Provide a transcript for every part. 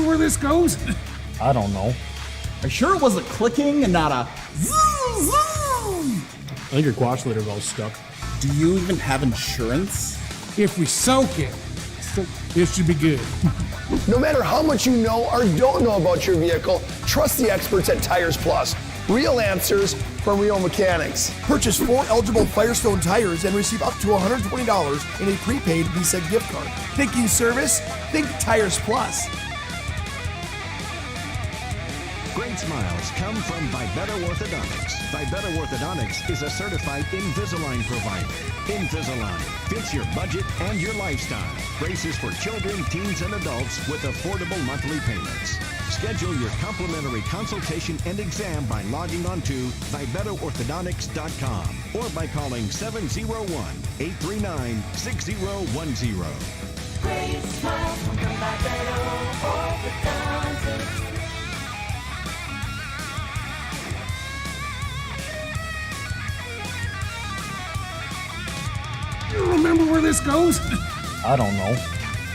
where this goes? I don't know. Are you sure it was a clicking and not a zoom, zoom? I think your quash lighter's all stuck. Do you even have insurance? If we soak it, this should be good. No matter how much you know or don't know about your vehicle, trust the experts at Tires Plus. Real answers from real mechanics. Purchase 4 eligible Firestone tires and receive up to $120 in a prepaid Visa gift card. Thinking service? Think Tires Plus. Great and smiles come from Vibetter Orthodontics. Vibetter Orthodontics is a certified Invisalign provider. Invisalign fits your budget and your lifestyle. Braces for children, teens, and adults with affordable monthly payments. Schedule your complimentary consultation and exam by logging on to VibetterOrthodontics.com or by calling 701-839-6010. Great smiles from Vibetter Orthodontics. You remember where this goes? I don't know.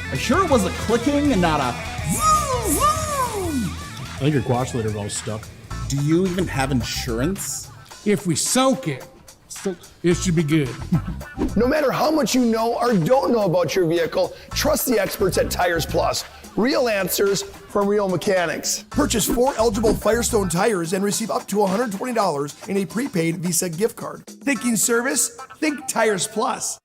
Are you sure it was a clicking and not a zoom, zoom? I think your quash litter valve's stuck. Do you even have insurance? If we soak it, it should be good. No matter how much you know or don't know about your vehicle, trust the experts at Tires Plus. Real answers from real mechanics. Purchase 4 eligible Firestone tires and receive up to $120 in a prepaid Visa gift card. Thinking service? Think Tires Plus.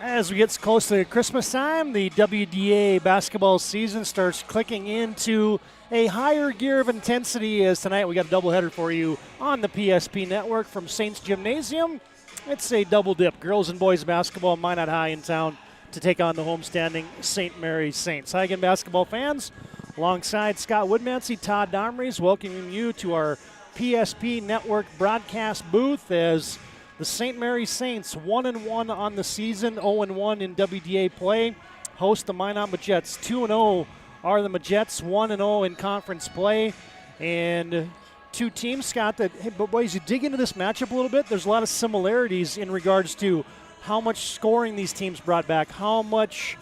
As we get close to Christmas time, the WDA basketball season starts clicking into a higher gear of intensity, as tonight we got a doubleheader for you on the PSP network from Saints Gymnasium. It's a double dip, girls and boys basketball, Minot High in town to take on the homestanding St. Mary's Saints. Hi again, basketball fans. Alongside Scott Woodmansee, Todd Domres, welcoming you to our PSP network broadcast booth as the St. Mary's Saints 1-1 on the season, 0-1 in WDA play, host the Minot Majettes. 2-0 are the Majettes, 1-0 in conference play. And two teams, Scott, that, hey, but boys, you dig into this matchup a little bit, there's a lot of similarities in regards to how much scoring these teams brought back, how much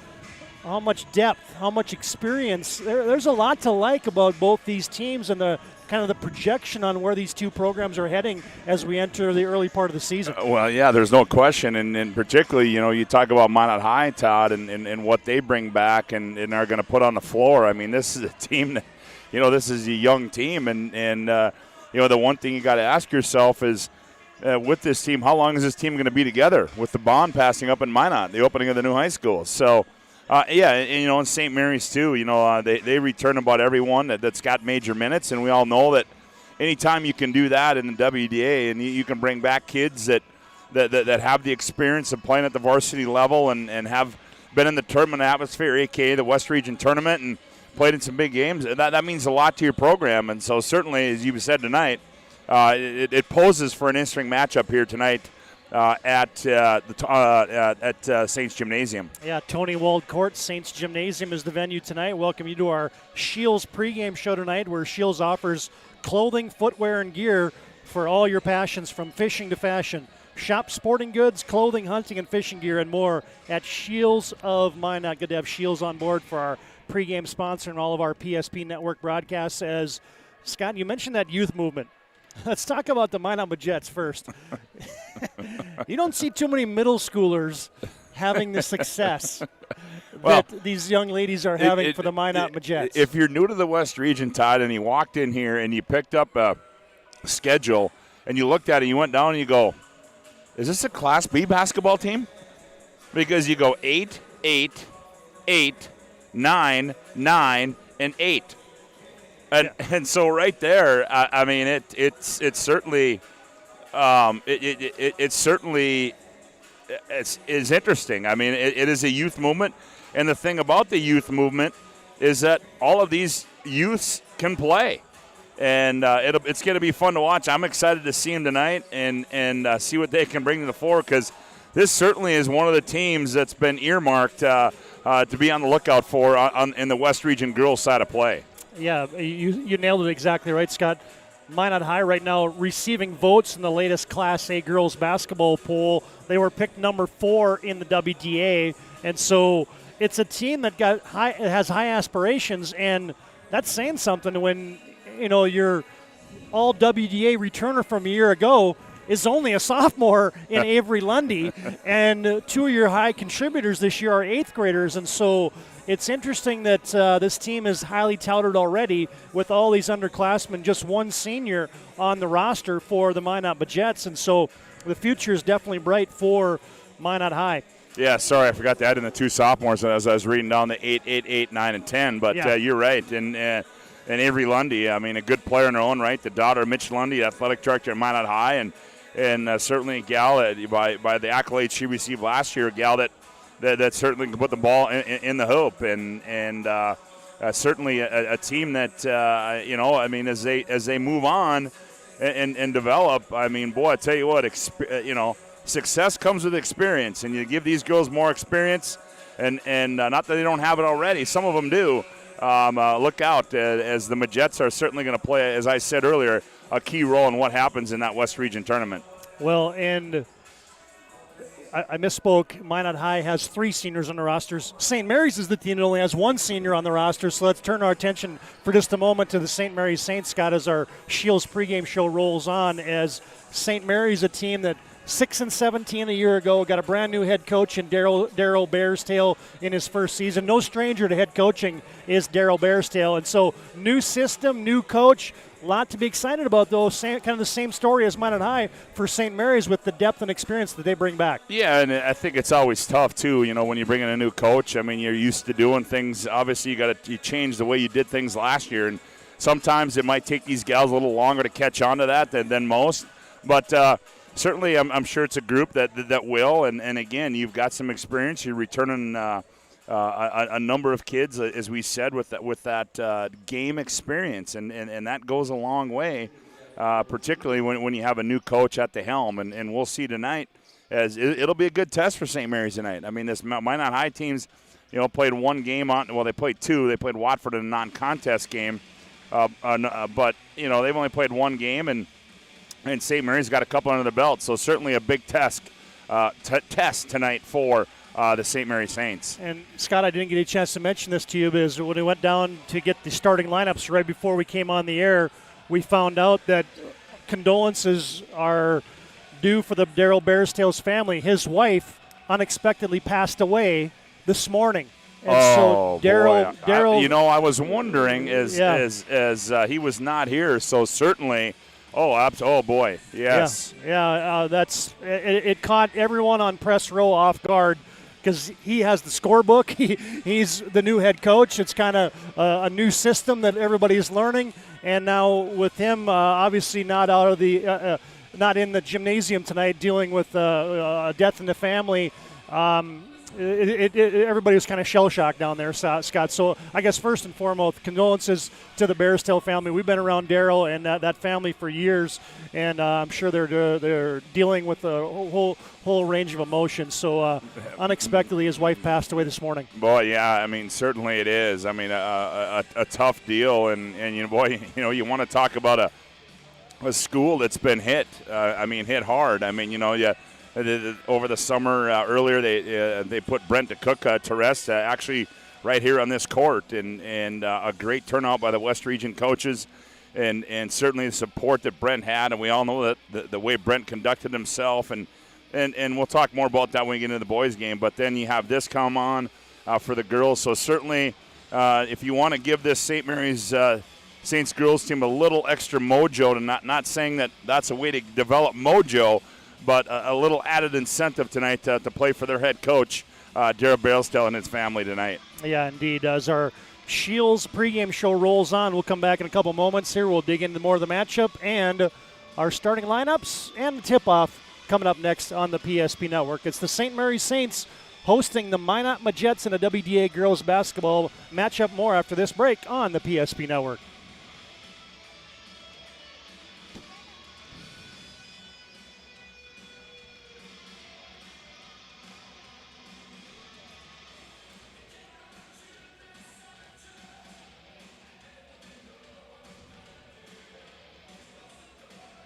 depth, how much experience. There's a lot to like about both these teams and the kind of the projection on where these two programs are heading as we enter the early part of the season. Well, yeah, there's no question. And particularly, you know, you talk about Minot High, Todd, and what they bring back and are going to put on the floor. I mean, this is a team that, you know, this is a young team. And you know, the one thing you got to ask yourself is, with this team, how long is this team going to be together with the bond passing up in Minot, the opening of the new high school? So, yeah, and, you know, in St. Mary's too, you know, they return about everyone that's got major minutes, and we all know that anytime you can do that in the WDA and you can bring back kids that have the experience of playing at the varsity level and have been in the tournament atmosphere, a.k.a. the West Region Tournament, and played in some big games, that means a lot to your program. And so certainly, as you said tonight, it poses for an interesting matchup here tonight at Saints Gymnasium. Yeah, Tony Wald Court, Saints Gymnasium is the venue tonight. Welcome you to our Shields pregame show tonight, where Shields offers clothing, footwear, and gear for all your passions, from fishing to fashion. Shop sporting goods, clothing, hunting, and fishing gear, and more at Shields of Minot. Good to have Shields on board for our pregame sponsor and all of our PSP network broadcasts. As Scott, you mentioned that youth movement. Let's talk about the Minot Majettes first. You don't see too many middle schoolers having the success that these young ladies are having for the Minot Majettes. If you're new to the West Region, Todd, and you walked in here and you picked up a schedule and you looked at it, you went down and you go, is this a Class B basketball team? Because you go 8, 8, 8, 9, 9, and 8. And so right there, I mean, it's certainly it's interesting. I mean, it is a youth movement, and the thing about the youth movement is that all of these youths can play, and it's going to be fun to watch. I'm excited to see them tonight and see what they can bring to the floor, because this certainly is one of the teams that's been earmarked to be on the lookout for in the West Region girls side of play. Yeah, you nailed it exactly right, Scott. Minot High right now receiving votes in the latest Class A girls basketball poll. They were picked number 4 in the WDA, and so it's a team that has high aspirations, and that's saying something when, you know, you're all WDA returner from a year ago is only a sophomore in Avery Lundy, and 2 of your high contributors this year are 8th graders, and so it's interesting that this team is highly touted already with all these underclassmen, just one senior on the roster for the Minot Majettes, and so the future is definitely bright for Minot High. Yeah, sorry, I forgot to add in the 2 sophomores as I was reading down the 8, 8, 8, 9, and 10, but you're right, and Avery Lundy, I mean, a good player in her own right, the daughter of Mitch Lundy, athletic director at Minot High, and certainly a gal by the accolades she received last year, a gal that certainly can put the ball in the hoop, and certainly a team that I mean, as they move on and develop, I mean, boy, I tell you what, success comes with experience, and you give these girls more experience, and not that they don't have it already, some of them do. Look out, as the Majettes are certainly going to play, as I said earlier, a key role in what happens in that West Region tournament. Well, and I misspoke. Minot High has 3 seniors on the rosters. St. Mary's is the team that only has 1 senior on the roster, so let's turn our attention for just a moment to the St. Mary's Saints, Scott, as our Shields pregame show rolls on, as St. Mary's, a team that 6-17 a year ago, got a brand new head coach in Daryl Bearstail in his first season. No stranger to head coaching is Daryl Bearstail, and so new system, new coach. A lot to be excited about, though. Kind of the same story as Minot High for St. Mary's with the depth and experience that they bring back. Yeah, and I think it's always tough, too, when you bring in a new coach. I mean, you're used to doing things. Obviously, you change the way you did things last year, and sometimes it might take these gals a little longer to catch on to that than most. But certainly I'm sure it's a group that will, and again, you've got some experience. You're returning a number of kids, as we said, with that game experience, and that goes a long way, particularly when you have a new coach at the helm. And we'll see tonight, as it'll be a good test for St. Mary's tonight. I mean, this Minot High teams, played 1 game they played 2. They played Watford in a non-contest game, but they've only played 1 game, and St. Mary's got a couple under the belt. So certainly a big test tonight for the St. Mary Saints. And, Scott, I didn't get a chance to mention this to you, because when we went down to get the starting lineups right before we came on the air, we found out that condolences are due for the Daryl Bearstail's family. His wife unexpectedly passed away this morning. And so Daryl, I was wondering as he was not here, so certainly. Oh boy, yes. Yeah. It caught everyone on press row off guard, because he has the scorebook. He's the new head coach. It's kind of a new system that everybody is learning. And now with him, obviously not out of the, not in the gymnasium tonight, dealing with a death in the family. Everybody was kind of shell-shocked down there, Scott. So I guess first and foremost, condolences to the Bearstail family. We've been around Daryl and that family for years, and I'm sure they're dealing with a whole range of emotions. So unexpectedly, his wife passed away this morning. Boy, yeah, I mean, certainly it is. I mean, a tough deal, and you want to talk about a school that's been hit. Hit hard. I mean, over the summer earlier, they put Brent DeCook to rest, actually right here on this court, and a great turnout by the West Region coaches, and certainly the support that Brent had, and we all know that the way Brent conducted himself, and we'll talk more about that when we get into the boys' game. But then you have this come on for the girls, so certainly if you want to give this St. Mary's Saints girls team a little extra mojo, to not saying that that's a way to develop mojo, but a little added incentive tonight to play for their head coach, Daryl Bearstail, and his family tonight. Yeah, indeed. As our Shields pregame show rolls on, we'll come back in a couple moments here. We'll dig into more of the matchup and our starting lineups and the tip-off coming up next on the PSP Network. It's the St. Mary's Saints hosting the Minot Majettes in a WDA girls basketball matchup. More after this break on the PSP Network.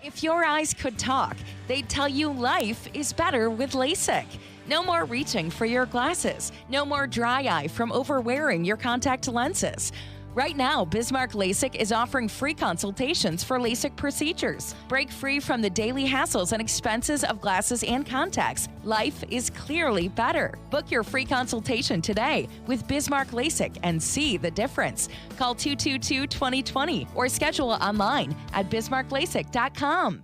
If your eyes could talk, they'd tell you life is better with LASIK. No more reaching for your glasses. No more dry eye from overwearing your contact lenses. Right now, Bismarck LASIK is offering free consultations for LASIK procedures. Break free from the daily hassles and expenses of glasses and contacts. Life is clearly better. Book your free consultation today with Bismarck LASIK and see the difference. Call 222-2020 or schedule online at bismarcklasik.com.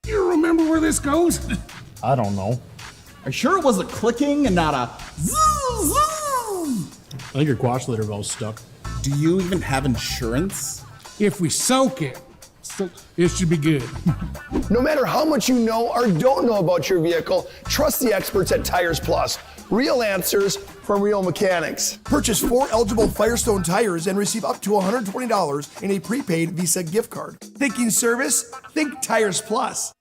You remember where this goes? I don't know. Are you sure it was a clicking and not a zzz, zzz? I think your quash litter valve's stuck. Do you even have insurance? If we soak it, it should be good. No matter how much you know or don't know about your vehicle, trust the experts at Tires Plus. Real answers from real mechanics. Purchase 4 eligible Firestone tires and receive up to $120 in a prepaid Visa gift card. Thinking service? Think Tires Plus.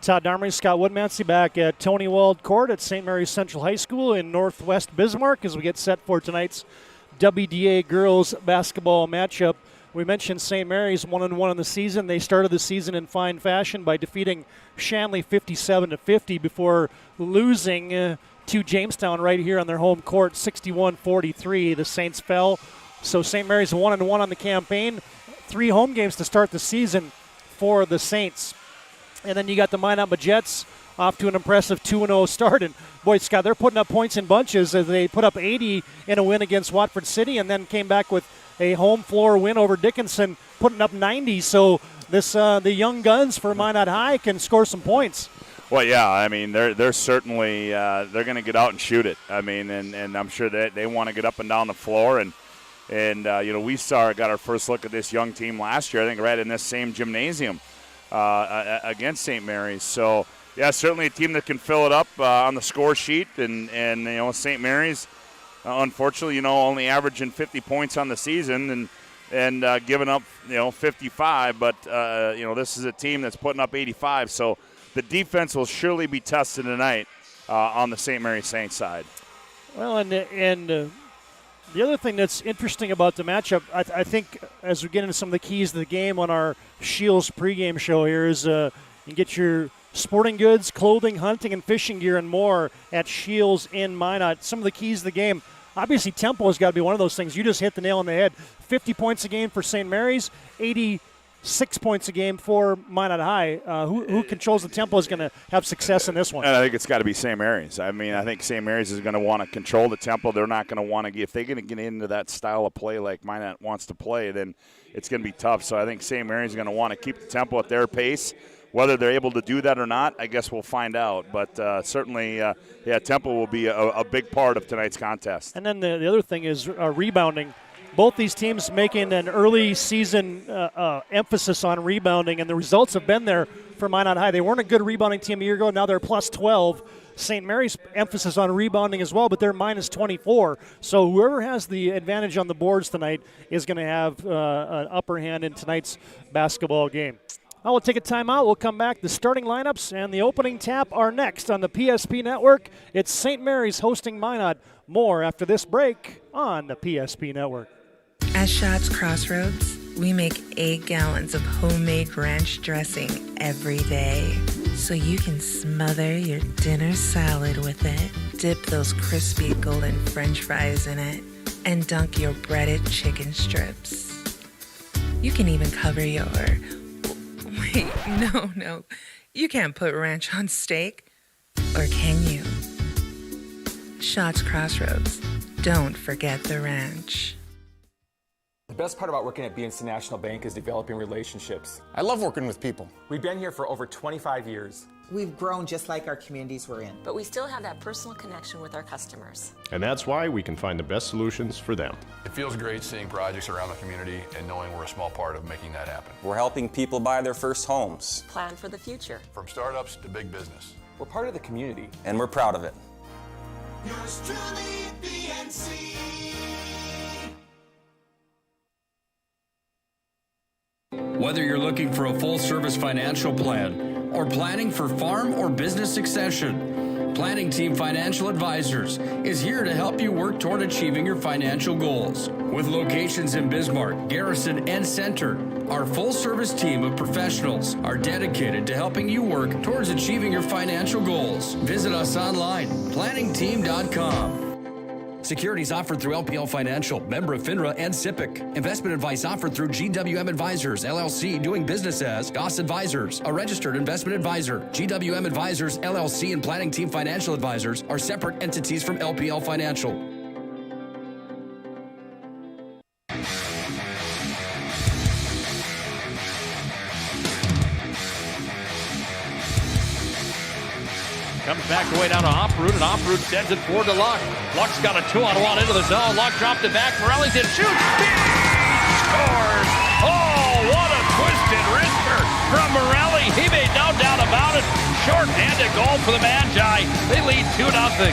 Todd, Domres, Scott Woodmansee back at Tony Wald Court at St. Mary's Central High School in Northwest Bismarck as we get set for tonight's WDA girls basketball matchup. We mentioned St. Mary's 1-1 in the season. They started the season in fine fashion by defeating Shanley 57-50 before losing to Jamestown right here on their home court, 61-43. The Saints fell. So St. Mary's 1-1 on the campaign. 3 home games to start the season for the Saints. And then you got the Minot Jets off to an impressive 2-0 start. And boy, Scott, they're putting up points in bunches as they put up 80 in a win against Watford City and then came back with a home floor win over Dickinson, putting up 90. So this the young guns for Minot High can score some points. Well, yeah, I mean, they're certainly they're going to get out and shoot it. I mean, and I'm sure that they want to get up and down the floor. And you know, we got our first look at this young team last year, I think right in this same gymnasium against St. Mary's. So, yeah, certainly a team that can fill it up on the score sheet. And you know, St. Mary's, unfortunately, you know, only averaging 50 points on the season and giving up, you know, 55. But, you know, this is a team that's putting up 85. So the defense will surely be tested tonight on the St. Mary's Saints side. Well, and the other thing that's interesting about the matchup, I think, as we get into some of the keys to the game on our Shields pregame show here, is you get your sporting goods, clothing, hunting, and fishing gear and more at Shields in Minot. Some of the keys to the game, obviously tempo has got to be one of those things. You just hit the nail on the head. 50 points a game for St. Mary's, 86 points a game for Minot High. Who controls the tempo is going to have success in this one? And I think it's got to be St. Mary's. I mean, I think St. Mary's is going to want to control the tempo. They're not going to want to – if they're going to get into that style of play like Minot wants to play, then it's going to be tough. So I think St. Mary's is going to want to keep the tempo at their pace. Whether they're able to do that or not, I guess we'll find out. But certainly, tempo will be a big part of tonight's contest. And then the other thing is rebounding. Both these teams making an early season emphasis on rebounding, and the results have been there for Minot High. They weren't a good rebounding team a year ago. Now they're plus 12. St. Mary's emphasis on rebounding as well, but they're minus 24. So whoever has the advantage on the boards tonight is going to have an upper hand in tonight's basketball game. I will take a timeout. We'll come back. The starting lineups and the opening tap are next on the PSP Network. It's St. Mary's hosting Minot. More after this break on the PSP Network. At Schatz Crossroads, we make 8 gallons of homemade ranch dressing every day. So you can smother your dinner salad with it, dip those crispy golden French fries in it, and dunk your breaded chicken strips. You can even cover your... Wait, no. You can't put ranch on steak. Or can you? Schatz Crossroads. Don't forget the ranch. The best part about working at BNC National Bank is developing relationships. I love working with people. We've been here for over 25 years. We've grown just like our communities we're in. But we still have that personal connection with our customers. And that's why we can find the best solutions for them. It feels great seeing projects around the community and knowing we're a small part of making that happen. We're helping people buy their first homes. Plan for the future. From startups to big business. We're part of the community. And we're proud of it. Yours truly, BNC. Whether you're looking for a full-service financial plan or planning for farm or business succession, Planning Team Financial Advisors is here to help you work toward achieving your financial goals. With locations in Bismarck, Garrison, and Center, our full-service team of professionals are dedicated to helping you work towards achieving your financial goals. Visit us online, planningteam.com. Securities offered through LPL Financial, member of FINRA and SIPC. Investment advice offered through GWM Advisors, LLC, doing business as Goss Advisors, a registered investment advisor. GWM Advisors, LLC, and Planning Team Financial Advisors are separate entities from LPL Financial. Comes back the way down to Off-Root, and Off-Root sends it forward to Luck. Luck's got a 2-on-1 into the zone. Luck dropped it back. Morelli's in, shoots. He scores! Oh, what a twisted wrister from Morelli. He made no doubt about it. Short-handed goal for the Magi. They lead 2-0.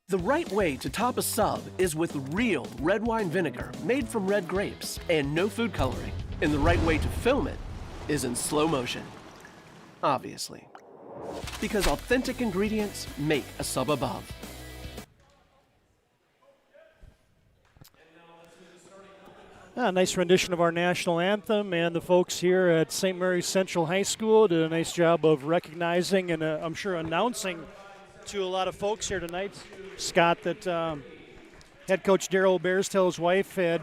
The right way to top a sub is with real red wine vinegar made from red grapes and no food coloring. And the right way to film it is in slow motion, obviously, because authentic ingredients make a sub above. Nice rendition of our national anthem, and the folks here at St. Mary's Central High School did a nice job of recognizing and I'm sure announcing to a lot of folks here tonight, Scott, that head coach Darryl Bearstill's wife had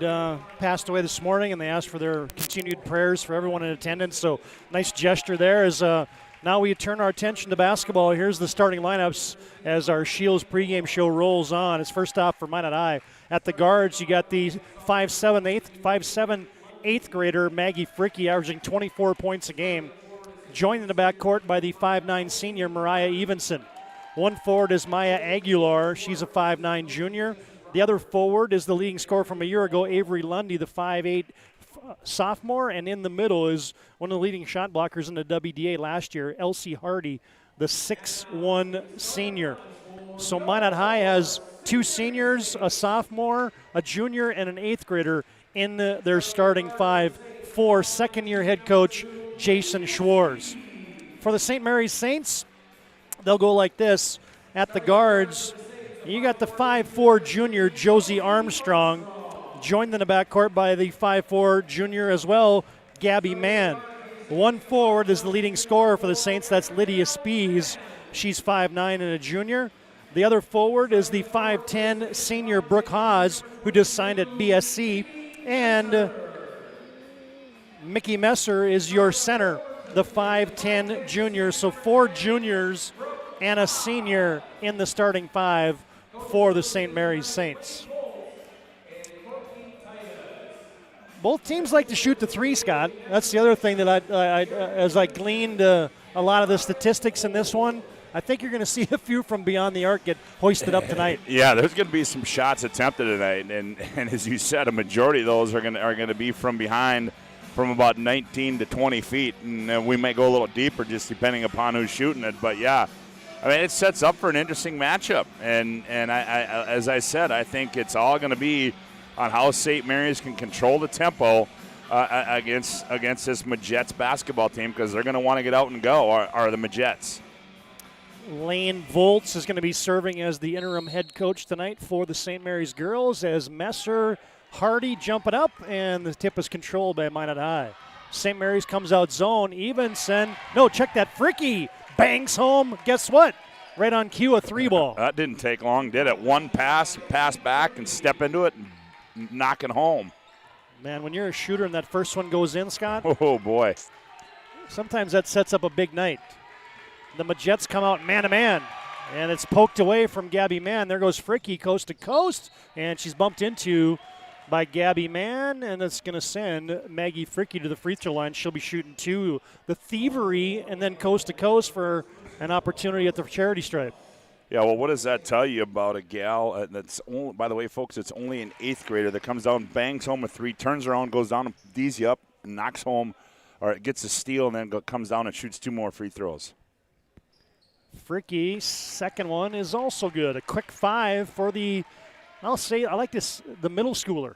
passed away this morning, and they asked for their continued prayers for everyone in attendance. So nice gesture there. As now we turn our attention to basketball. Here's the starting lineups as our Shields pregame show rolls on. It's first off for Minot High. At the guards, you got the 5'7" eighth grader Maggie Fricky, averaging 24 points a game. Joined in the backcourt by the 5'9" senior Mariah Evenson. One forward is Maya Aguilar. She's a 5'9" junior. The other forward is the leading scorer from a year ago, Avery Lundy, the 5'8" sophomore. And in the middle is one of the leading shot blockers in the WDA last year, Elsie Hardy, the 6'1" senior. So Minot High has two seniors, a sophomore, a junior, and an eighth grader in their starting five for second-year head coach Jason Schwartz. For the St. Mary's Saints, they'll go like this. At the guards, you got the 5'4" junior Josie Armstrong, joined in the backcourt by the 5'4" junior as well, Gabby Mann. One forward is the leading scorer for the Saints. That's Lydia Spees. She's 5'9" and a junior. The other forward is the 5'10" senior Brooke Haas, who just signed at BSC. And Mickey Messer is your center, the 5'10" junior. So four juniors and a senior in the starting five for the St. Mary's Saints. Both teams like to shoot the three, Scott. That's the other thing that as I gleaned a lot of the statistics in this one, I think you're going to see a few from beyond the arc get hoisted up tonight. Yeah, there's going to be some shots attempted tonight, and as you said, a majority of those are going to be from behind, from about 19 to 20 feet, and we may go a little deeper just depending upon who's shooting it. But yeah, I mean, it sets up for an interesting matchup, and I as I said, I think it's all going to be on how St. Mary's can control the tempo against this Majets basketball team, because they're going to want to get out and go. Are the Majets? Lane Volts is going to be serving as the interim head coach tonight for the St. Mary's girls, as Messer, Hardy jumping up, and the tip is controlled by Minot High. St. Mary's comes out zone. Evenson, no, check that. Fricky bangs home. Guess what? Right on cue, a three ball. That didn't take long, did it? One pass back, and step into it and knock it home. Man, when you're a shooter and that first one goes in, Scott. Oh, boy. Sometimes that sets up a big night. The Majets come out man-to-man, and it's poked away from Gabby Mann. There goes Fricky coast to coast, and she's bumped into by Gabby Mann, and that's going to send Maggie Fricky to the free throw line. She'll be shooting 2. The Thievery, and then coast to coast for an opportunity at the charity stripe. Yeah, well, what does that tell you about a gal that's only, by the way, folks, it's only an 8th grader that comes down, bangs home a 3, turns around, goes down and D's you up, and knocks home, or gets a steal, and then comes down and shoots 2 more free throws. Fricky, second one is also good. A quick 5 for the, I'll say, I like this, the middle schooler.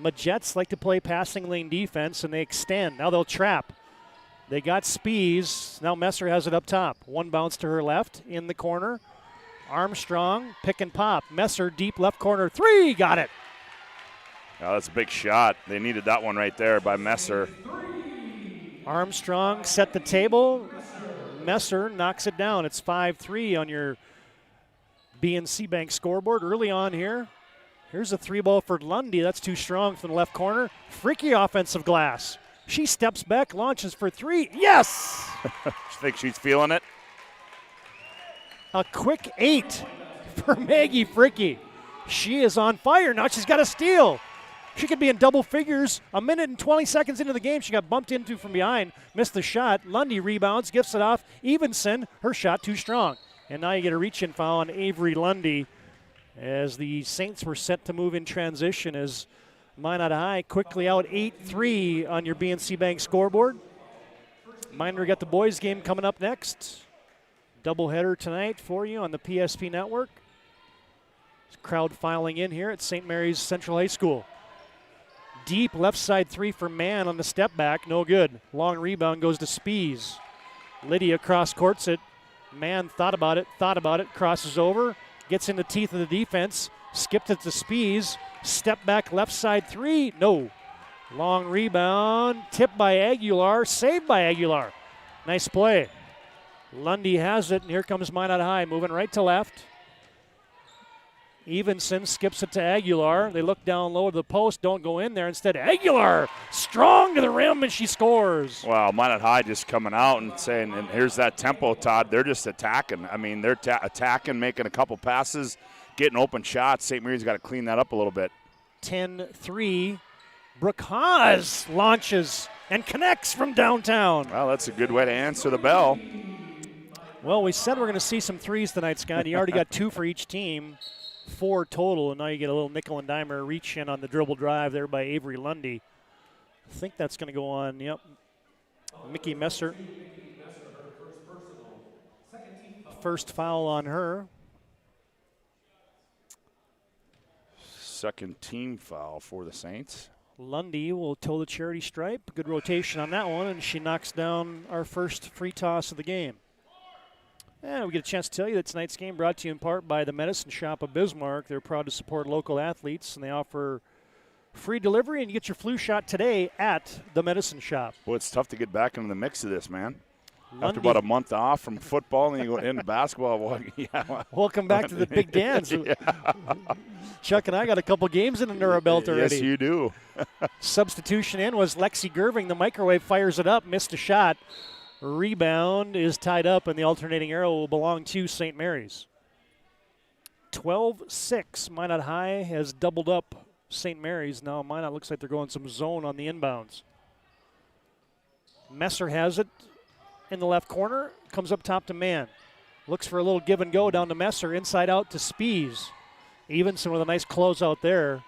Majets like to play passing lane defense, and they extend. Now they'll trap. They got Spees. Now Messer has it up top. 1 bounce to her left in the corner. Armstrong, pick and pop. Messer, deep left corner. 3, got it. Oh, that's a big shot. They needed that one right there by Messer. Armstrong set the table. Messer knocks it down. It's 5-3 on your BNC Bank scoreboard early on here. Here's a 3-ball for Lundy. That's too strong from the left corner. Freaky offensive glass. She steps back, launches for 3. Yes! You think she's feeling it? A quick 8 for Maggie Fricky. She is on fire. Now she's got a steal. She could be in double figures. A minute and 20 seconds into the game, she got bumped into from behind, missed the shot. Lundy rebounds, gifts it off. Evenson, her shot too strong. And now you get a reach-in foul on Avery Lundy as the Saints were set to move in transition as Minot High quickly out 8-3 on your BNC Bank scoreboard. Minor got the boys game coming up next. Doubleheader tonight for you on the PSP network. Crowd filing in here at St. Mary's Central High School. Deep left side 3 for Mann on the step back, no good. Long rebound goes to Spees. Lydia cross courts it. Mann thought about it, crosses over, gets in the teeth of the defense, skipped it to Spees. Step back left side 3, no. Long rebound, tipped by Aguilar, saved by Aguilar. Nice play. Lundy has it, and here comes Minot High, moving right to left. Evenson skips it to Aguilar. They look down low to the post, don't go in there. Instead, Aguilar, strong to the rim, and she scores. Wow, Minot High just coming out and saying, and here's that tempo, Todd. They're just attacking. I mean, they're attacking, making a couple passes, getting open shots. St. Mary's got to clean that up a little bit. 10-3. Brooke Haas launches and connects from downtown. Well, that's a good way to answer the bell. Well, we said we're going to see some threes tonight, Scott. You already got 2 for each team, 4 total, and now you get a little nickel and dimer reach in on the dribble drive there by Avery Lundy. I think that's going to go on, yep. Mickey Messer. First foul on her. Second team foul for the Saints. Lundy will toe the charity stripe. Good rotation on that one, and she knocks down our first free toss of the game. And we get a chance to tell you that tonight's game brought to you in part by the Medicine Shop of Bismarck. They're proud to support local athletes, and they offer free delivery, and you get your flu shot today at the Medicine Shop. Well, it's tough to get back into the mix of this, man. Lundy. After about a month off from football, and then you go into basketball. Well, yeah. Welcome back to the big dance. Yeah. Chuck and I got a couple games in under our belt already. Yes, you do. Substitution in was Lexi Gerving. The microwave fires it up, missed a shot. Rebound is tied up, and the alternating arrow will belong to St. Mary's. 12-6. Minot High has doubled up St. Mary's. Now Minot looks like they're going some zone on the inbounds. Messer has it in the left corner. Comes up top to Mann. Looks for a little give and go down to Messer. Inside out to Spees. Evenson with a nice closeout there.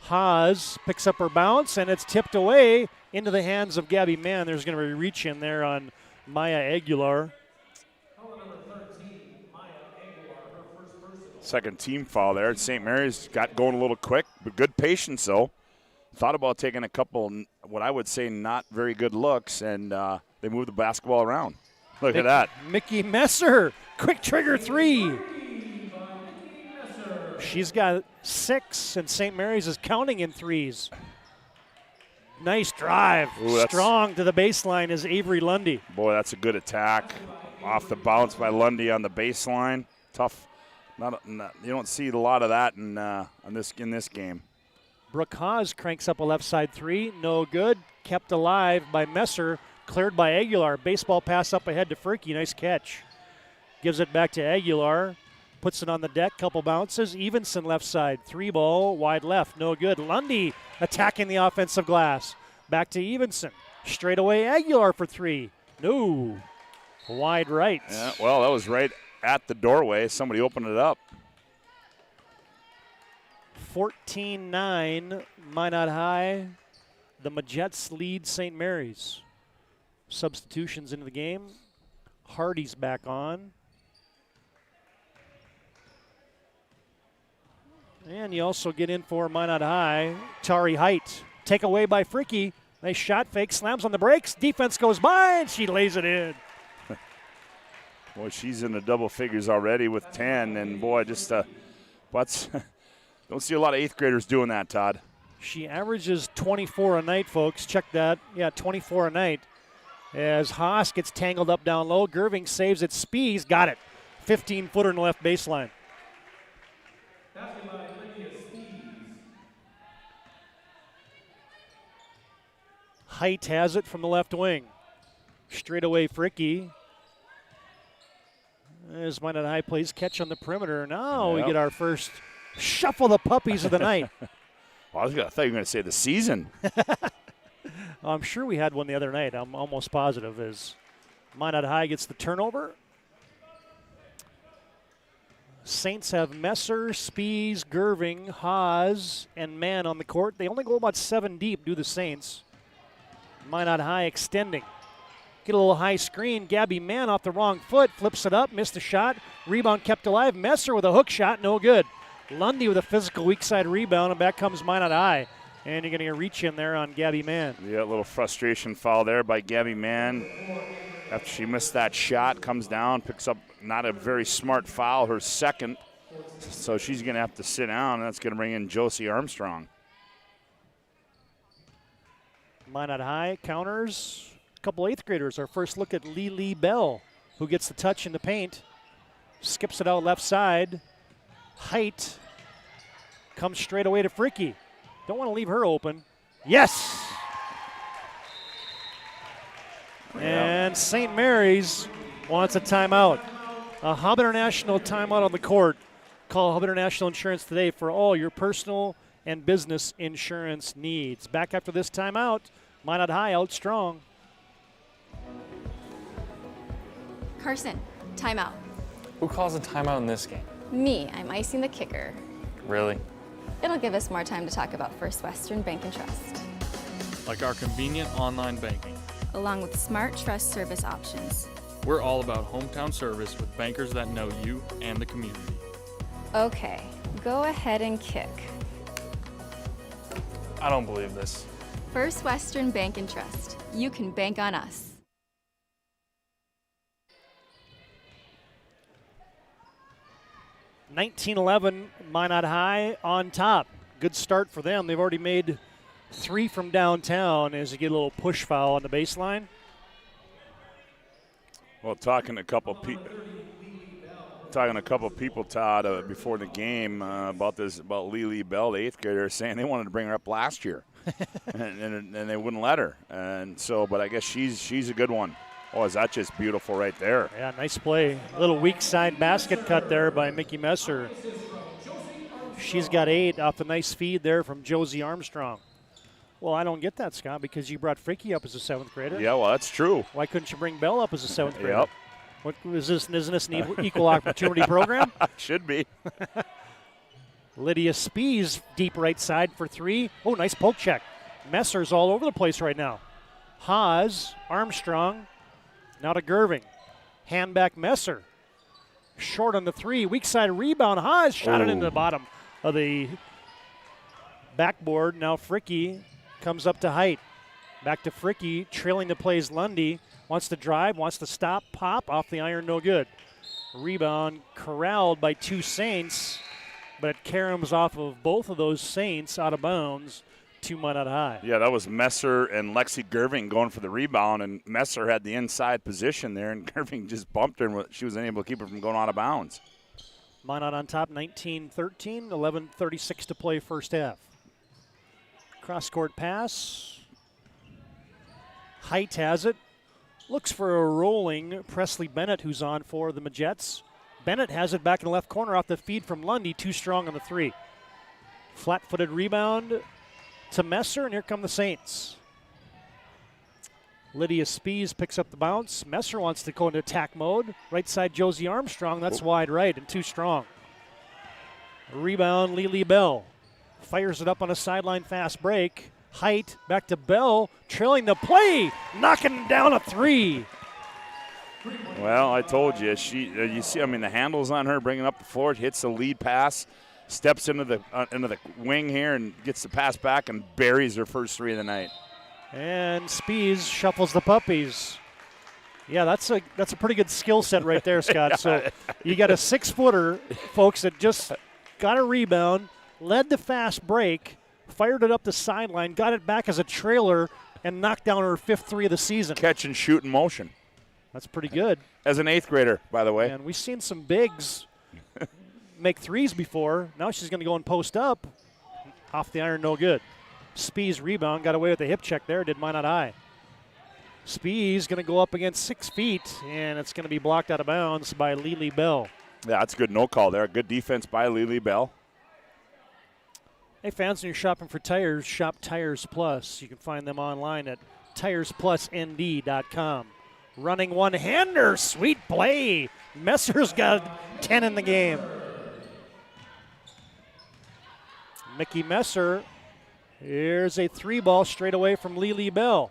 Haas picks up her bounce, and it's tipped away into the hands of Gabby Mann. There's going to be a reach in there on Maya Aguilar. Second team foul there. St. Mary's got going a little quick, but good patience, though. Thought about taking a couple, what I would say, not very good looks, and they moved the basketball around. Look at that. Mickey Messer, quick trigger 3. She's got 6, and St. Mary's is counting in threes. Nice drive. Ooh, strong to the baseline is Avery Lundy. Boy, that's a good attack. Off the bounce by Lundy on the baseline. Tough. Not, you don't see a lot of that in this game. Brooke Haas cranks up a left side 3. No good. Kept alive by Messer. Cleared by Aguilar. Baseball pass up ahead to Fricky. Nice catch. Gives it back to Aguilar. Puts it on the deck, couple bounces. Evenson left side, 3-ball, wide left, no good. Lundy attacking the offensive glass. Back to Evenson. Straight away, Aguilar for 3. No. Wide right. Yeah, well, that was right at the doorway. Somebody opened it up. 14-9, Minot High. The Majets lead St. Mary's. Substitutions into the game. Hardy's back on. And you also get in for Minot High, Tari Height. Take away by Fricky. Nice shot fake, slams on the brakes. Defense goes by, and she lays it in. Boy, she's in the double figures already with 10. And, boy, just don't see a lot of 8th graders doing that, Todd. She averages 24 a night, folks. Check that. Yeah, 24 a night. As Haas gets tangled up down low. Gerving saves it. Spees got it. 15-footer in the left baseline. Height has it from the left wing. Straight away, Fricky. As Minot High plays catch on the perimeter. Now we get our first shuffle the puppies of the night. Well, I thought you were going to say the season. I'm sure we had one the other night. I'm almost positive as Minot High gets the turnover. Saints have Messer, Spees, Gerving, Haas, and Mann on the court. They only go about 7 deep, do the Saints. Minot High extending. Get a little high screen. Gabby Mann off the wrong foot. Flips it up. Missed a shot. Rebound kept alive. Messer with a hook shot. No good. Lundy with a physical weak side rebound. And back comes Minot High. And you're getting a reach in there on Gabby Mann. Yeah, a little frustration foul there by Gabby Mann. After she missed that shot, comes down, picks up not a very smart foul, her second. So she's going to have to sit down. And that's going to bring in Josie Armstrong. Minot High counters. A couple 8th graders. Our first look at Lee Bell, who gets the touch in the paint. Skips it out left side. Height comes straight away to Fricky. Don't want to leave her open. Yes! And St. Mary's wants a timeout. A Hub International timeout on the court. Call Hub International Insurance today for all your personal and business insurance needs. Back after this timeout, Minot High out strong. Carson, timeout. Who calls a timeout in this game? Me, I'm icing the kicker. Really? It'll give us more time to talk about First Western Bank and Trust. Like our convenient online banking. Along with smart trust service options. We're all about hometown service with bankers that know you and the community. Okay, go ahead and kick. I don't believe this. First Western Bank and Trust. You can bank on us. 19-11, Minot High on top. Good start for them. They've already made 3 from downtown as you get a little push foul on the baseline. Well, talking to a couple people, Todd, before the game about Lee Bell, the 8th grader, saying they wanted to bring her up last year, and they wouldn't let her. And so, but I guess she's a good one. Oh, is that just beautiful right there? Yeah, nice play. A little weak side basket cut there by Mickey Messer. She's got 8 off the nice feed there from Josie Armstrong. Well, I don't get that, Scott, because you brought Fricky up as a 7th grader. Yeah, well, that's true. Why couldn't you bring Bell up as a 7th grader? Yep. What is this? Isn't this an equal opportunity program? Should be. Lydia Spees, deep right side for 3. Oh, nice poke check. Messer's all over the place right now. Haas, Armstrong, now to Gerving. Hand back Messer. Short on the 3. Weak side rebound. Haas shot it into the bottom of the backboard. Now Fricky comes up to Height. Back to Fricky, trailing the plays Lundy. Wants to drive, wants to stop, pop, off the iron, no good. Rebound corralled by 2 Saints, but it caroms off of both of those Saints out of bounds to Minot High. Yeah, that was Messer and Lexi Gerving going for the rebound, and Messer had the inside position there, and Gerving just bumped her, and she was unable to keep her from going out of bounds. Minot on top, 19-13, 11:36 to play first half. Cross-court pass. Height has it. Looks for a rolling Presley Bennett, who's on for the Majets. Bennett has it back in the left corner off the feed from Lundy. Too strong on the 3. Flat-footed rebound to Messer, and here come the Saints. Lydia Spies picks up the bounce. Messer wants to go into attack mode. Right side, Josie Armstrong. That's wide right and too strong. Rebound, Lily Bell. Fires it up on a sideline fast break. Height, back to Bell. Trailing the play. Knocking down a 3. Well, I told you. You see, the handle's on her, bringing up the floor. Hits the lead pass. Steps into the wing here and gets the pass back and buries her first 3 of the night. And Spies shuffles the puppies. Yeah, that's a pretty good skill set right there, Scott. Yeah. So you got a 6-footer, folks, that just got a rebound, led the fast break, fired it up the sideline, got it back as a trailer, and knocked down her 5th 3 of the season. Catch and shoot in motion. That's pretty good. As an 8th grader, by the way. And we've seen some bigs make 3s before. Now she's going to go and post up. Off the iron, no good. Spies rebound, got away with the hip check there, did Minot High. Spies going to go up against 6 feet, and it's going to be blocked out of bounds by Lily Bell. Yeah, that's a good no call there. Good defense by Lily Bell. Hey, fans, when you're shopping for tires, shop Tires Plus. You can find them online at TiresPlusND.com. Running one-hander, sweet play. Messer's got 10 in the game. Mickey Messer. Here's a 3-ball straight away from Lily Bell.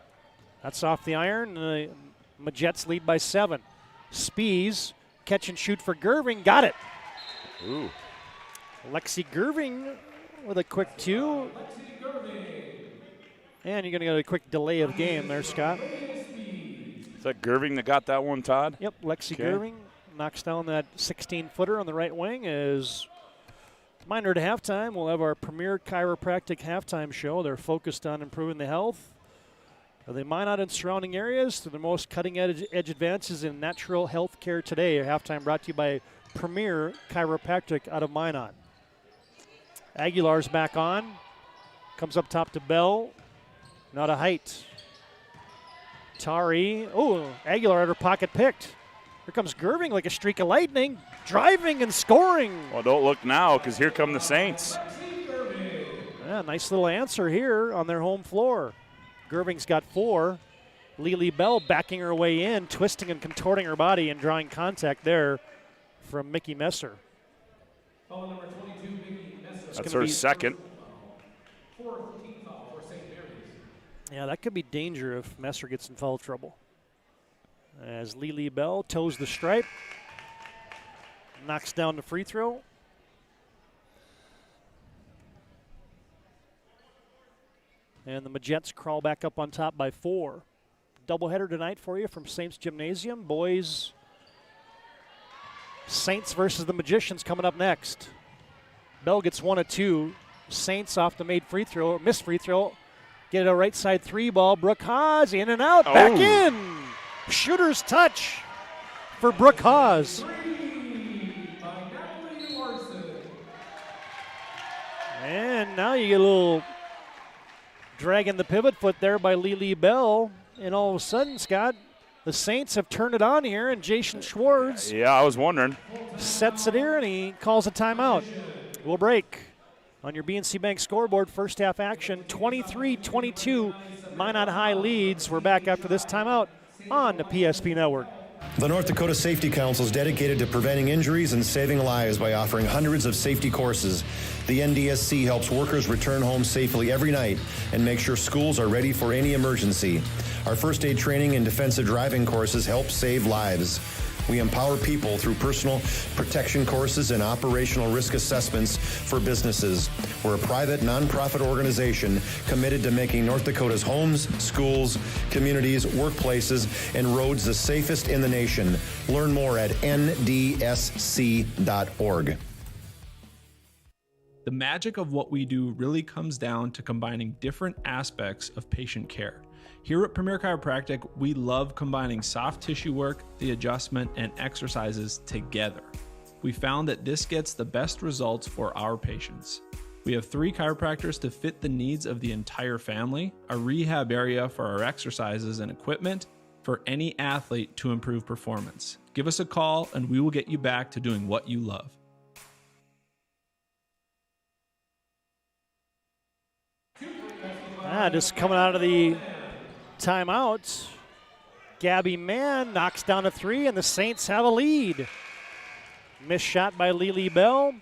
That's off the iron. The Majets lead by 7. Spies, catch and shoot for Gerving. Got it. Ooh. Lexi Gerving with a quick 2. And you're going to get a quick delay of game there, Scott. Is that Gerving that got that one, Todd? Yep, Lexi Gerving knocks down that 16-footer on the right wing. As minor to halftime, we'll have our premier chiropractic halftime show. They're focused on improving the health of the Minot and surrounding areas to the most cutting-edge advances in natural health care today. Halftime brought to you by Premier Chiropractic out of Minot. Aguilar's back on. Comes up top to Bell. Not a height. Tari. Oh, Aguilar had her pocket picked. Here comes Gerving like a streak of lightning. Driving and scoring. Well, don't look now because here come the Saints. Yeah, nice little answer here on their home floor. Gerving's got 4. Lily Bell backing her way in, twisting and contorting her body and drawing contact there from Mickey Messer. That's her second. Yeah, that could be danger if Messer gets in foul trouble. As Lily Bell toes the stripe, knocks down the free throw. And the Majets crawl back up on top by 4. Doubleheader tonight for you from Saints Gymnasium. Boys, Saints versus the Magicians coming up next. Bell gets 1 of 2. Saints off the missed free throw. Get a right side 3-ball. Brooke Haas in and out. Back in. Shooter's touch for Brooke Haas. And now you get a little dragging the pivot foot there by Lily Bell. And all of a sudden, Scott, the Saints have turned it on here, and Jason Schwartz. Yeah, I was wondering. Sets it here, and he calls a timeout. We'll break. On your BNC Bank scoreboard, first half action, 23-22. Minot High leads. We're back after this timeout on the PSP Network. The North Dakota Safety Council is dedicated to preventing injuries and saving lives by offering hundreds of safety courses. The NDSC helps workers return home safely every night and make sure schools are ready for any emergency. Our first aid training and defensive driving courses help save lives. We empower people through personal protection courses and operational risk assessments for businesses. We're a private, nonprofit organization committed to making North Dakota's homes, schools, communities, workplaces, and roads the safest in the nation. Learn more at ndsc.org. The magic of what we do really comes down to combining different aspects of patient care. Here at Premier Chiropractic, we love combining soft tissue work, the adjustment, and exercises together. We found that this gets the best results for our patients. We have 3 chiropractors to fit the needs of the entire family, a rehab area for our exercises and equipment, for any athlete to improve performance. Give us a call and we will get you back to doing what you love. Just coming out of the timeout, Gabby Mann knocks down a three, and the Saints have a lead. Missed shot by Lily Bell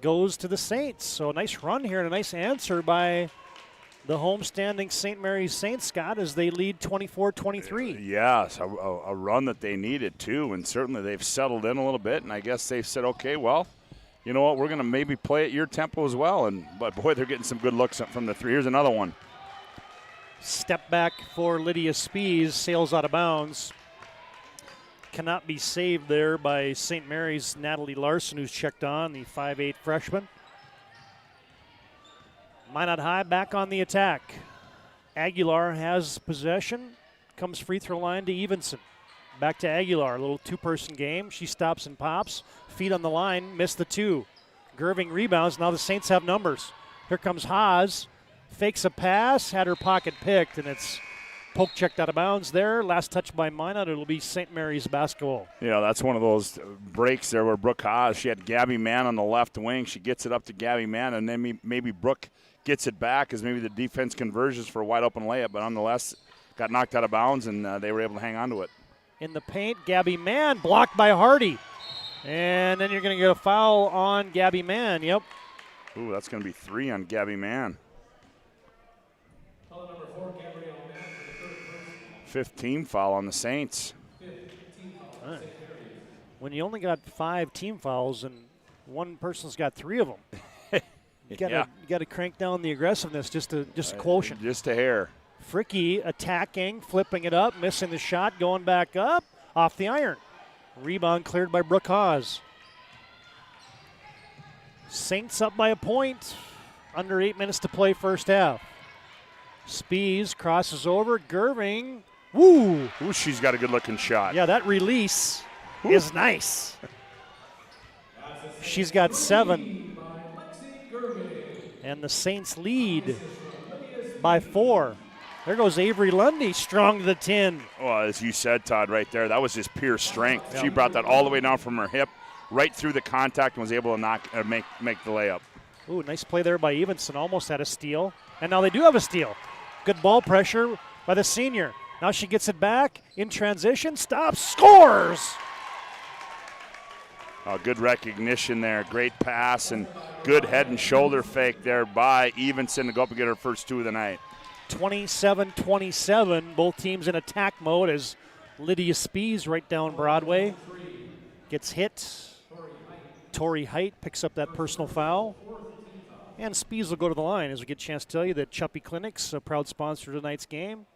goes to the Saints. So a nice run here and a nice answer by the homestanding St. Mary's Saints, Scott, as they lead 24-23. Yes, a run that they needed too, and certainly they've settled in a little bit, and I guess they've said, okay, well, you know what, we're going to maybe play at your tempo as well. But boy, they're getting some good looks from the three. Here's another one. Step back for Lydia Spies, sails out of bounds. Cannot be saved there by St. Mary's Natalie Larson, who's checked on, the 5'8 freshman. Minot High back on the attack. Aguilar has possession, comes free throw line to Evenson. Back to Aguilar, a little two-person game. She stops and pops. Feet on the line, missed the two. Gerving rebounds, now the Saints have numbers. Here comes Haas, fakes a pass, had her pocket picked, and it's poke checked out of bounds there. Last touch by Minot, it'll be St. Mary's basketball. Yeah, that's one of those breaks there where Brooke Haas, she had Gabby Mann on the left wing. She gets it up to Gabby Mann, and then maybe Brooke gets it back as maybe the defense converges for a wide-open layup, but nonetheless got knocked out of bounds, and they were able to hang on to it. In the paint, Gabby Mann blocked by Hardy. And then you're going to get a foul on Gabby Mann, yep. Ooh, that's going to be 3 on Gabby Mann. 15 foul on the Saints. Right. When you only got 5 team fouls and one person's got 3 of them, you got to crank down the aggressiveness just a quotient. Just a hair. Fricky attacking, flipping it up, missing the shot, going back up, off the iron. Rebound cleared by Brooke Haas. Saints up by a point. Under 8 minutes to play first half. Spies crosses over. Gerving. Woo! Ooh, she's got a good-looking shot. Yeah, that release is nice. She's got 7. And the Saints lead by 4. There goes Avery Lundy, strong to the tin. Well, as you said, Todd, right there, that was just pure strength. Yep. She brought that all the way down from her hip, right through the contact, and was able to make the layup. Ooh, nice play there by Evenson. Almost had a steal. And now they do have a steal. Good ball pressure by the senior. Now she gets it back in transition, stops, scores! Oh, good recognition there. Great pass and good head and shoulder fake there by Evenson to go up and get her first 2 of the night. 27-27, both teams in attack mode as Lydia Spies right down Broadway gets hit. Tori Height picks up that personal foul. And Spies will go to the line as we get a chance to tell you that Chuppy Clinic's a proud sponsor of tonight's game.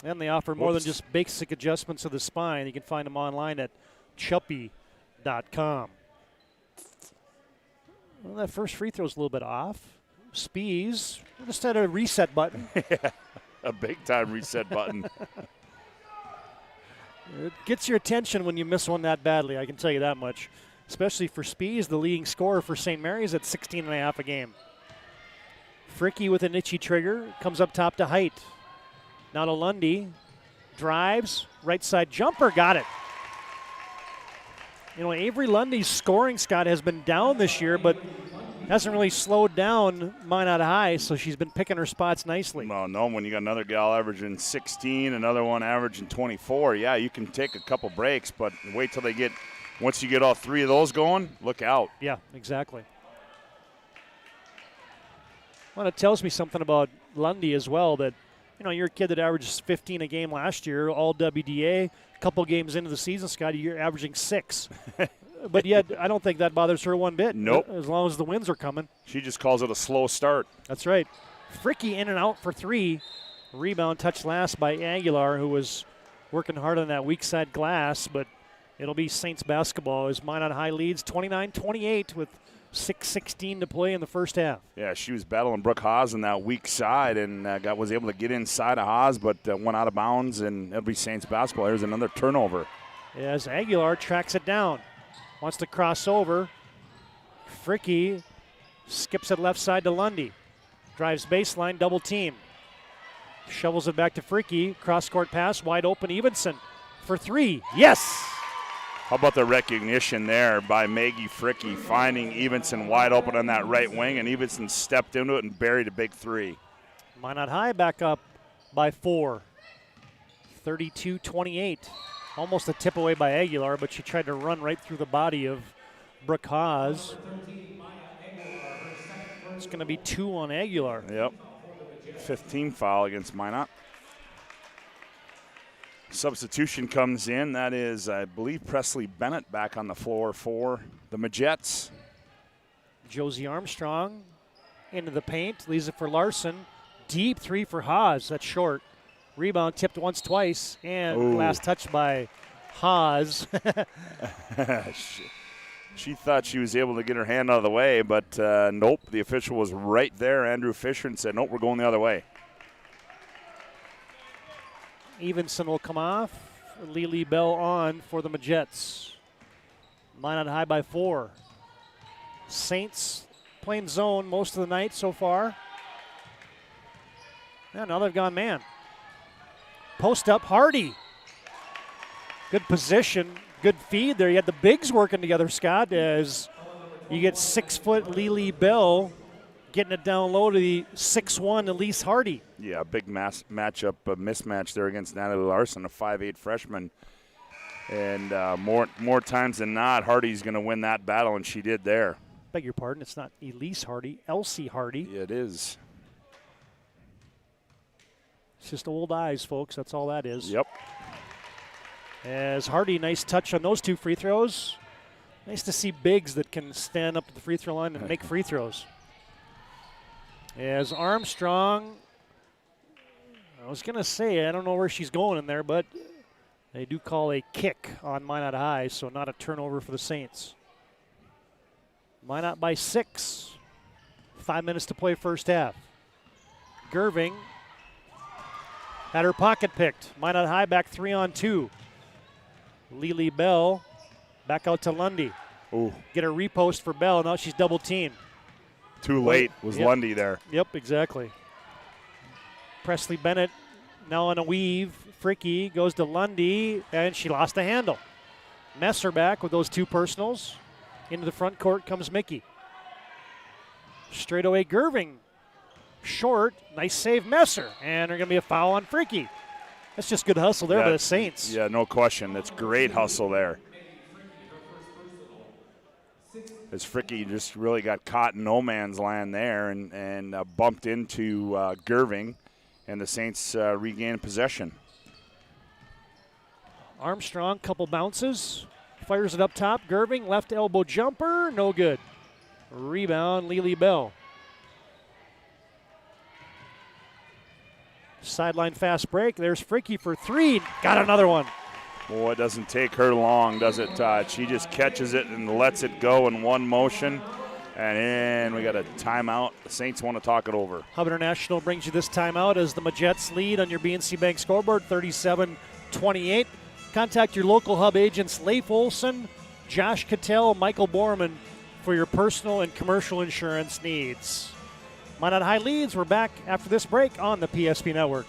And they offer more than just basic adjustments of the spine. You can find them online at chuppy.com. Well, that first free throw is a little bit off. Spies just had a reset button. Yeah, a big-time reset button. It gets your attention when you miss one that badly, I can tell you that much. Especially for Spies, the leading scorer for St. Mary's at 16.5 a game. Fricky with an itchy trigger, comes up top to Height. Now to Lundy, drives, right side jumper, got it. You know, Avery Lundy's scoring, Scott, has been down this year, but hasn't really slowed down Minot High, so she's been picking her spots nicely. Well, no, when you got another gal averaging 16, another one averaging 24, yeah, you can take a couple breaks, but wait till once you get all 3 of those going, look out. Yeah, exactly. Well, it tells me something about Lundy as well, that, you know, you're a kid that averaged 15 a game last year, all WDA. A couple games into the season, Scotty, you're averaging 6. But yet, I don't think that bothers her one bit. Nope. As long as the wins are coming. She just calls it a slow start. That's right. Fricky in and out for 3. Rebound touched last by Aguilar, who was working hard on that weak side glass, but it'll be Saints basketball as Minot High leads 29-28 with 6:16 to play in the first half. Yeah, she was battling Brooke Haas on that weak side and was able to get inside of Haas, but went out of bounds, and it'll be Saints basketball. There's another turnover. As Aguilar tracks it down. Wants to cross over. Fricky skips it left side to Lundy. Drives baseline, double team. Shovels it back to Freaky. Cross-court pass, wide open. Evenson for three. Yes! How about the recognition there by Maggie Fricky, finding Evenson wide open on that right wing, and Evenson stepped into it and buried a big three. Minot High back up by 4. 32-28. Almost a tip away by Aguilar, but she tried to run right through the body of Brooke Haas. It's going to be 2 on Aguilar. Yep. 15 foul against Minot. Substitution comes in. That is, I believe, Presley Bennett back on the floor for the Majets. Josie Armstrong into the paint. Leaves it for Larson. Deep three for Haas. That's short. Rebound tipped once, twice. And last touch by Haas. She thought she was able to get her hand out of the way, but nope. The official was right there, Andrew Fisher, and said, nope, we're going the other way. Evenson will come off. Lily Bell on for the Majets. Minot High by 4. Saints playing zone most of the night so far. Yeah, now they've gone man. Post up, Hardy. Good position, good feed there. You had the bigs working together, Scott, as you get 6-foot Lily Bell getting it down low to the 6'1" Elise Hardy. Yeah, big matchup, a mismatch there against Natalie Larson, a 5'8" freshman. And more times than not, Hardy's going to win that battle, and she did there. Beg your pardon, it's not Elise Hardy, Elsie Hardy. Yeah, it is. It's just old eyes, folks. That's all that is. Yep. As Hardy, nice touch on those 2 free throws. Nice to see bigs that can stand up at the free throw line and make free throws. As Armstrong, I was going to say, I don't know where she's going in there, but they do call a kick on Minot High, so not a turnover for the Saints. Minot by 6. 5 minutes to play first half. Gerving had her pocket picked. Minot High back 3 on 2. Lily Bell back out to Lundy. Ooh. Get a repost for Bell. Now she's double teamed. Too late was Lundy there. Yep, exactly. Presley Bennett now on a weave. Fricky goes to Lundy, and she lost the handle. Messer back with those 2 personals. Into the front court comes Mickey. Straight away Gerving. Short, nice save Messer. And there's going to be a foul on Fricky. That's just good hustle there by the Saints. Yeah, no question. That's great hustle there. As Fricky just really got caught in no man's land there and bumped into Gerving, and the Saints regained possession. Armstrong, couple bounces, fires it up top. Gerving, left elbow jumper, no good. Rebound, Lily Bell. Sideline fast break. There's Fricky for 3. Got another one. Boy, it doesn't take her long, does it, Todd? She just catches it and lets it go in one motion. And then we got a timeout. The Saints want to talk it over. Hub International brings you this timeout as the Majets lead on your BNC Bank scoreboard, 37-28. Contact your local Hub agents, Leif Olson, Josh Cattell, Michael Borman, for your personal and commercial insurance needs. Minot High leads. We're back after this break on the PSP Network.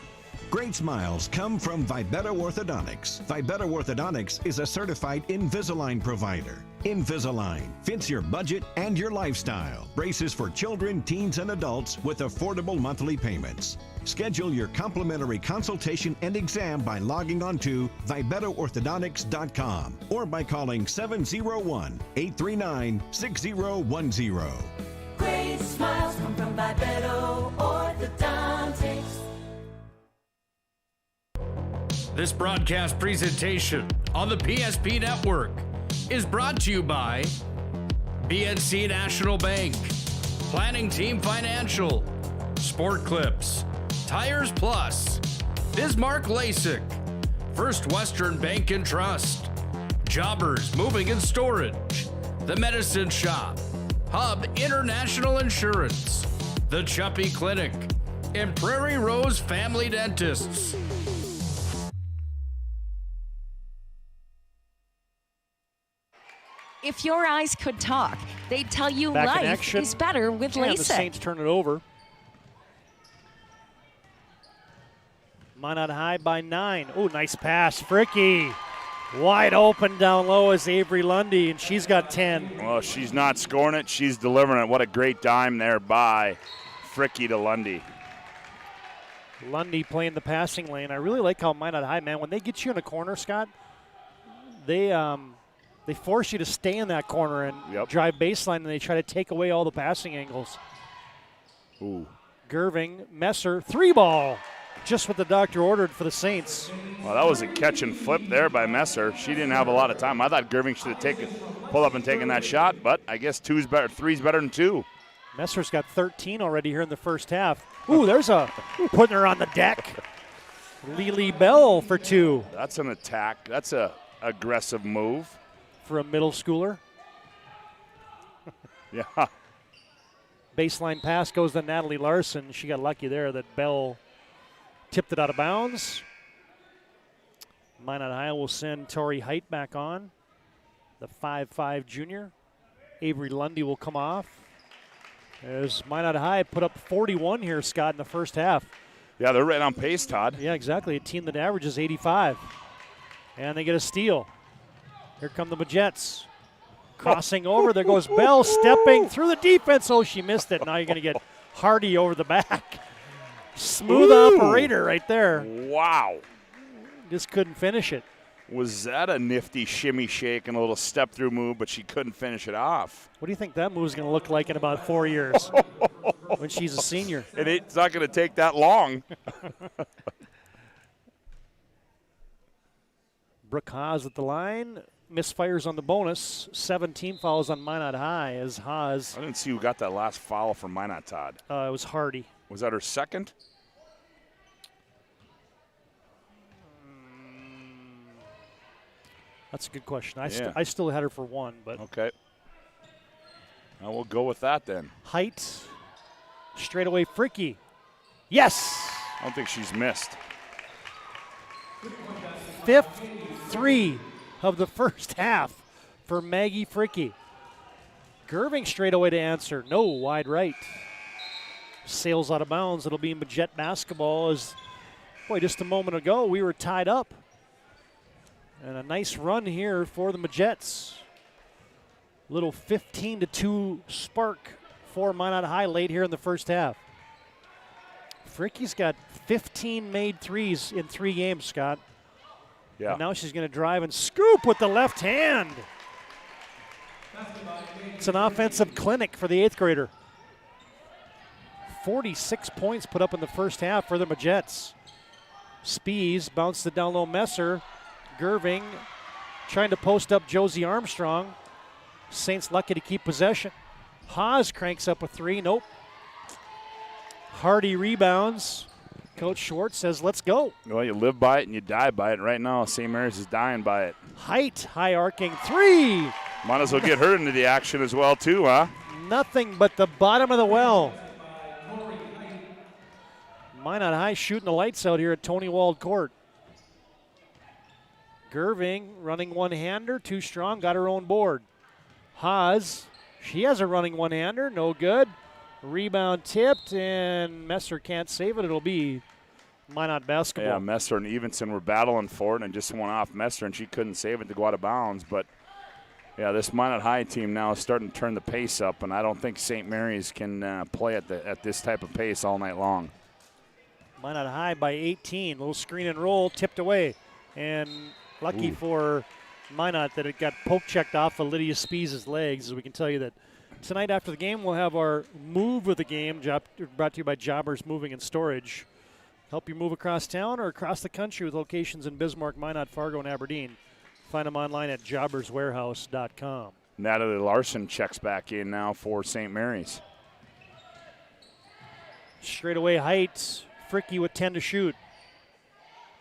Great smiles come from Vibetta Orthodontics. Vibetta Orthodontics is a certified Invisalign provider. Invisalign fits your budget and your lifestyle. Braces for children, teens, and adults with affordable monthly payments. Schedule your complimentary consultation and exam by logging on to VibettaOrthodontics.com or by calling 701-839-6010. Great smiles come from Vibetta Orthodontics. This broadcast presentation on the PSP Network is brought to you by BNC National Bank, Planning Team Financial, Sport Clips, Tires Plus, Bismarck LASIK, First Western Bank and Trust, Jobbers Moving and Storage, The Medicine Shop, Hub International Insurance, The Chuppy Clinic, and Prairie Rose Family Dentists. If your eyes could talk, they'd tell you Back in life action. is better with And LASIK. the Saints turn it over. Minot High by 9. Oh, nice pass. Fricky. Wide open down low is Avery Lundy, and she's got 10. Well, she's not scoring it. She's delivering it. What a great dime there by Fricky to Lundy. Lundy playing the passing lane. I really like how Minot High, man, when they get you in a corner, Scott, they force you to stay in that corner and drive baseline, and they try to take away all the passing angles. Ooh. Gerving, Messer, 3-ball. Just what the doctor ordered for the Saints. Well, that was a catch and flip there by Messer. She didn't have a lot of time. I thought Gerving should have pulled up and taken that shot, but I guess three's better than 2. Messer's got 13 already here in the first half. Ooh, there's putting her on the deck. Lily Bell for 2. That's an attack. That's a aggressive move. For a middle schooler. Yeah. Baseline pass goes to Natalie Larson. She got lucky there that Bell tipped it out of bounds. Minot High will send Tori Height back on, the 5'5 junior. Avery Lundy will come off. As Minot High put up 41 here, Scott, in the first half. Yeah, they're right on pace, Todd. Yeah, exactly. A team that averages 85. And they get a steal. Here come the Majettes. Crossing over, there goes Bell, stepping through the defense. Oh, she missed it. Now you're going to get Hardy over the back. Smooth operator right there. Wow. Just couldn't finish it. Was that a nifty shimmy shake and a little step through move, but she couldn't finish it off? What do you think that move's going to look like in about 4 years when she's a senior? It's not going to take that long. Brooke Haas at the line. Misfires on the bonus. 17 fouls on Minot High as Haas. I didn't see who got that last foul from Minot, Todd. It was Hardy. Was that her second? That's a good question. I still had her for 1, but okay. I will go with that then. Height, straightaway Fricky. Yes! I don't think she's missed. 5th 3 of the first half for Maggie Fricky. Gerving straightaway to answer. No, wide right. Sails out of bounds. It'll be Majette basketball as, boy, just a moment ago we were tied up. And a nice run here for the Majettes. Little 15-2 spark for Minot High late here in the first half. Fricky's got 15 made threes in 3 games, Scott. Yeah. And now she's going to drive and scoop with the left hand. It's an offensive clinic for the 8th grader. 46 points put up in the first half for the Majettes. Spees bounced it down low. Messer. Gerving trying to post up Josie Armstrong. Saints lucky to keep possession. Haas cranks up a 3. Nope. Hardy rebounds. Coach Schwartz says, let's go. Well, you live by it and you die by it. Right now, St. Mary's is dying by it. Height, high arcing 3. Might as well get her into the action as well, too, huh? Nothing but the bottom of the well. Minot High shooting the lights out here at Tony Wald Court. Gerving running one-hander, too strong, got her own board. Haas, she has a running one-hander, no good. Rebound tipped, and Messer can't save it. It'll be Minot basketball. Yeah, Messer and Evenson were battling for it and just went off Messer, and she couldn't save it to go out of bounds. But, yeah, this Minot High team now is starting to turn the pace up, and I don't think St. Mary's can play at this type of pace all night long. Minot High by 18. Little screen and roll, tipped away. And lucky for Minot that it got poke-checked off of Lydia Spees' legs. As we can tell you that tonight after the game, we'll have our move of the game, brought to you by Jobbers Moving and Storage. Help you move across town or across the country with locations in Bismarck, Minot, Fargo, and Aberdeen. Find them online at jobberswarehouse.com. Natalie Larson checks back in now for St. Mary's. Straightaway Heights. Fricky with 10 to shoot.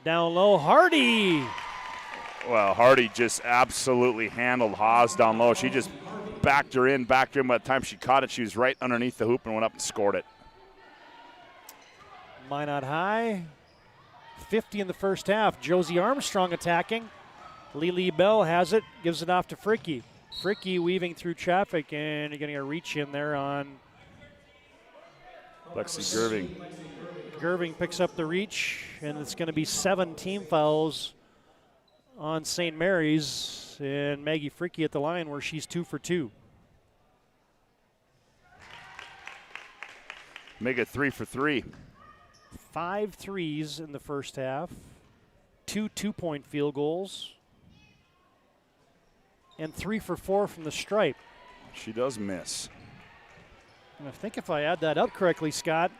Down low, Hardy. Well, Hardy just absolutely handled Haas down low. She just backed her in. By the time she caught it, she was right underneath the hoop and went up and scored it. Minot High, 50 in the first half. Josie Armstrong attacking. Lily Bell has it, gives it off to Fricky. Fricky weaving through traffic, and you're getting a reach in there on Lexi Gerving. Gerving picks up the reach, and it's going to be 7 team fouls on St. Mary's, and Maggie Fricky at the line where she's 2 for 2. Make it 3 for 3. 5 threes in the first half, 2 two-point field goals, and 3 for 4 from the stripe. She does miss. And I think if I add that up correctly, Scott,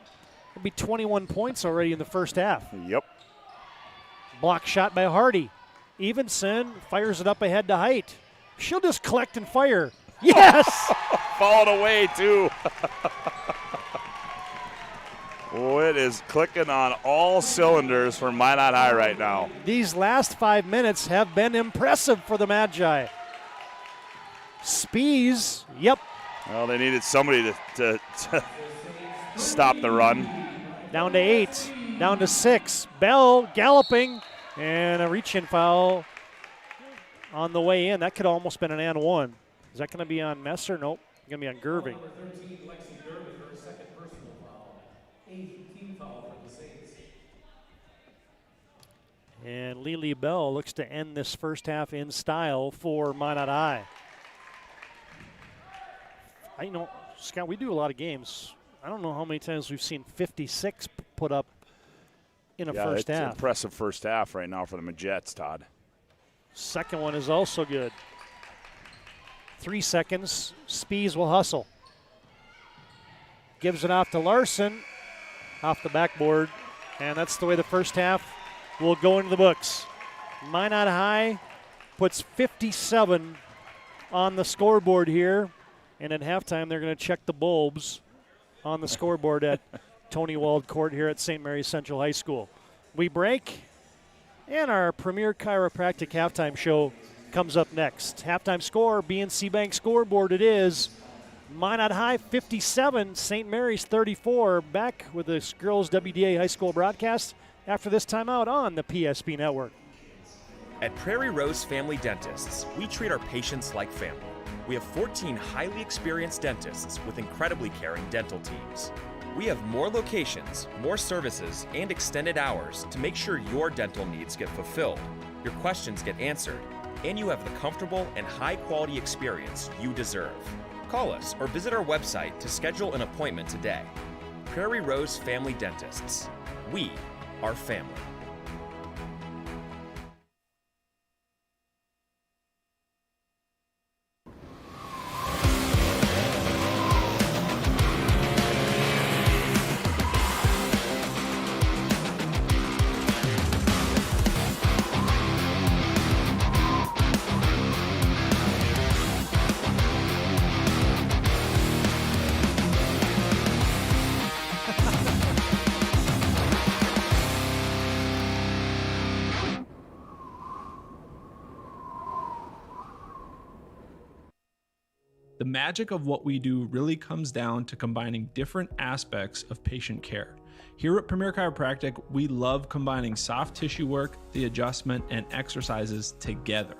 it'll be 21 points already in the first half. Yep. Block shot by Hardy. Evenson fires it up ahead to Height. She'll just collect and fire. Yes! Fouled away, too. Oh, it is clicking on all cylinders for Minot High right now. These last 5 minutes have been impressive for the Magi. Spees, yep. Well, they needed somebody to stop the run. Down to 8, down to 6. Bell galloping, and a reach-in foul on the way in. That could almost been an and one. Is that going to be on Messer? Nope. Going to be on Gerving. And Lily Bell looks to end this first half in style for Minot High. I know, Scott, we do a lot of games. I don't know how many times we've seen 56 put up in a first half. It's impressive first half right now for the Majets, Todd. Second one is also good. 3 seconds. Spees will hustle. Gives it off to Larson, off the backboard, and that's the way the first half will go into the books. Minot High puts 57 on the scoreboard here, and at halftime they're going to check the bulbs on the scoreboard at Tony Wald Court here at St. Mary's Central High School. We break, and our Premier Chiropractic halftime show comes up next. Halftime score, BNC Bank scoreboard it is. Minot High 57, St. Mary's 34. Back with this girls WDA high school broadcast after this timeout on the PSP Network. At Prairie Rose Family Dentists, we treat our patients like family. We have 14 highly experienced dentists with incredibly caring dental teams. We have more locations, more services, and extended hours to make sure your dental needs get fulfilled, your questions get answered, and you have the comfortable and high-quality experience you deserve. Call us or visit our website to schedule an appointment today. Prairie Rose Family Dentists. We are family. The magic of what we do really comes down to combining different aspects of patient care. Here at Premier Chiropractic, we love combining soft tissue work, the adjustment, and exercises together.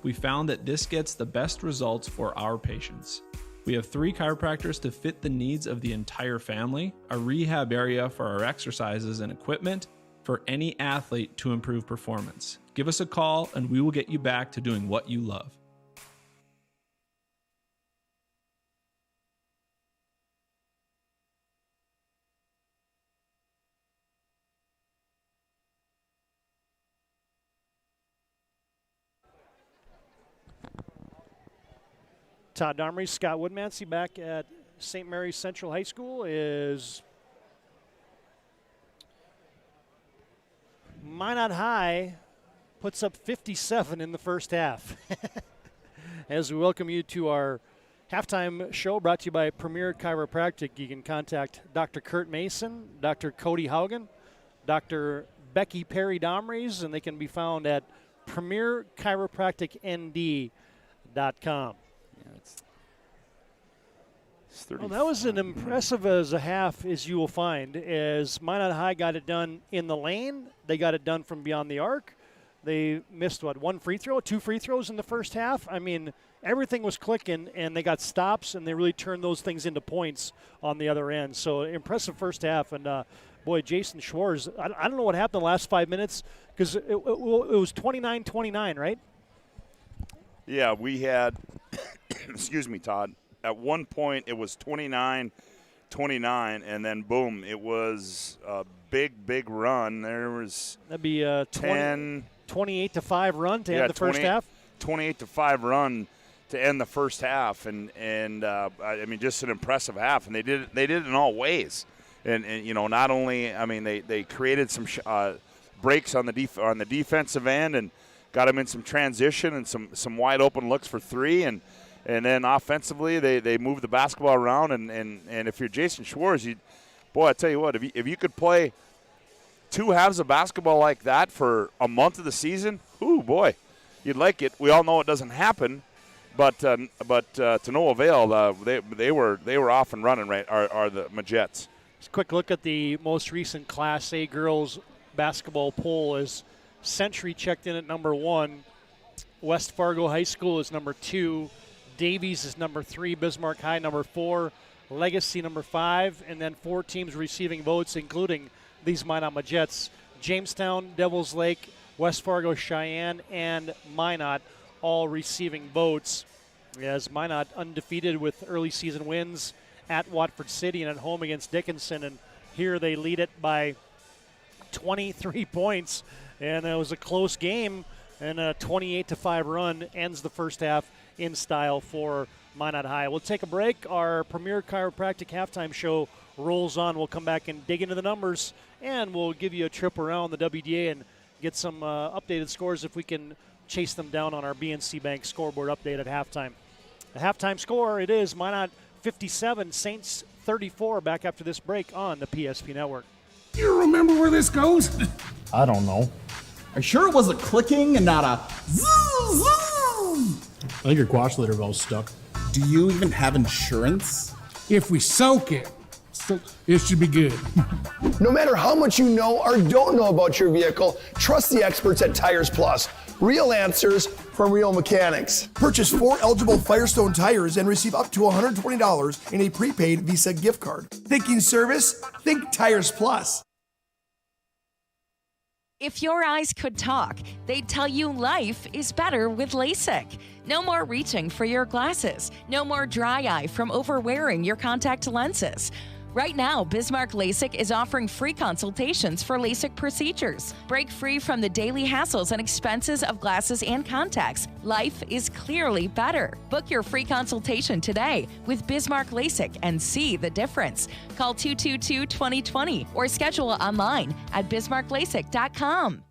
We found that this gets the best results for our patients. We have 3 chiropractors to fit the needs of the entire family, a rehab area for our exercises and equipment for any athlete to improve performance. Give us a call and we will get you back to doing what you love. Todd Domres, Scott Woodmansee back at St. Mary's Central High School is Minot High puts up 57 in the first half. As we welcome you to our halftime show brought to you by Premier Chiropractic. You can contact Dr. Kurt Mason, Dr. Cody Haugen, Dr. Becky Perry Domres, and they can be found at premierchiropracticnd.com. Well, that was an impressive as a half as you will find, as Minot High got it done in the lane. They got it done from beyond the arc. They missed, 1 free throw, 2 free throws in the first half? I mean, everything was clicking, and they got stops, and they really turned those things into points on the other end. So impressive first half, and boy, Jason Schwartz, I don't know what happened the last 5 minutes because it was 29-29, right? Yeah, we had, excuse me, Todd, at one point it was 29-29, and then boom, it was a big run. There was that'd be a 28-5 run to end the first half. 28-5 run to end the first half, and I mean, just an impressive half, and they did it in all ways, and you know, not only, I mean, they created some breaks on the defensive end and got them in some transition and some wide open looks for three, and then offensively they moved the basketball around, and if you're Jason Schwartz, I tell you what, if you could play 2 halves of basketball like that for a month of the season, ooh boy, you'd like it. We all know it doesn't happen, but to no avail. They were off and running. Right, are the Majets. Just a quick look at the most recent Class A girls basketball poll. As Century checked in at number 1, West Fargo High School is number 2, Davies is number 3, Bismarck High number 4, Legacy number 5, and then 4 teams receiving votes, including these Minot Majets: Jamestown, Devils Lake, West Fargo, Cheyenne, and Minot, all receiving votes. As Minot undefeated with early season wins at Watford City and at home against Dickinson, and here they lead it by 23 points, and it was a close game, and a 28-5 run ends the first half in style for Minot High. We'll take a break. Our Premier Chiropractic halftime show rolls on. We'll come back and dig into the numbers, and we'll give you a trip around the WDA and get some updated scores if we can chase them down on our BNC Bank scoreboard update at halftime. The halftime score, it is Minot 57, Saints 34. Back after this break on the PSP Network. You remember where this goes? I don't know. Are you sure it was a clicking and not a zoom? I think your quash litter valve's stuck. Do you even have insurance? If we soak it, it should be good. No matter how much you know or don't know about your vehicle, trust the experts at Tires Plus. Real answers from real mechanics. Purchase 4 eligible Firestone tires and receive up to $120 in a prepaid Visa gift card. Thinking service? Think Tires Plus. If your eyes could talk, they'd tell you life is better with LASIK. No more reaching for your glasses. No more dry eye from overwearing your contact lenses. Right now, Bismarck LASIK is offering free consultations for LASIK procedures. Break free from the daily hassles and expenses of glasses and contacts. Life is clearly better. Book your free consultation today with Bismarck LASIK and see the difference. Call 222-2020 or schedule online at bismarcklasik.com.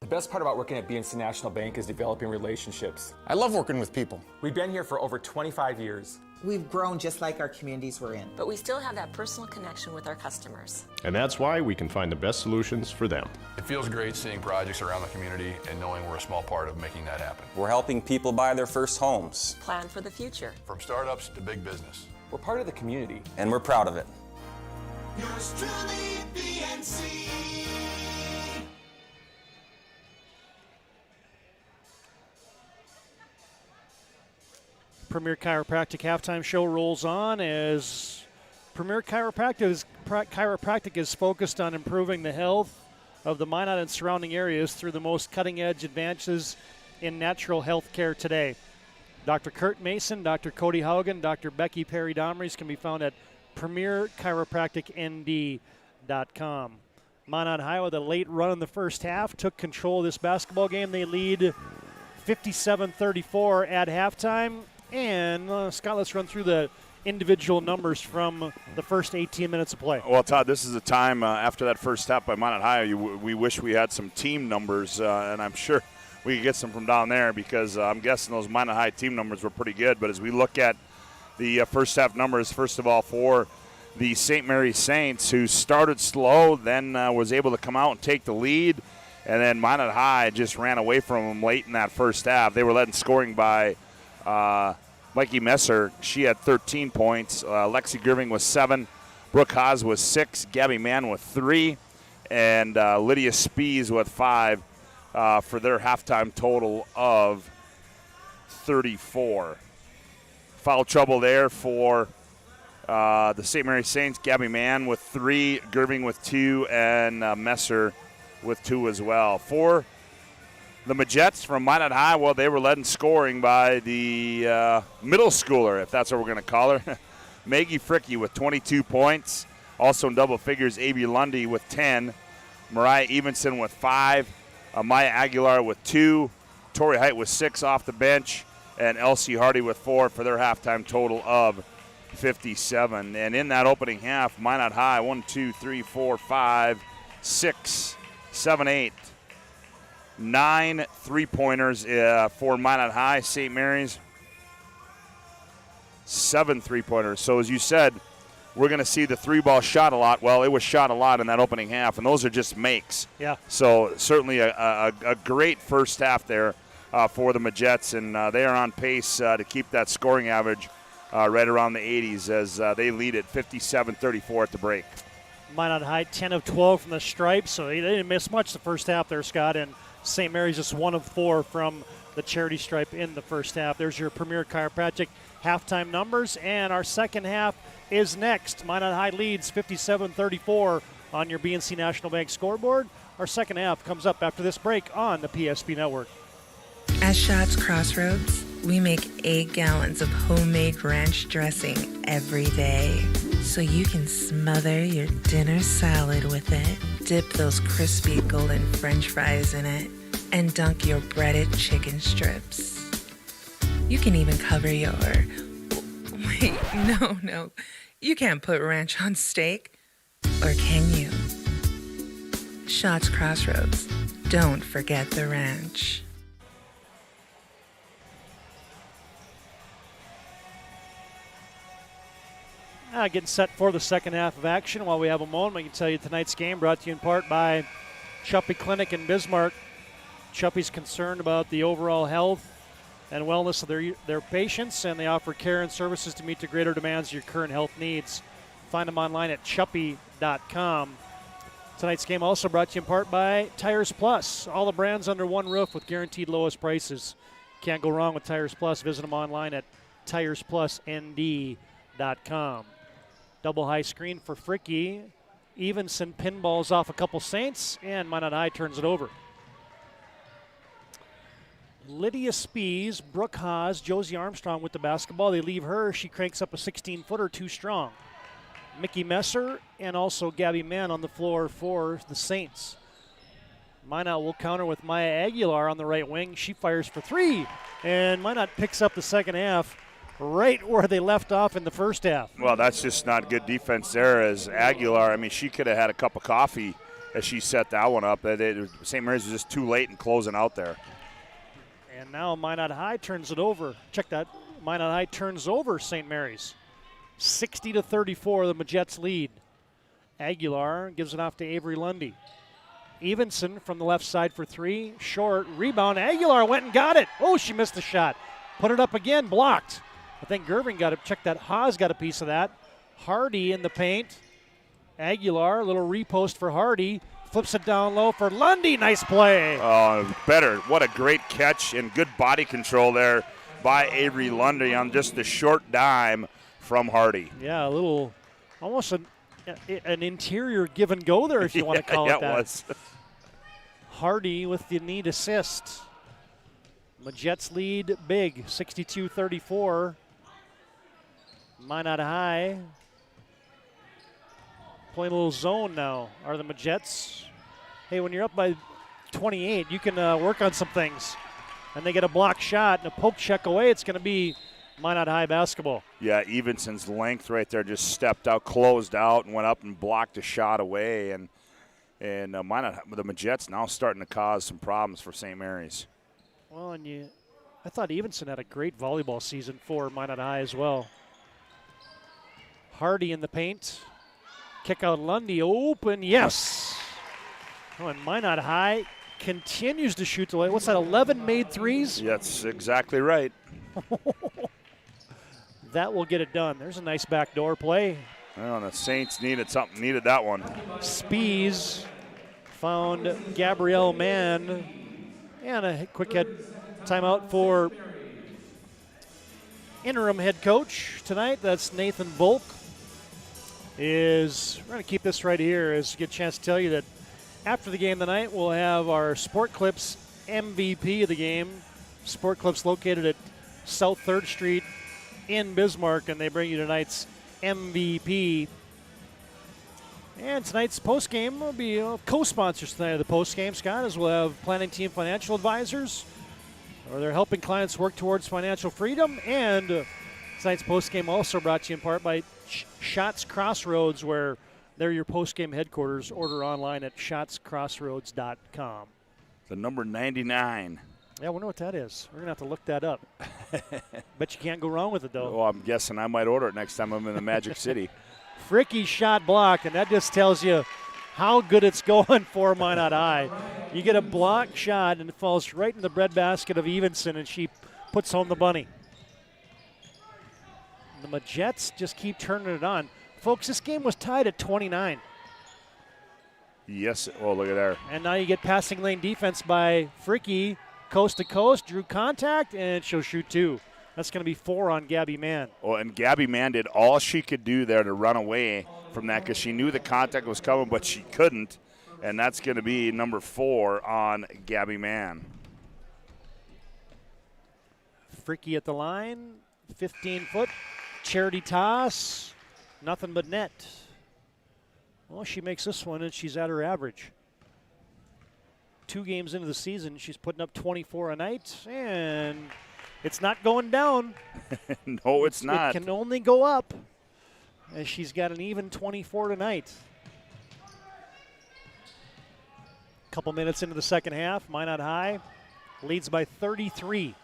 The best part about working at BNC National Bank is developing relationships. I love working with people. We've been here for over 25 years. We've grown just like our communities we're in. But we still have that personal connection with our customers. And that's why we can find the best solutions for them. It feels great seeing projects around the community and knowing we're a small part of making that happen. We're helping people buy their first homes. Plan for the future. From startups to big business. We're part of the community. And we're proud of it. Yours truly, BNC. Premier Chiropractic halftime show rolls on as Premier Chiropractic is focused on improving the health of the Minot and surrounding areas through the most cutting-edge advances in natural health care today. Dr. Kurt Mason, Dr. Cody Haugen, Dr. Becky Perry Domres can be found at premierchiropracticnd.com. Minot High with a late run in the first half took control of this basketball game. They lead 57-34 at halftime. And, Scott, let's run through the individual numbers from the first 18 minutes of play. Well, Todd, this is a time after that first half by Minot High, we wish we had some team numbers, and I'm sure we could get some from down there because I'm guessing those Minot High team numbers were pretty good. But as we look at the first half numbers, first of all, for the St. Mary's Saints, who started slow, then was able to come out and take the lead, and then Minot High just ran away from them late in that first half. They were led in scoring by Mikey Messer. She had 13 points. Lexi Girving was 7. Brooke Haas was 6. Gabby Mann with 3. And Lydia Spees with 5 for their halftime total of 34. Foul trouble there for The St. Mary Saints, Gabby Mann with 3, Gerving with 2, and Messer with 2 as well. For the Majets from Minot High, well, they were led in scoring by the middle schooler, if that's what we're going to call her, Maggie Fricky with 22 points. Also in double figures, A.B. Lundy with 10, Mariah Evenson with 5, Maya Aguilar with 2, Tori Height with 6 off the bench, and Elsie Hardy with 4 for their halftime total of 57. And in that opening half, Minot High, 1, 2, 3, 4, 5, 6, 7, 8, 9 3-pointers for Minot High. St. Mary's, 7 3-pointers. So as you said, we're going to see the 3-ball shot a lot. Well, it was shot a lot in that opening half, and those are just makes. Yeah. So certainly a great first half there for the Majets, and they are on pace to keep that scoring average right around the 80s as they lead at 57-34 at the break. Minot High 10 of 12 from the stripe, so they didn't miss much the first half there, Scott, and St. Mary's just 1 of 4 from the charity stripe in the first half. There's your Premier Chiropractic halftime numbers, and our second half is next. Minot High leads 57-34 on your BNC National Bank scoreboard. Our second half comes up after this break on the PSP Network. At Schatz Crossroads, we make 8 gallons of homemade ranch dressing every day, so you can smother your dinner salad with it, dip those crispy golden French fries in it, and dunk your breaded chicken strips. You can even cover your... Wait, no. You can't put ranch on steak. Or can you? Schatz Crossroads. Don't forget the ranch. Getting set for the second half of action. While we have a moment, we can tell you tonight's game brought to you in part by Chuppy Clinic in Bismarck. Chuppy's concerned about the overall health and wellness of their patients, and they offer care and services to meet the greater demands of your current health needs. Find them online at chuppy.com. Tonight's game also brought to you in part by Tires Plus. All the brands under one roof with guaranteed lowest prices. Can't go wrong with Tires Plus. Visit them online at TiresPlusND.com. Double high screen for Fricky. Evenson pinballs off a couple Saints, and Minot High turns it over. Lydia Spees, Brooke Haas, Josie Armstrong with the basketball. They leave her. She cranks up a 16-footer too strong. Mickey Messer and also Gabby Mann on the floor for the Saints. Minot will counter with Maya Aguilar on the right wing. She fires for 3, and Minot picks up the second half right where they left off in the first half. Well, that's just not good defense there as Aguilar, I mean, she could have had a cup of coffee as she set that one up. St. Mary's was just too late in closing out there. And now Minot High turns it over. Check that. Minot High turns over St. Mary's. 60-34, the Majets lead. Aguilar gives it off to Avery Lundy. Evenson from the left side for 3. Short. Rebound. Aguilar went and got it. Oh, she missed the shot. Put it up again. Blocked. I think Gerving got it. Check that. Haas got a piece of that. Hardy in the paint. Aguilar, a little repost for Hardy. Flips it down low for Lundy. Nice play. Oh, better. What a great catch and good body control there by Avery Lundy on just the short dime from Hardy. Yeah, a little, almost an interior give and go there, if you want to call it that. Yeah, it was. Hardy with the neat assist. Majets lead big, 62-34. Minot High playing a little zone now. Are the Majets? Hey, when you're up by 28, you can work on some things. And they get a block shot and a poke check away. It's going to be Minot High basketball. Yeah, Evenson's length right there just stepped out, closed out, and went up and blocked a shot away. And Minot, the Majets now starting to cause some problems for St. Mary's. Well, and I thought Evenson had a great volleyball season for Minot High as well. Hardy in the paint. Kick out Lundy, open, yes. Oh, and Minot High continues to shoot the way. What's that, 11 made threes? Yeah, that's exactly right. That will get it done. There's a nice backdoor play. Well, the Saints needed that one. Spees found Gabrielle Mann. And a quick head timeout for interim head coach tonight. That's Nathan Volk. is we're going to keep this right here as get a chance to tell you that after the game tonight, we'll have our Sport Clips MVP of the game. Sport Clips located at South 3rd Street in Bismarck, and they bring you tonight's MVP. And tonight's postgame will be co-sponsors tonight of the postgame, Scott, as we'll have Planning Team Financial Advisors, or they're helping clients work towards financial freedom. And tonight's postgame also brought to you in part by Shots Crossroads, where they're your postgame headquarters. Order online at shotscrossroads.com. The number 99. Yeah, I wonder what that is. We're going to have to look that up. Bet you can't go wrong with it, though. Well, I'm guessing I might order it next time I'm in the Magic City. Fricky shot blocked, and that just tells you how good it's going for Minot High. You get a block shot, and it falls right in the breadbasket of Evenson, and she puts home the bunny. The Majets just keep turning it on. Folks, this game was tied at 29. Yes. Oh, look at there. And now you get passing lane defense by Fricky, coast to coast, drew contact, and she'll shoot 2. That's going to be 4 on Gabby Mann. Oh, and Gabby Mann did all she could do there to run away from that because she knew the contact was coming, but she couldn't. And that's going to be number 4 on Gabby Mann. Fricky at the line, 15-foot, charity toss, nothing but net. Well, she makes this one, and she's at her average. 2 games into the season, she's putting up 24 a night, and it's not going down. No, it's not. It can only go up, as she's got an even 24 tonight. Couple minutes into the second half, Minot High leads by 33.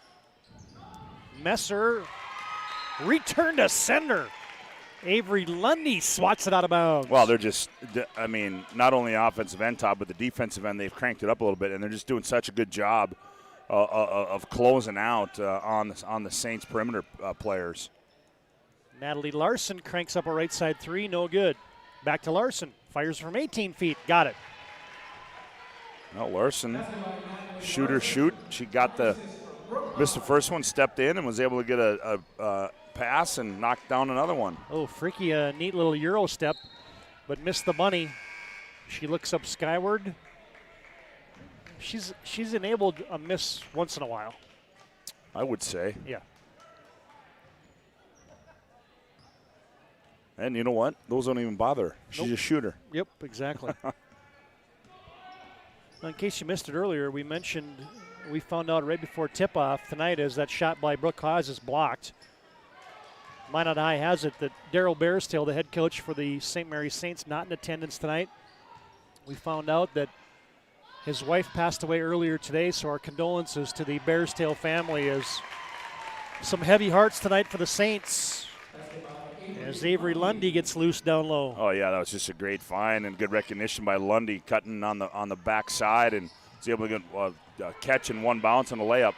Messer return to sender. Avery Lundy swats it out of bounds. Well, they're just, I mean, not only offensive end, Todd, but the defensive end, they've cranked it up a little bit, and they're just doing such a good job of closing out on the Saints perimeter players. Natalie Larson cranks up a right side 3, no good. Back to Larson, fires from 18 feet, got it. No, Larson, shoot. She got missed the first one, stepped in, and was able to get a pass and knocked down another one. Oh, Fricky, a neat little Euro step, but missed the bunny. She looks up skyward. She's enabled a miss once in a while. I would say. Yeah. And you know what? Those don't even bother her. She's a shooter. Yep, exactly. In case you missed it earlier, we found out right before tip-off tonight is that shot by Brooke Haas is blocked. Minot High has it that Daryl Bearstail, the head coach for the St. Mary's Saints, not in attendance tonight. We found out that his wife passed away earlier today, so our condolences to the Bearstail family. As some heavy hearts tonight for the Saints as Avery Lundy gets loose down low. Oh, yeah, that was just a great find and good recognition by Lundy, cutting on the backside, and was able to get a catch in one bounce and a layup.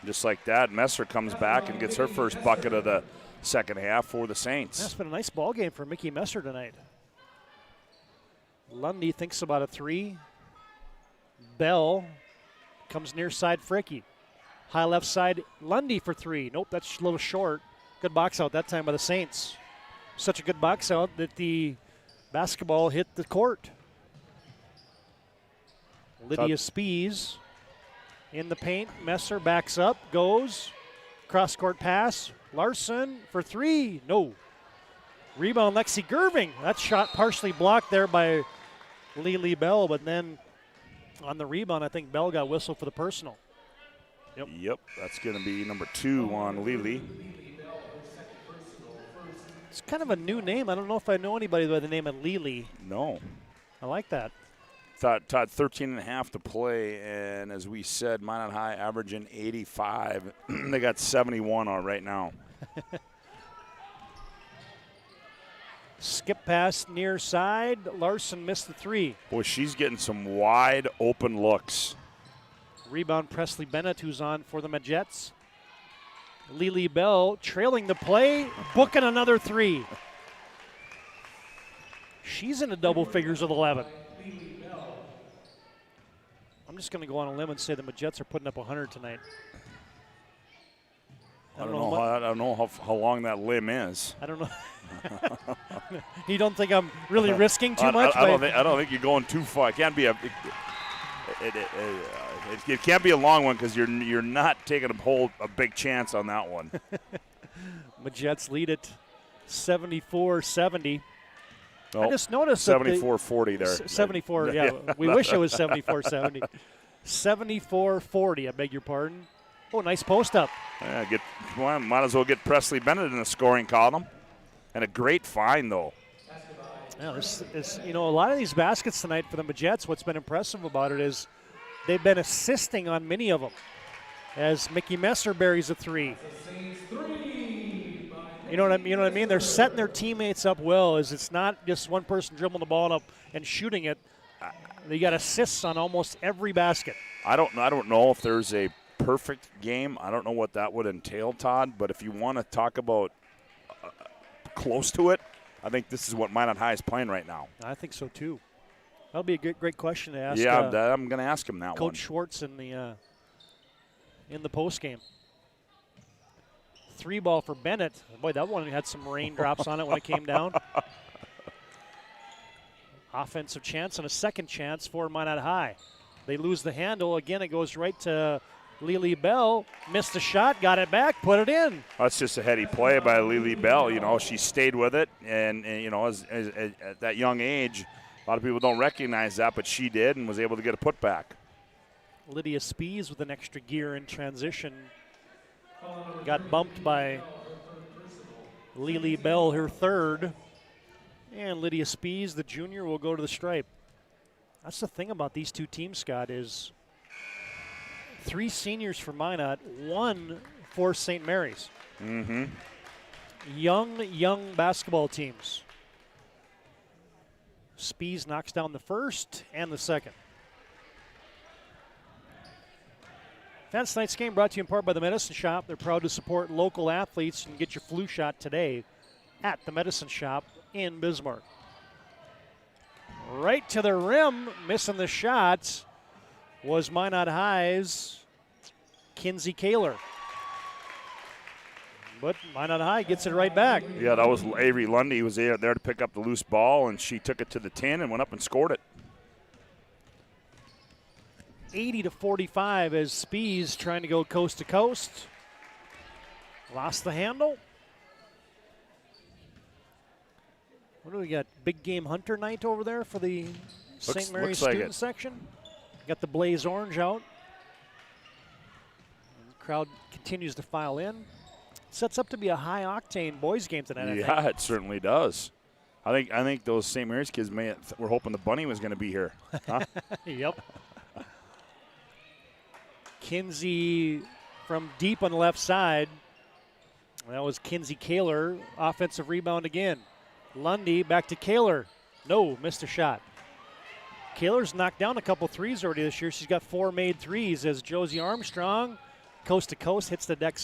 Just like that, Messer comes back and gets her first bucket of the second half for the Saints. That's been a nice ball game for Mickey Messer tonight. Lundy thinks about a 3. Bell comes near side Fricky. High left side, Lundy for 3. Nope, that's a little short. Good box out that time by the Saints. Such a good box out that the basketball hit the court. Lydia Spees in the paint. Messer backs up, goes. Cross-court pass. Larson for 3. No. Rebound, Lexi Gerving. That shot partially blocked there by Lily Bell, but then on the rebound, I think Bell got whistled for the personal. Yep, that's going to be number 2 on Lily. It's kind of a new name. I don't know if I know anybody by the name of Lily. No. I like that. Todd, 13.5 to play, and as we said, Minot High averaging 85. They got 71 on right now. Skip pass near side. Larson missed the 3. Boy, she's getting some wide open looks. Rebound Presley Bennett, who's on for the Majets. Lily Bell trailing the play, booking another 3. She's in the double figures with 11. I'm just going to go on a limb and say the Majets are putting up 100 tonight. I don't know how long that limb is. I don't know. You don't think I'm really risking too much? I don't think you're going too far. It can't be it can't be a long one because you're not taking a big chance on that one. Jets lead it 74-70. Oh, I just noticed 74-40 there. 74, yeah. We wish it was 74-70. 74-40, I beg your pardon. Oh, nice post up. Yeah, might as well get Presley Bennett in the scoring column. And a great find, though. Yeah, a lot of these baskets tonight for the Jets, what's been impressive about it is they've been assisting on many of them. As Mickey Messer buries a three. You know what I mean? They're setting their teammates up well. As it's not just one person dribbling the ball up and shooting it. They got assists on almost every basket. I don't know if there's a perfect game. I don't know what that would entail, Todd. But if you want to talk about close to it, I think this is what Minot High is playing right now. I think so too. That'll be a great question to ask. Yeah, I'm going to ask him that Coach one. Coach Schwartz in the post game. 3 ball for Bennett. Boy, that one had some raindrops on it when it came down. Offensive chance and a second chance for Minot High. They lose the handle. Again, it goes right to Lily Bell. Missed the shot, got it back, put it in. That's just a heady play by Lily Bell. She stayed with it. And as at that young age, a lot of people don't recognize that, but she did and was able to get a putback. Lydia Spees with an extra gear in transition. Got bumped by Lily Bell, her third. And Lydia Spees, the junior, will go to the stripe. That's the thing about these two teams, Scott, is 3 seniors for Minot, 1 for St. Mary's. Mm-hmm. Young basketball teams. Spees knocks down the first and the second. That's tonight's game brought to you in part by the Medicine Shop. They're proud to support local athletes. You can get your flu shot today at the Medicine Shop in Bismarck. Right to the rim, missing the shot, was Minot High's Kinsey Kaler. But Minot High gets it right back. Yeah, that was Avery Lundy. He was there to pick up the loose ball, and she took it to the 10 and went up and scored it. 80-45 as Spees trying to go coast to coast. Lost the handle. What do we got? Big game Hunter night over there for the St. Mary's student section. Got the Blaze Orange out. And the crowd continues to file in. Sets up to be a high-octane boys game tonight, I think. It certainly does. I think those St. Mary's kids were hoping the bunny was going to be here. Huh? Yep. Kinsey from deep on the left side. That was Kinsey Kaler. Offensive rebound again. Lundy back to Kaler. No, missed a shot. Kaler's knocked down a couple threes already this year. She's got 4 made threes as Josie Armstrong, coast to coast, hits the deck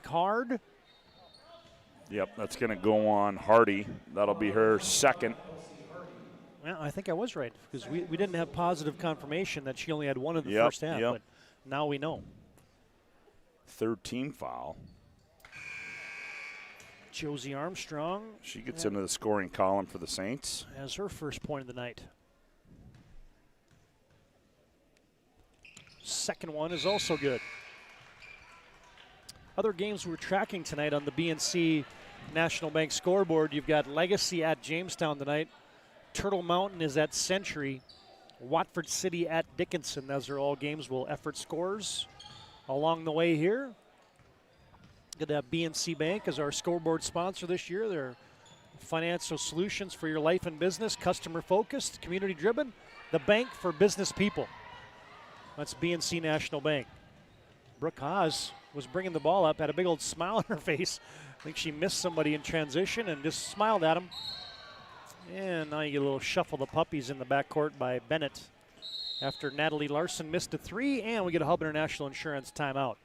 hard. Yep, that's going to go on Hardy. That'll be her second. Well, I think I was right because we didn't have positive confirmation that she only had 1 in the first half, but now we know. 3rd team foul. Josie Armstrong. She gets into the scoring column for the Saints. Has her first point of the night. Second one is also good. Other games we're tracking tonight on the BNC National Bank scoreboard. You've got Legacy at Jamestown tonight. Turtle Mountain is at Century. Watford City at Dickinson. Those are all games we'll effort scores along the way here. Good to have BNC Bank as our scoreboard sponsor this year. They're financial solutions for your life and business, customer focused, community driven. The bank for business people. That's BNC National Bank. Brooke Haas was bringing the ball up, had a big old smile on her face. I think she missed somebody in transition and just smiled at him. And now you get a little shuffle the puppies in the backcourt by Bennett after Natalie Larson missed a 3, and we get a Hub International Insurance timeout.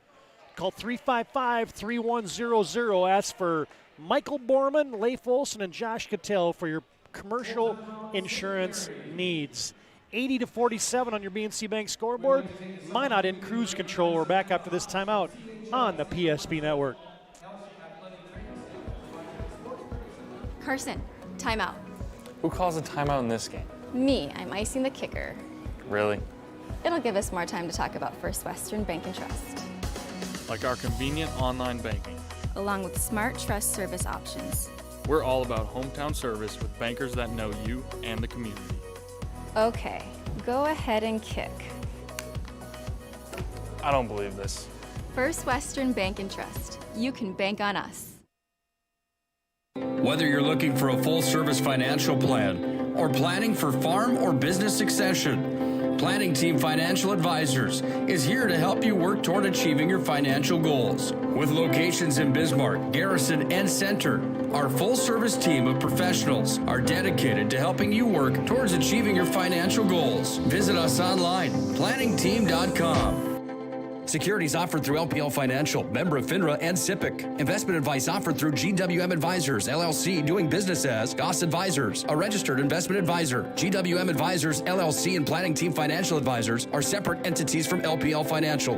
Call 355-3100. Ask for Michael Borman, Leif Olson, and Josh Cattell for your commercial insurance needs. 80-47 on your BNC Bank scoreboard. Minot in cruise control. We're back after this timeout on the PSP Network. Carson, timeout. Who calls a timeout in this game? Me, I'm icing the kicker. Really? It'll give us more time to talk about First Western Bank and Trust, Like our convenient online banking. along with smart trust service options. We're all about hometown service with bankers that know you and the community. Okay, go ahead and kick. I don't believe this. First Western Bank and Trust. You can bank on us. Whether you're looking for a full-service financial plan or planning for farm or business succession, Planning Team Financial Advisors is here to help you work toward achieving your financial goals. With locations in Bismarck, Garrison, and Center, our full-service team of professionals are dedicated to helping you work towards achieving your financial goals. Visit us online, planningteam.com. Securities offered through LPL Financial, member of FINRA and SIPC. Investment advice offered through GWM Advisors, LLC, doing business as Goss Advisors, a registered investment advisor. GWM Advisors, LLC, and Planning Team Financial Advisors are separate entities from LPL Financial.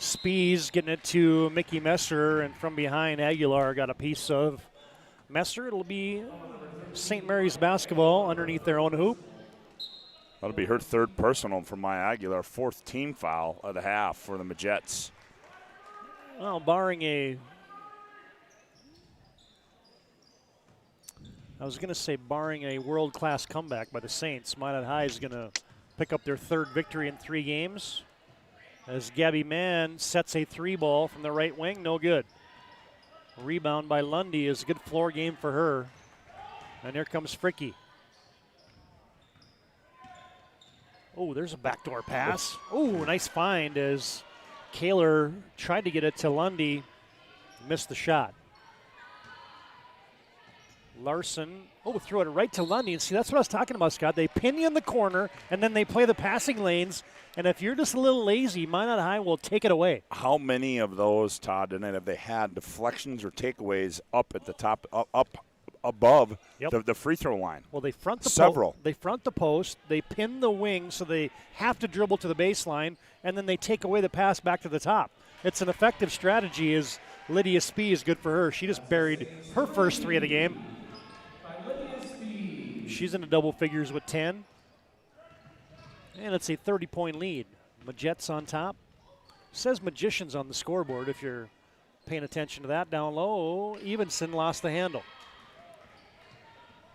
Spees getting it to Mickey Messer, and from behind, Aguilar got a piece of Messer. It'll be St. Mary's basketball underneath their own hoop. That'll be her third personal for Maya Aguilar, fourth team foul of the half for the Majets. Well, barring a world-class comeback by the Saints, Minot High is going to pick up their third victory in 3 games. As Gabby Mann sets a 3-ball from the right wing, no good. Rebound by Lundy is a good floor game for her. And here comes Fricky. Oh, there's a backdoor pass. Oh, nice find as Kaler tried to get it to Lundy, missed the shot. Larson, threw it right to Lundy. And see, that's what I was talking about, Scott. They pin you in the corner, and then they play the passing lanes. And if you're just a little lazy, Minot High will take it away. How many of those, Todd, tonight have they had deflections or takeaways up at the top, up above the free throw line? Well, they front the several. They front the post. They pin the wing, so they have to dribble to the baseline, and then they take away the pass back to the top. It's an effective strategy. As Lydia Spee is good for her. She just buried her first 3 of the game. She's into double figures with 10. And it's a 30-point lead. Majets on top. Says Magicians on the scoreboard if you're paying attention to that. Down low, Evenson lost the handle.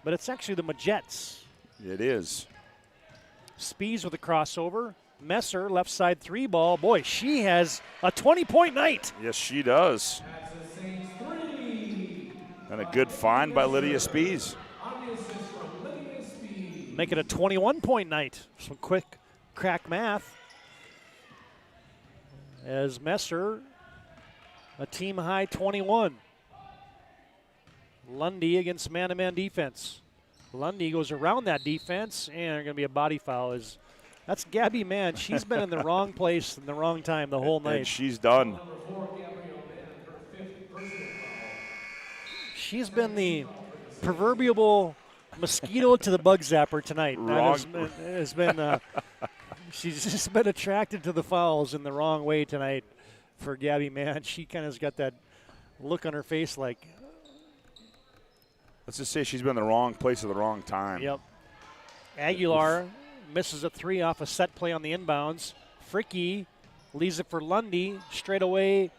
But it's actually the Majets. It is. Spees with a crossover. Messer, left side 3-ball. Boy, she has a 20-point night. Yes, she does. And a good find by Lydia Spees. Make it a 21-point night. Some quick crack math. As Messer, a team-high 21. Lundy against man-to-man defense. Lundy goes around that defense, and there's going to be a body foul. That's Gabby Mann. She's been in the wrong place in the wrong time the whole night. And she's done. She's been the proverbial mosquito to the bug zapper tonight. She's just been attracted to the fouls in the wrong way tonight for Gabby Mann. She kind of has got that look on her face like, let's just say she's been in the wrong place at the wrong time. Yep. Aguilar misses a 3 off a set play on the inbounds. Fricky leaves it for Lundy. Straight away,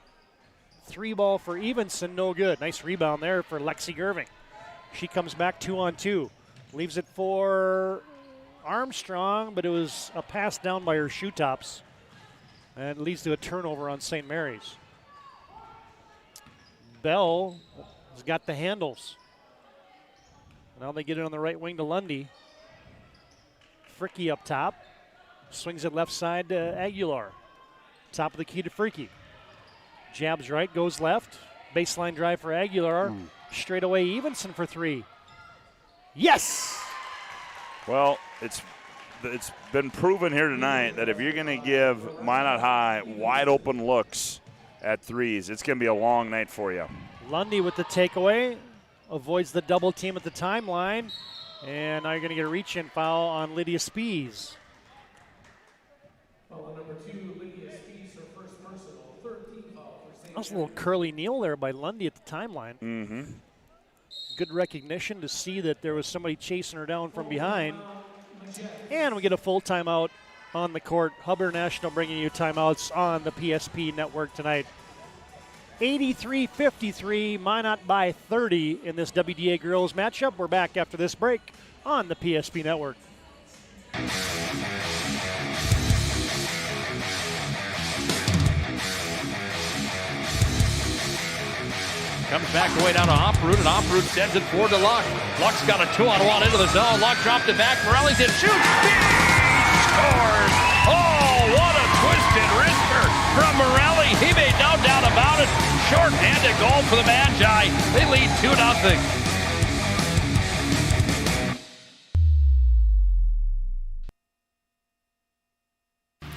3-ball for Evenson, no good. Nice rebound there for Lexi Gerving. She comes back 2-on-2. Leaves it for Armstrong, but it was a pass down by her shoe tops. And leads to a turnover on St. Mary's. Bell has got the handles. Now they get it on the right wing to Lundy. Fricky up top. Swings it left side to Aguilar. Top of the key to Fricky. Jabs right, goes left. Baseline drive for Aguilar. Straight away Evenson for 3. Yes! Well, it's been proven here tonight that if you're going to give Minot High wide open looks at threes, it's going to be a long night for you. Lundy with the takeaway. Avoids the double team at the timeline. And now you're going to get a reach-in foul on Lydia Spees. Foul number 2, Lydia Spees, her first personal, 13 foul for St. was a little curly kneel there by Lundy at the timeline. Mm-hmm. Good recognition to see that there was somebody chasing her down from behind. And we get a full timeout on the court. Hubbard National bringing you timeouts on the PSP network tonight. 83-53, Minot by 30 in this WDA girls matchup. We're back after this break on the PSP network. Comes back away down to Oproot, and Oproot sends it forward to Luck. Luck's got a 2-on-1 into the zone. Luck dropped it back. Morelli's in, shoots, scores! Oh, what a twisted wrister from Morelli. He made no doubt about it. Short-handed goal for the Magi. They lead 2-0.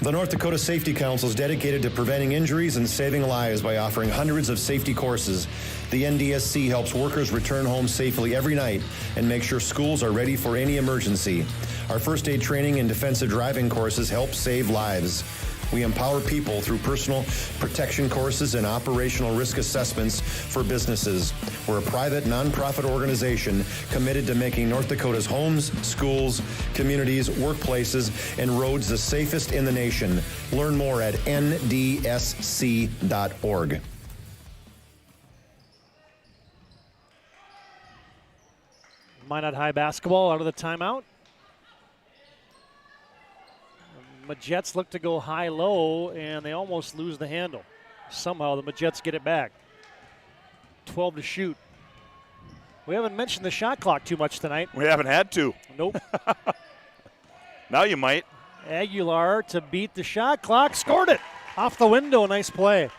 The North Dakota Safety Council is dedicated to preventing injuries and saving lives by offering hundreds of safety courses. The NDSC helps workers return home safely every night and make sure schools are ready for any emergency. Our first aid training and defensive driving courses help save lives. We empower people through personal protection courses and operational risk assessments for businesses. We're a private, nonprofit organization committed to making North Dakota's homes, schools, communities, workplaces, and roads the safest in the nation. Learn more at ndsc.org. Minot High basketball out of the timeout. Majets look to go high-low, and they almost lose the handle. Somehow the Majets get it back. 12 to shoot. We haven't mentioned the shot clock too much tonight. We haven't had to. Nope. Now you might. Aguilar to beat the shot clock. Scored it. Off the window. Nice play.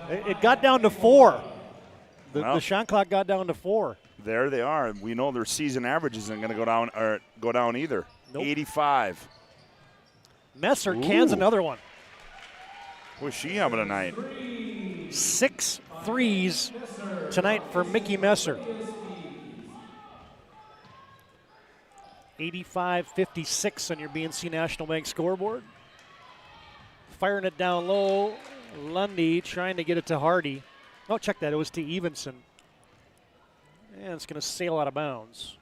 It got down to 4. The shot clock got down to 4. There they are. We know their season average isn't going to go down either. Nope. 85. Messer cans another one. What's she having tonight? 6 threes tonight for Mickey Messer. 85-56 on your BNC National Bank scoreboard. Firing it down low. Lundy trying to get it to Hardy. Oh, check that. It was to Evenson. And it's going to sail out of bounds.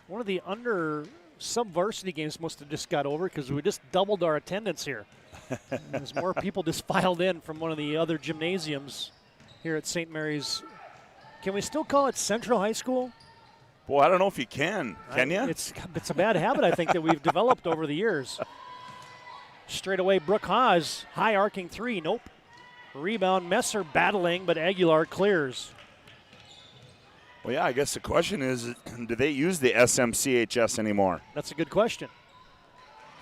One of the sub-varsity games must have just got over because we just doubled our attendance here. As more people just filed in from one of the other gymnasiums here at St. Mary's. Can we still call it Central High School? Well, I don't know if you can. Can you? It's a bad habit, I think, that we've developed over the years. Straight away, Brooke Haas, high arcing 3. Nope. Rebound, Messer battling, but Aguilar clears. Well, yeah, I guess the question is, do they use the SMCHS anymore? That's a good question.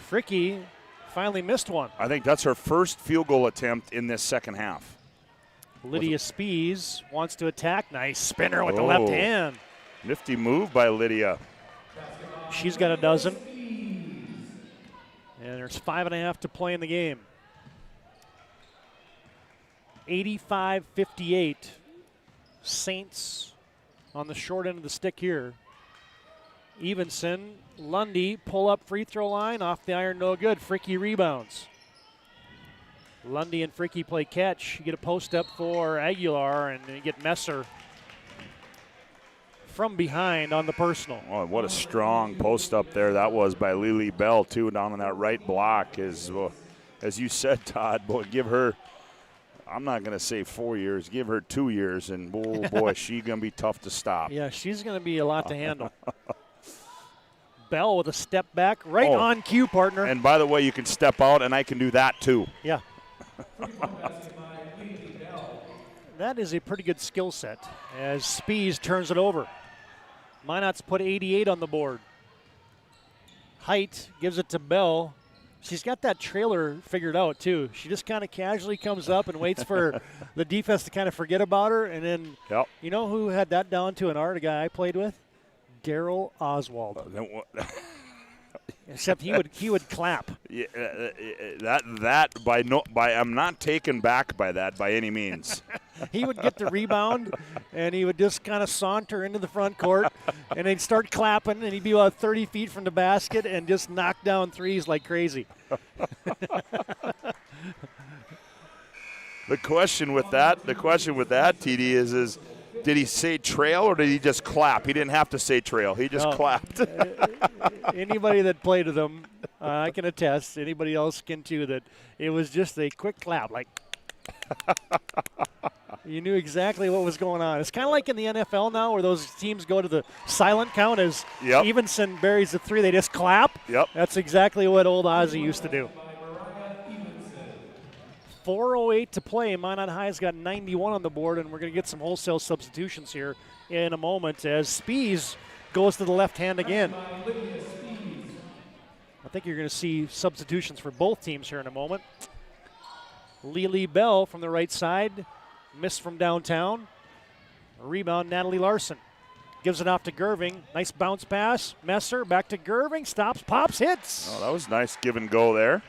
Fricky finally missed one. I think that's her first field goal attempt in this second half. Lydia Spees wants to attack. Nice spinner with the left hand. Nifty move by Lydia. She's got a dozen. And there's 5.5 to play in the game. 85-58. Saints on the short end of the stick here. Evenson, Lundy, pull up free throw line, off the iron, no good. Fricky rebounds. Lundy and Fricky play catch. You get a post up for Aguilar, and you get Messer from behind on the personal. Oh, what a strong post up there that was by Lily Bell, too, down on that right block. As you said, Todd, boy, give her, I'm not going to say 4 years, give her 2 years, and oh boy, she's going to be tough to stop. Yeah, she's going to be a lot to handle. Bell with a step back, right on cue, partner. And by the way, you can step out, and I can do that too. Yeah. That is a pretty good skill set as Spees turns it over. Minot's put 88 on the board. Height gives it to Bell. She's got that trailer figured out, too. She just kind of casually comes up and waits for the defense to kind of forget about her. And then, You know who had that down to an art, a guy I played with? Daryl Oswald. Except he would clap. Yeah, I'm not taken back by that by any means. He would get the rebound, and he would just kind of saunter into the front court, and they'd start clapping, and he'd be about 30 feet from the basket and just knock down threes like crazy. The question with that, TD, is did he say trail or did he just clap? He didn't have to say trail. He just clapped. Anybody that played with him, I can attest. Anybody else can too. That it was just a quick clap, like you knew exactly what was going on. It's kind of like in the NFL now, where those teams go to the silent count as Evenson buries the 3. They just clap. Yep. That's exactly what old Ozzie used to do. 4:08 to play. Minot High's got 91 on the board, and we're going to get some wholesale substitutions here in a moment as Spees goes to the left hand again. I think you're going to see substitutions for both teams here in a moment. Lily Bell from the right side, missed from downtown. A rebound, Natalie Larson. Gives it off to Gerving. Nice bounce pass. Messer back to Gerving. Stops, pops, hits. Oh, that was nice give and go there.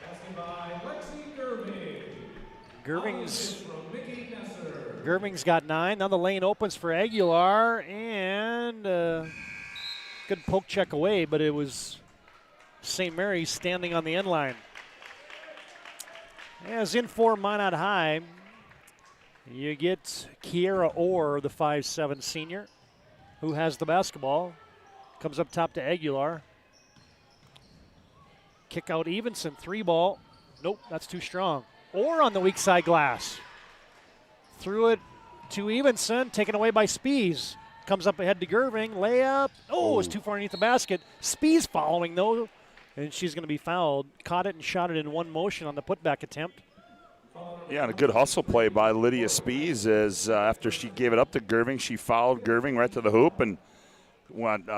Gerving's got 9. Now the lane opens for Aguilar, and good poke check away, but it was St. Mary's standing on the end line. As in for Minot High, you get Kiera Orr, the 5'7" senior, who has the basketball. Comes up top to Aguilar. Kick out Evenson, 3 ball. Nope, that's too strong. Orr on the weak side glass. Threw it to Evenson, taken away by Spees. Comes up ahead to Gerving, layup. Oh, it's too far underneath the basket. Spees following though, and she's going to be fouled. Caught it and shot it in one motion on the putback attempt. Yeah, and a good hustle play by Lydia Spees as after she gave it up to Gerving, she fouled Gerving right to the hoop and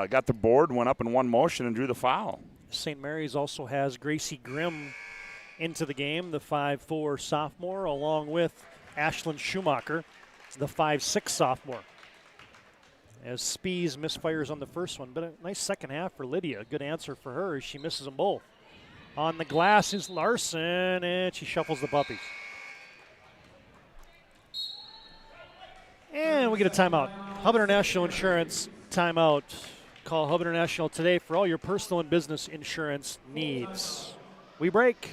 got the board, went up in one motion and drew the foul. St. Mary's also has Gracie Grimm into the game, the 5'4" sophomore, along with Ashlyn Schumacher, the 5'6" sophomore. As Spees misfires on the first one, but a nice second half for Lydia. Good answer for her as she misses them both. On the glass is Larson, and she shuffles the puppies. And we get a timeout. Hub International Insurance timeout. Call Hub International today for all your personal and business insurance needs. We break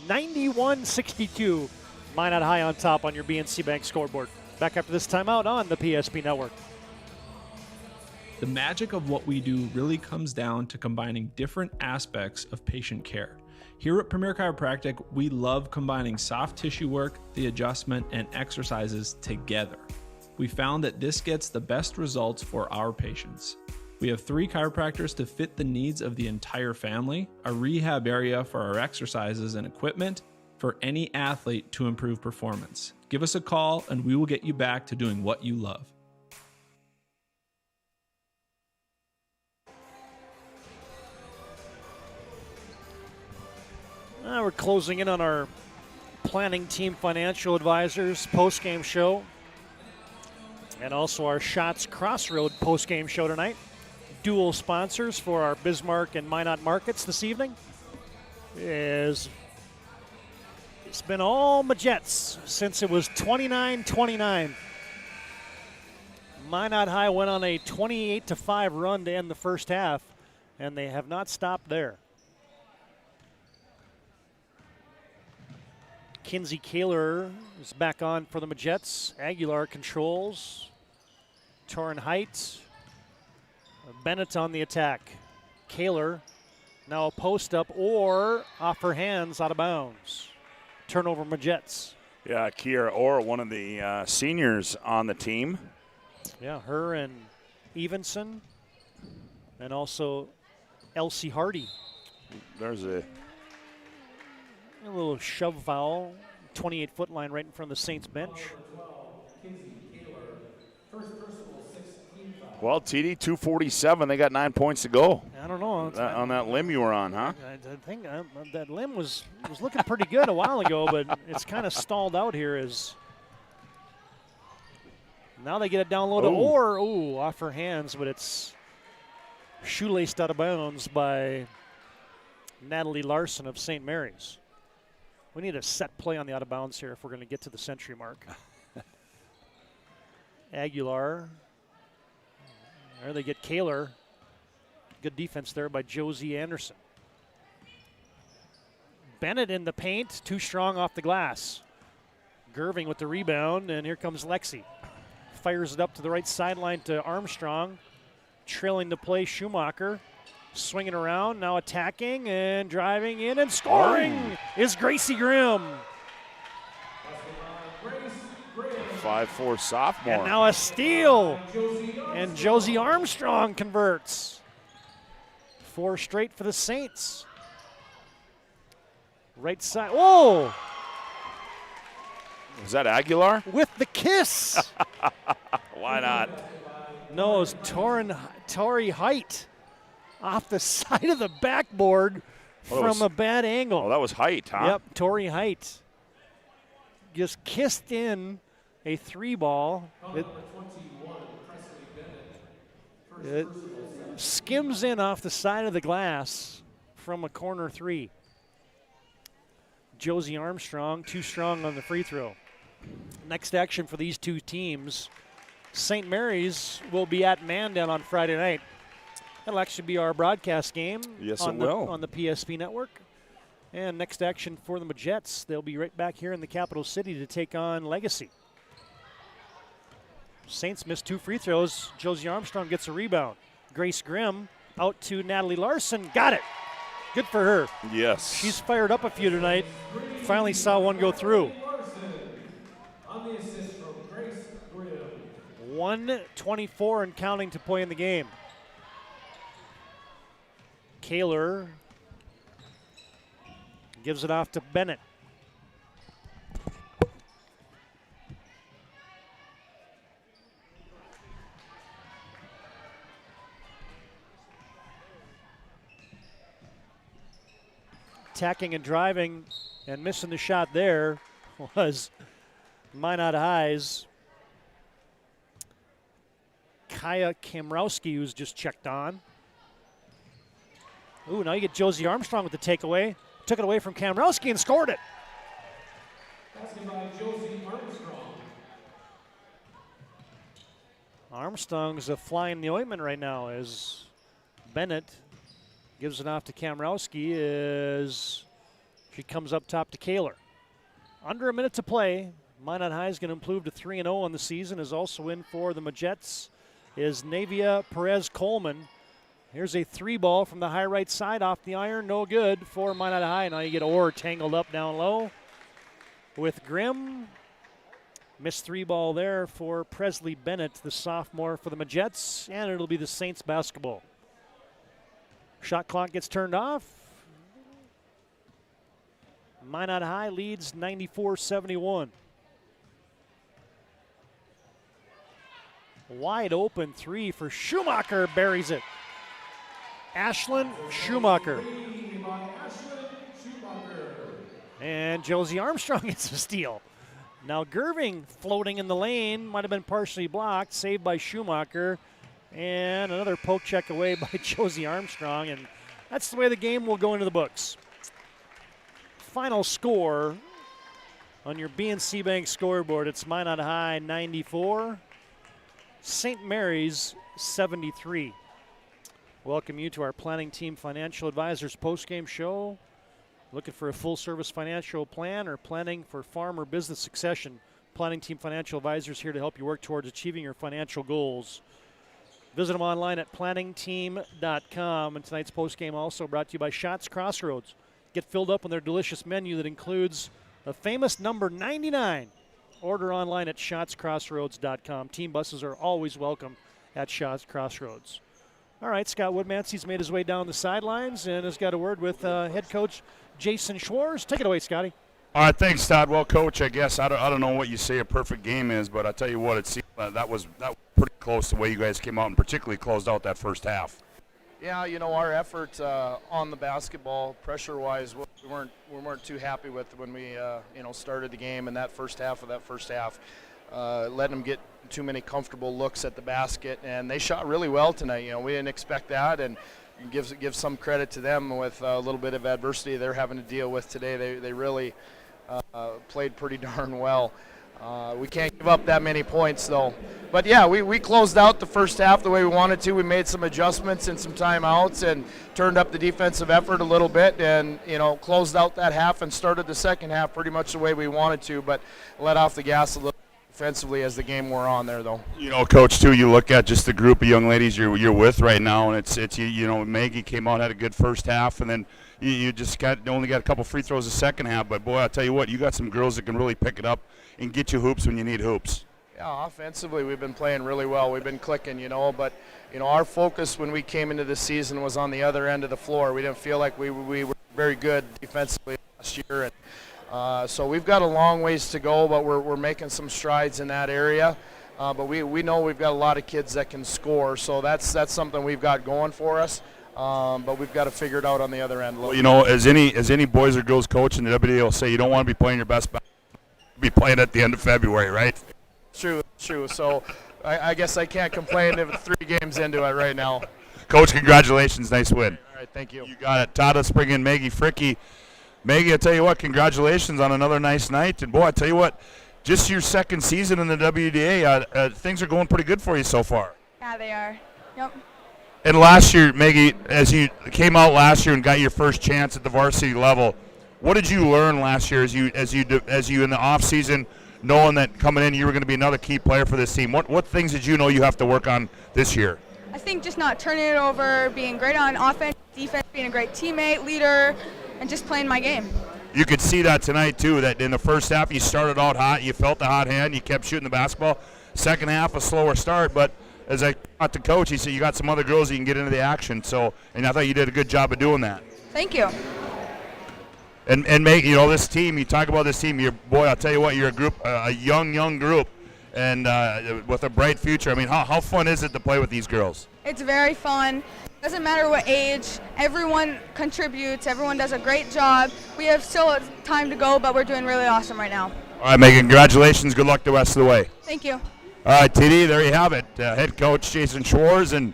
91-62. Minot High on top on your BNC Bank scoreboard. Back after this timeout on the PSP Network. The magic of what we do really comes down to combining different aspects of patient care. Here at Premier Chiropractic, we love combining soft tissue work, the adjustment, and exercises together. We found that this gets the best results for our patients. We have 3 chiropractors to fit the needs of the entire family, a rehab area for our exercises and equipment, for any athlete to improve performance. Give us a call and we will get you back to doing what you love. We're closing in on our planning team financial advisors post-game show and also our Shots Crossroad post-game show tonight. Dual sponsors for our Bismarck and Minot markets this evening. It's been all Majets since it was 29-29. Minot High went on a 28-5 run to end the first half, and they have not stopped there. Kinsey Kaler is back on for the Majets. Aguilar controls. Torrin Height. Bennett on the attack. Kaler now a post up or off her hands out of bounds. Turnover Majets. Yeah, Kiera Orr, one of the seniors on the team. Yeah, her and Evenson and also Elsie Hardy. There's a little shove foul, 28-foot line right in front of the Saints bench. Well, TD, 2:47. They got 9 points to go. I don't know. On that limb you were on, huh? I think that limb was looking pretty good a while ago, but it's kind of stalled out here as now they get it down low to Orr. Ooh, off her hands, but it's shoelaced out of bounds by Natalie Larson of St. Mary's. We need a set play on the out of bounds here if we're going to get to the century mark. Aguilar. There they get Kaler. Good defense there by Josie Anderson. Bennett in the paint, too strong off the glass. Gerving with the rebound, and here comes Lexi. Fires it up to the right sideline to Armstrong. Trailing the play, Schumacher. Swinging around, now attacking and driving in and scoring is Gracie Grimm. 5'4" sophomore. And now a steal. And Josie Armstrong converts. 4 straight for the Saints. Right side. Whoa! Is that Aguilar? With the kiss. Why not? No, it's Tori Height off the side of the backboard from a bad angle. Oh, that was Height, huh? Yep, Tori Height just kissed in a 3-ball. It skims in off the side of the glass from a corner 3. Josie Armstrong, too strong on the free throw. Next action for these two teams. St. Mary's will be at Mandan on Friday night. That'll actually be our broadcast game. Yes, on it will. On the PSP network. And next action for the Majettes, they'll be right back here in the capital city to take on Legacy. Saints missed 2 free throws. Josie Armstrong gets a rebound. Grace Grimm out to Natalie Larson. Got it. Good for her. Yes. She's fired up a few tonight. Finally saw one go through. 1:24 and counting to play in the game. Kaler gives it off to Bennett. Attacking and driving and missing the shot there was Minot High's Kaya Kamrowski, who's just checked on. Ooh, now you get Josie Armstrong with the takeaway. Took it away from Kamrowski and scored it. Armstrong's a fly in the ointment right now as Bennett gives it off to Kamrowski as she comes up top to Kaler. Under a minute to play. Minot High is going to improve to 3-0 on the season. Is also in for the Majettes is Navia Perez-Coleman. Here's a 3-ball from the high right side off the iron. No good for Minot High. Now you get Orr tangled up down low with Grimm. Missed 3-ball there for Presley Bennett, the sophomore for the Majettes, and it'll be the Saints basketball. Shot clock gets turned off. Minot High leads 94-71. Wide open 3 for Schumacher, buries it. Ashlyn Schumacher. And Josie Armstrong gets a steal. Now Gerving floating in the lane, might have been partially blocked, saved by Schumacher. And another poke check away by Josie Armstrong, and that's the way the game will go into the books. Final score on your BNC Bank scoreboard, it's Minot High 94, St. Mary's 73. Welcome you to our Planning Team Financial Advisors postgame show. Looking for a full-service financial plan or planning for farm or business succession? Planning Team Financial Advisors here to help you work towards achieving your financial goals. Visit them online at planningteam.com. And tonight's postgame also brought to you by Shots Crossroads. Get filled up on their delicious menu that includes a famous number 99. Order online at shotscrossroads.com. Team buses are always welcome at Shots Crossroads. All right, Scott Woodmansee's made his way down the sidelines and has got a word with head coach Jason Schwartz. Take it away, Scotty. All right, thanks, Todd. Well, Coach, I guess I don't know what you say a perfect game is, but I tell you what, it seemed that was pretty close the way you guys came out and particularly closed out that first half. Yeah, you know, our effort on the basketball, pressure-wise, we weren't too happy with when we started the game in that first half. Letting them get too many comfortable looks at the basket, and they shot really well tonight. You know, we didn't expect that, and give some credit to them with a little bit of adversity they're having to deal with today. They really played pretty darn well. We can't give up that many points, though. But, yeah, we closed out the first half the way we wanted to. We made some adjustments and some timeouts and turned up the defensive effort a little bit and, closed out that half and started the second half pretty much the way we wanted to, but let off the gas a little defensively as the game wore on there, though. Coach, too, you look at just the group of young ladies you're with right now, and it's Maggie came out, had a good first half, and then you just only got a couple free throws the second half. But, boy, I'll tell you what, you got some girls that can really pick it up and get you hoops when you need hoops. Yeah, offensively we've been playing really well. We've been clicking, but, our focus when we came into this season was on the other end of the floor. We didn't feel like we were very good defensively last year. And so we've got a long ways to go, but we're making some strides in that area. But we know we've got a lot of kids that can score, so that's something we've got going for us. But we've got to figure it out on the other end. Well, as any boys or girls coach in the WDA will say, you don't want to be playing your best basketball. Be playing at the end of February, right? True. So I guess I can't complain if it's 3 games into it right now. Coach, congratulations. Nice win. All right, thank you. You got it. Todd, let's bring in Maggie Fricky. Maggie, I tell you what, congratulations on another nice night. And, boy, I tell you what, just your second season in the WDA, things are going pretty good for you so far. Yeah, they are. Yep. And last year, Maggie, as you came out last year and got your first chance at the varsity level, what did you learn last year as you in the off season, knowing that coming in you were going to be another key player for this team? What things did you know you have to work on this year? I think just not turning it over, being great on offense, defense, being a great teammate, leader, and just playing my game. You could see that tonight too, that in the first half you started out hot, you felt the hot hand, you kept shooting the basketball. Second half, a slower start, but as I talked to Coach, he said you got some other girls that you can get into the action. So, and I thought you did a good job of doing that. Thank you. And make this team. You talk about this team. I'll tell you what. You're a group, a young group, and with a bright future. I mean, how fun is it to play with these girls? It's very fun. Doesn't matter what age. Everyone contributes. Everyone does a great job. We have still time to go, but we're doing really awesome right now. All right, Megan. Congratulations. Good luck the rest of the way. Thank you. All right, TD. There you have it. Head coach Jason Schwartz and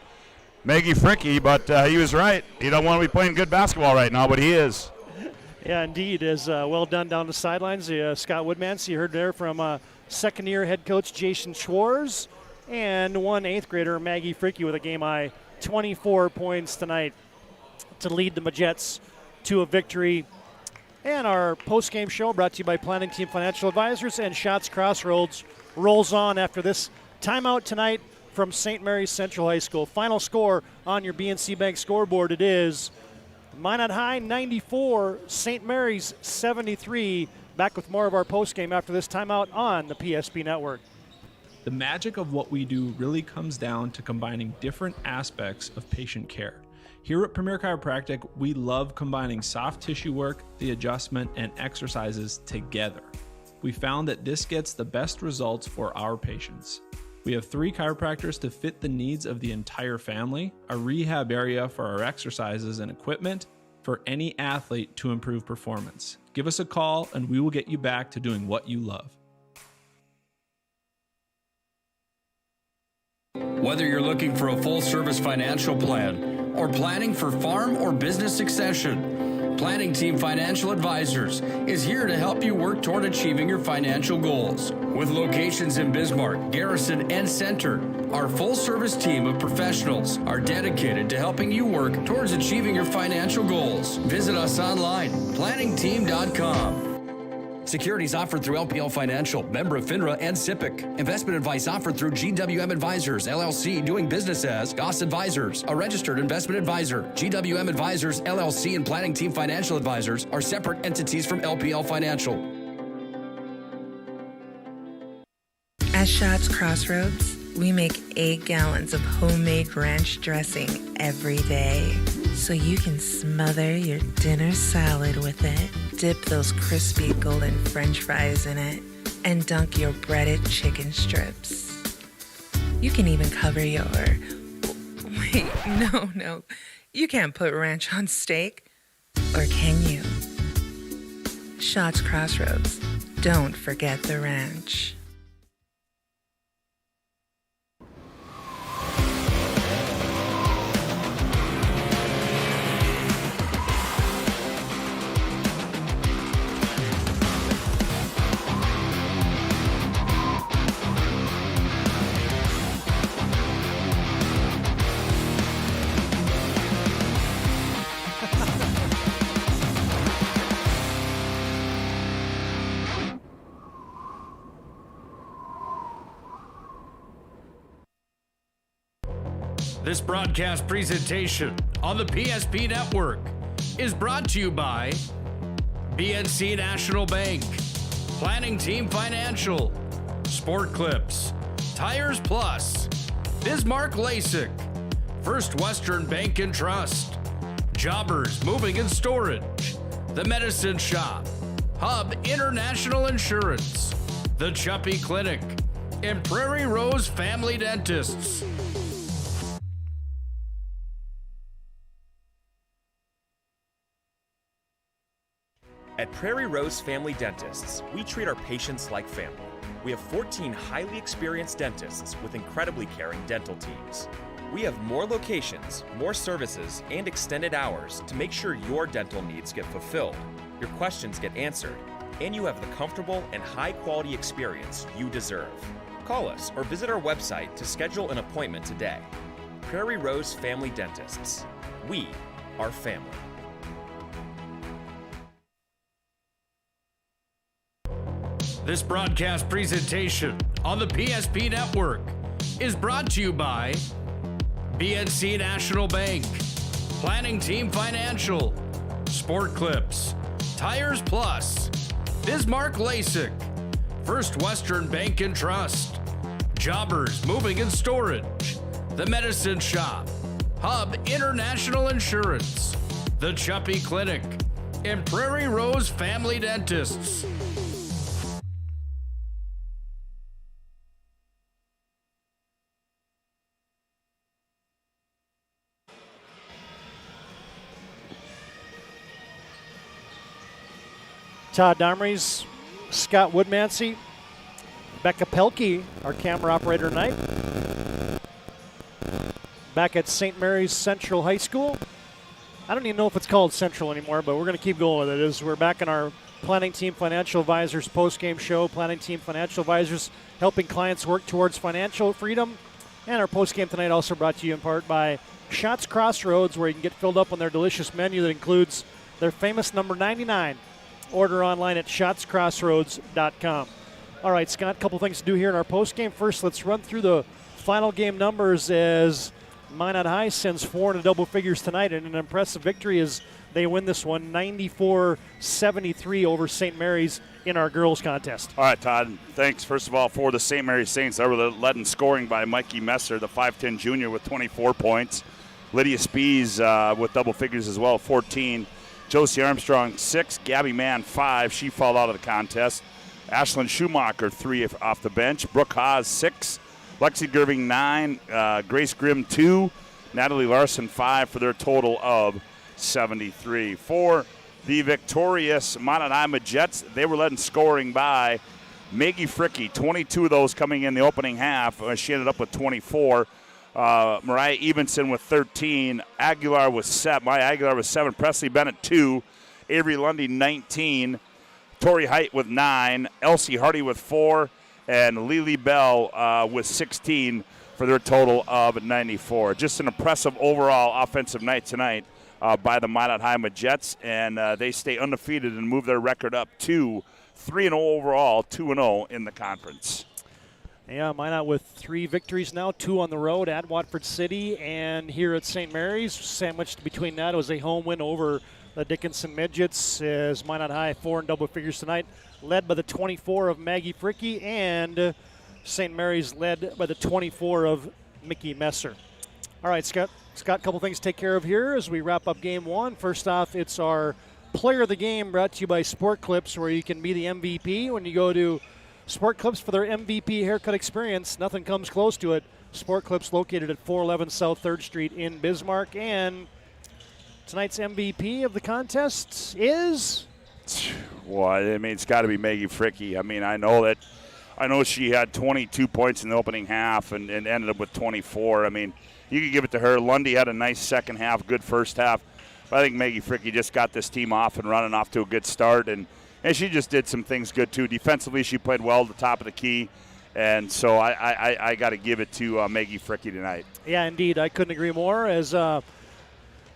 Maggie Fricky. But he was right. He don't want to be playing good basketball right now, but he is. Yeah, indeed. As well done down the sidelines. Scott Woodmansee, you heard there from second-year head coach Jason Schwartz and 1 8th grader Maggie Fricky with a game-high 24 points tonight to lead the Majettes to a victory. And our post-game show brought to you by Planning Team Financial Advisors and Shots Crossroads rolls on after this timeout tonight from St. Mary's Central High School. Final score on your BNC Bank scoreboard, it is Minot High 94, St. Mary's 73. Back with more of our postgame after this timeout on the PSP Network. The magic of what we do really comes down to combining different aspects of patient care. Here at Premier Chiropractic, we love combining soft tissue work, the adjustment, and exercises together. We found that this gets the best results for our patients. We have 3 chiropractors to fit the needs of the entire family, a rehab area for our exercises and equipment for any athlete to improve performance. Give us a call and we will get you back to doing what you love. Whether you're looking for a full-service financial plan or planning for farm or business succession, Planning Team Financial Advisors is here to help you work toward achieving your financial goals. With locations in Bismarck, Garrison, and Center, our full-service team of professionals are dedicated to helping you work towards achieving your financial goals. Visit us online, planningteam.com. Securities offered through LPL Financial, member of FINRA and SIPC. Investment advice offered through GWM Advisors, LLC, doing business as Goss Advisors, a registered investment advisor. GWM Advisors, LLC, and Planning Team Financial Advisors are separate entities from LPL Financial. At Shots Crossroads, we make 8 gallons of homemade ranch dressing every day, so you can smother your dinner salad with it. Dip those crispy golden French fries in it and dunk your breaded chicken strips. You can even cover your... Wait, no. You can't put ranch on steak. Or can you? Shots Crossroads. Don't forget the ranch. This broadcast presentation on the PSP Network is brought to you by BNC National Bank, Planning Team Financial, Sport Clips, Tires Plus, Bismarck LASIK, First Western Bank and Trust, Jobbers Moving and Storage, The Medicine Shop, Hub International Insurance, The Chuppy Clinic, and Prairie Rose Family Dentists. At Prairie Rose Family Dentists, we treat our patients like family. We have 14 highly experienced dentists with incredibly caring dental teams. We have more locations, more services, and extended hours to make sure your dental needs get fulfilled, your questions get answered, and you have the comfortable and high-quality experience you deserve. Call us or visit our website to schedule an appointment today. Prairie Rose Family Dentists. We are family. This broadcast presentation on the PSP Network is brought to you by BNC National Bank, Planning Team Financial, Sport Clips, Tires Plus, Bismarck LASIK, First Western Bank and Trust, Jobbers Moving and Storage, The Medicine Shop, Hub International Insurance, The Chuppy Clinic, and Prairie Rose Family Dentists. Todd Domres, Scott Woodmansee, Becca Pelkey, our camera operator tonight. Back at St. Mary's Central High School. I don't even know if it's called Central anymore, but we're going to keep going with it as we're back in our Planning Team Financial Advisors post-game show. Planning Team Financial Advisors helping clients work towards financial freedom. And our post-game tonight also brought to you in part by Shots Crossroads, where you can get filled up on their delicious menu that includes their famous number 99. Order online at shotscrossroads.com. All right, Scott, a couple things to do here in our postgame. First, let's run through the final game numbers as Minot High sends 4 into double figures tonight, and an impressive victory as they win this one 94-73 over St. Mary's in our girls contest. All right, Todd, thanks, first of all, for the St. Mary's Saints. They were led in scoring by Mikey Messer, the 5'10 junior, with 24 points. Lydia Spees with double figures as well, 14. Josie Armstrong, 6. Gabby Mann, 5. She fell out of the contest. Ashlyn Schumacher, 3 off the bench. Brooke Haas, 6. Lexi Gerving, 9. Grace Grimm, 2. Natalie Larson, 5 for their total of 73. For the victorious Minot High Jets, they were led in scoring by Maggie Fricky, 22 of those coming in the opening half. She ended up with 24. Mariah Evenson with 13. Aguilar with 7. Maya Aguilar with 7. Presley Bennett 2. Avery Lundy 19. Tori Height with 9. Elsie Hardy with 4. And Lily Bell with 16 for their total of 94. Just an impressive overall offensive night tonight by the Minot High Jets, and they stay undefeated and move their record up to 3-0 overall, 2-0 in the conference. Yeah, Minot with 3 victories now, 2 on the road at Watford City and here at St. Mary's. Sandwiched between that was a home win over the Dickinson Midgets as Minot High 4 in double figures tonight, led by the 24 of Maggie Fricky, and St. Mary's led by the 24 of Mickey Messer. All right, Scott, a couple things to take care of here as we wrap up game 1. First off, it's our player of the game brought to you by Sport Clips, where you can be the MVP when you go to Sport Clips for their MVP haircut experience. Nothing comes close to it. Sport Clips located at 411 South 3rd Street in Bismarck. And tonight's MVP of the contest is? Well, I mean, it's got to be Maggie Fricky. I mean, I know she had 22 points in the opening half and ended up with 24. I mean, you could give it to her. Lundy had a nice second half, good first half. But I think Maggie Fricky just got this team off and running off to a good start. And she just did some things good, too. Defensively, she played well at the top of the key. And so I got to give it to Maggie Fricky tonight. Yeah, indeed. I couldn't agree more. As,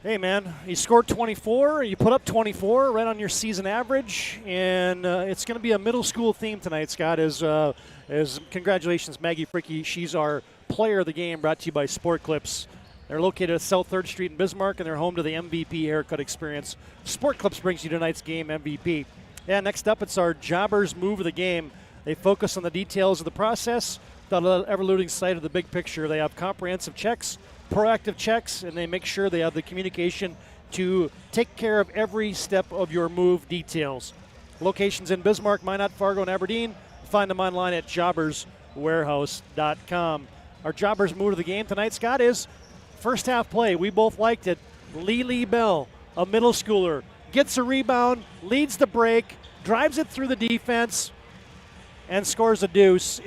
hey, man, you scored 24. You put up 24 right on your season average. And it's going to be a middle school theme tonight, Scott, as congratulations, Maggie Fricky. She's our player of the game, brought to you by Sport Clips. They're located at South 3rd Street in Bismarck, and they're home to the MVP haircut experience. Sport Clips brings you tonight's game MVP. Yeah, next up, it's our Jobbers Move of the Game. They focus on the details of the process without ever losing sight of the big picture. They have comprehensive checks, proactive checks, and they make sure they have the communication to take care of every step of your move details. Locations in Bismarck, Minot, Fargo, and Aberdeen. Find them online at jobberswarehouse.com. Our Jobbers Move of the Game tonight, Scott, is first half play. We both liked it. Lily Bell, a middle schooler, gets a rebound, leads the break, drives it through the defense, and scores a deuce.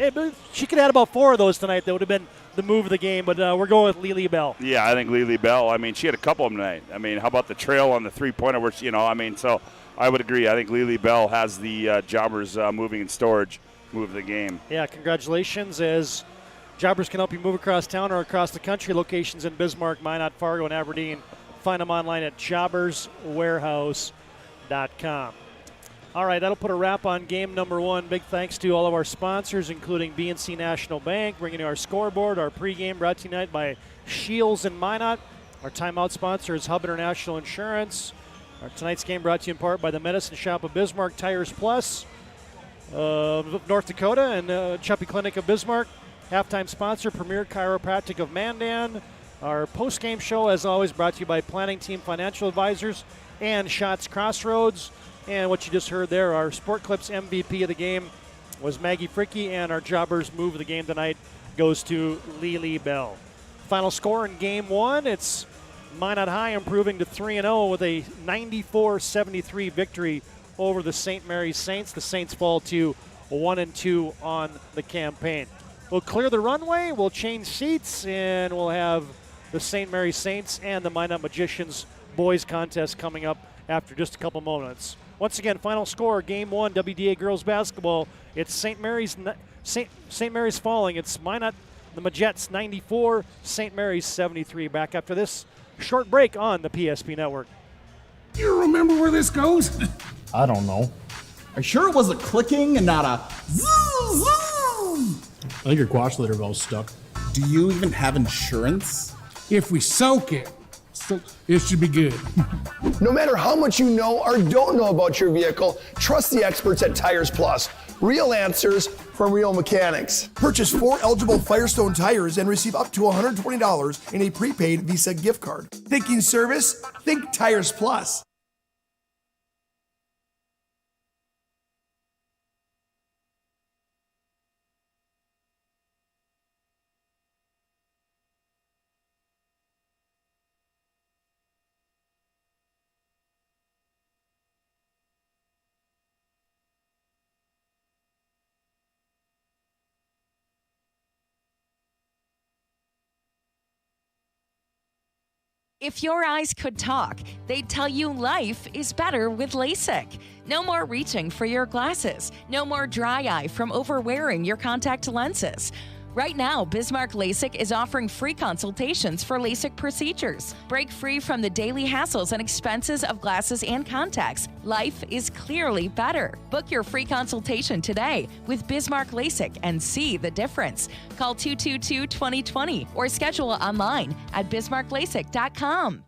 She could have had about 4 of those tonight. That would have been the move of the game, but we're going with Lily Bell. Yeah, I think Lily Bell, I mean, she had a couple of them tonight. I mean, how about the trail on the three-pointer, which, so I would agree. I think Lily Bell has the Jobbers moving and storage move of the game. Yeah, congratulations, as Jobbers can help you move across town or across the country. Locations in Bismarck, Minot, Fargo, and Aberdeen. Find them online at jobberswarehouse.com. All right, that'll put a wrap on game number 1. Big thanks to all of our sponsors, including BNC National Bank, bringing you our scoreboard. Our pregame brought to you tonight by Shields and Minot. Our timeout sponsor is Hub International Insurance. Our tonight's game brought to you in part by the Medicine Shop of Bismarck, Tires Plus, North Dakota, and Chuppy Clinic of Bismarck. Halftime sponsor, Premier Chiropractic of Mandan. Our post-game show, as always, brought to you by Planning Team Financial Advisors and Shots Crossroads. And what you just heard there, our Sport Clips MVP of the game was Maggie Fricky, and our Jobbers Move of the game tonight goes to Lily Bell. Final score in game 1, it's Minot High improving to 3-0 with a 94-73 victory over the St. Mary's Saints. The Saints fall to 1-2 on the campaign. We'll clear the runway, we'll change seats, and we'll have the St. Mary's Saints and the Minot Magicians boys contest coming up after just a couple moments. Once again, final score, game 1, WDA girls basketball. It's St. Mary's falling. It's Minot, the Majettes 94, St. Mary's 73. Back after this short break on the PSP Network. You remember where this goes? I don't know. Are you sure it was a clicking and not a zoom, zoom? I think your quash litter valve's stuck. Do you even have insurance? If we soak it, it should be good. No matter how much you know or don't know about your vehicle, trust the experts at Tires Plus. Real answers from real mechanics. Purchase 4 eligible Firestone tires and receive up to $120 in a prepaid Visa gift card. Thinking service? Think Tires Plus. If your eyes could talk, they'd tell you life is better with LASIK. No more reaching for your glasses. No more dry eye from overwearing your contact lenses. Right now, Bismarck LASIK is offering free consultations for LASIK procedures. Break free from the daily hassles and expenses of glasses and contacts. Life is clearly better. Book your free consultation today with Bismarck LASIK and see the difference. Call 222-2020 or schedule online at bismarcklasik.com.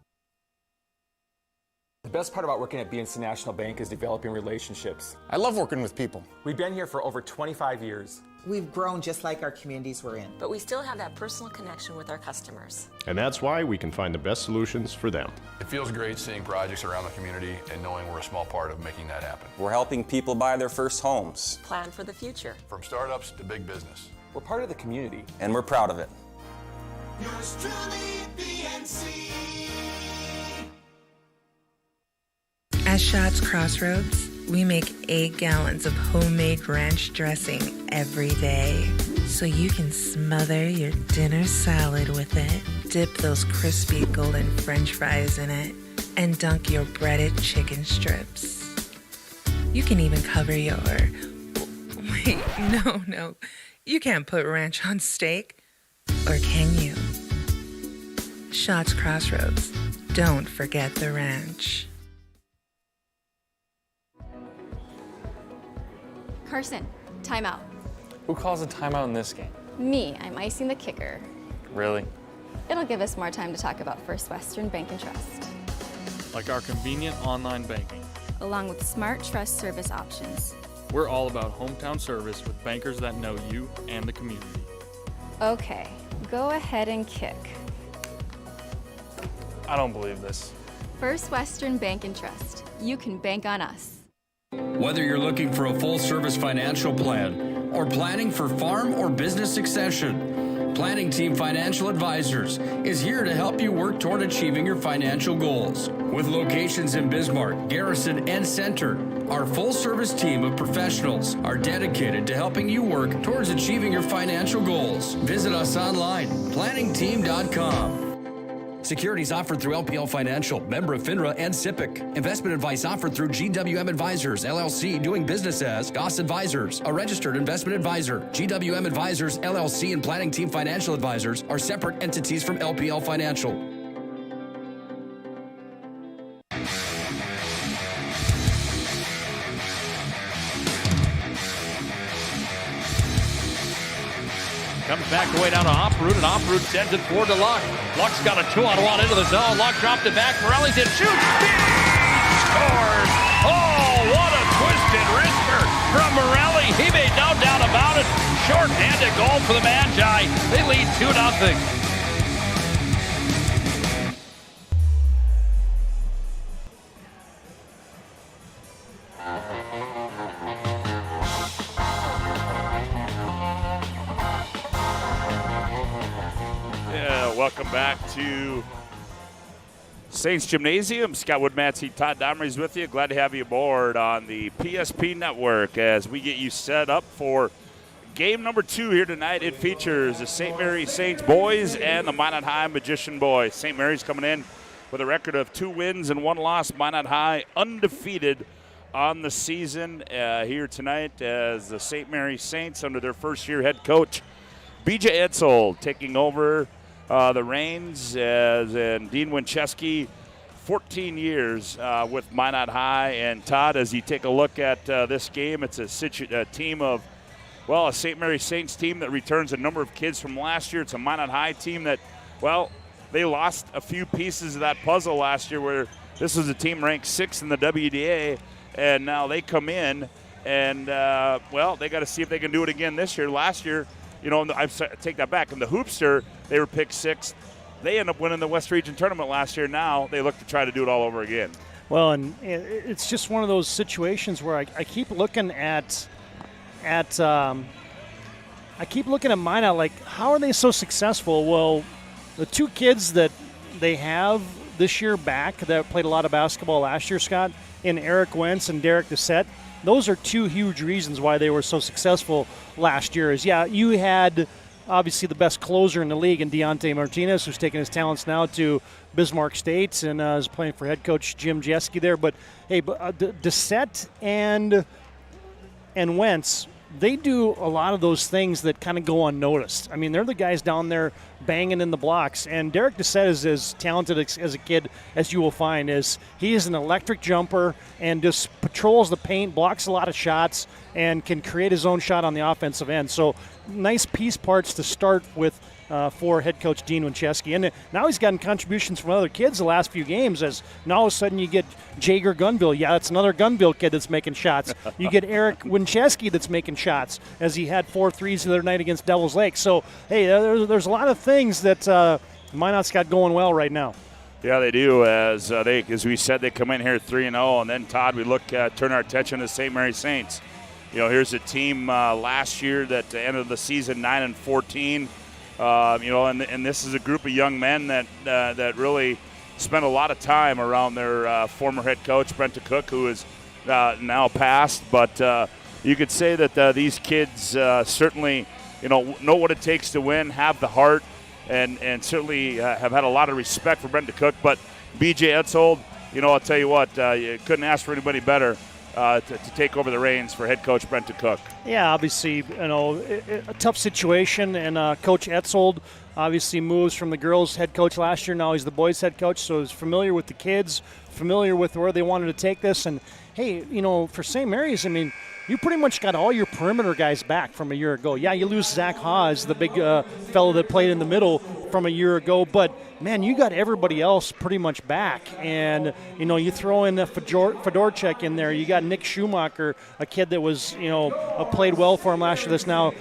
The best part about working at BNC National Bank is developing relationships. I love working with people. We've been here for over 25 years. We've grown just like our communities we're in. But we still have that personal connection with our customers. And that's why we can find the best solutions for them. It feels great seeing projects around the community and knowing we're a small part of making that happen. We're helping people buy their first homes. Plan for the future. From startups to big business. We're part of the community. And we're proud of it. Yours truly, BNC. At Shots Crossroads, we make 8 gallons of homemade ranch dressing every day, so you can smother your dinner salad with it, dip those crispy golden French fries in it, and dunk your breaded chicken strips. You can even cover your... Wait, no. You can't put ranch on steak. Or can you? Shots Crossroads. Don't forget the ranch. Carson, timeout. Who calls a timeout in this game? Me, I'm icing the kicker. Really? It'll give us more time to talk about First Western Bank and Trust, like our convenient online banking. along with smart trust service options. We're all about hometown service with bankers that know you and the community. Okay, go ahead and kick. I don't believe this. First Western Bank and Trust. You can bank on us. Whether you're looking for a full-service financial plan or planning for farm or business succession, Planning Team Financial Advisors is here to help you work toward achieving your financial goals. With locations in Bismarck, Garrison, and Center, our full-service team of professionals are dedicated to helping you work towards achieving your financial goals. Visit us online, planningteam.com. Securities offered through LPL Financial, member of FINRA and SIPC. Investment advice offered through GWM Advisors, LLC, doing business as Goss Advisors, a registered investment advisor. GWM Advisors, LLC, and Planning Team Financial Advisors are separate entities from LPL Financial. Comes back the way down to Oproot, and Oproot sends it forward to Luck. Luck's got a 2-on-1 into the zone. Luck dropped it back. Morelli's in, shoots, scores! Oh, what a twisted wrister from Morelli. He made no doubt about it. Short-handed goal for the Magi. They lead 2-0. Welcome back to Saints Gymnasium. Scott Woodmansee, Todd Domres with you. Glad to have you aboard on the PSP Network as we get you set up for game number 2 here tonight. It features the St. Mary's Saints boys and the Minot High Magician boys. St. Mary's coming in with a record of 2 wins and 1 loss. Minot High undefeated on the season here tonight as the St. Mary's Saints under their first-year head coach, BJ Etzold, taking over the reins and Dean Winchesky, 14 years with Minot High. And Todd, as you take a look at this game, it's a team of, well, a St. Mary's Saints team that returns a number of kids from last year. It's a Minot High team that, well, they lost a few pieces of that puzzle last year where this was a team ranked 6th in the WDA, and now they come in and, well, they got to see if they can do it again this year. Last year, you know, I take that back. In the Hoopster, they were picked 6th. They ended up winning the West Region tournament last year. Now they look to try to do it all over again. Well, and it's just one of those situations where I keep looking at Minot, like, how are they so successful? Well, the 2 kids that they have this year back that played a lot of basketball last year, Scott, in Eric Wentz and Derek Doucette, those are 2 huge reasons why they were so successful last year. Is, yeah, you had obviously the best closer in the league in Deontay Martinez, who's taking his talents now to Bismarck State and is playing for head coach Jim Jeske there. But, hey, Doucette and Wentz, they do a lot of those things that kind of go unnoticed. I mean, they're the guys down there banging in the blocks. And Derek Doucette is as talented as a kid as you will find. He is an electric jumper and just patrols the paint, blocks a lot of shots, and can create his own shot on the offensive end. So nice piece parts to start with for head coach Dean Winchesky. And now he's gotten contributions from other kids the last few games, as now all of a sudden you get Jager Gunville. Yeah, it's another Gunville kid that's making shots. You get Eric Winchesky that's making shots, as he had 4 threes the other night against Devils Lake. So, hey, there's a lot of things that Minot's got going well right now. Yeah, they do. As we said, they come in here 3-0, and then, Todd, we turn our attention to St. Mary's Saints. You know, here's a team last year that ended the season 9-14. You know, and this is a group of young men that really spent a lot of time around their former head coach, Brent Cook, who is now passed. But you could say that these kids certainly, you know what it takes to win, have the heart, and certainly have had a lot of respect for Brent Cook. But BJ Etzold, you know, I'll tell you what, you couldn't ask for anybody better to take over the reins for head coach Brent Cook. Yeah, obviously, you know, a tough situation, and Coach Etzold obviously moves from the girls' head coach last year. Now he's the boys' head coach, so he's familiar with the kids, familiar with where they wanted to take this. And, hey, you know, for St. Mary's, I mean, you pretty much got all your perimeter guys back from a year ago. Yeah, you lose Zach Haas, the big fellow that played in the middle from a year ago. But, man, you got everybody else pretty much back. And, you throw in Fedorchak in there. You got Nick Schumacher, a kid that was, played well for him last year that's now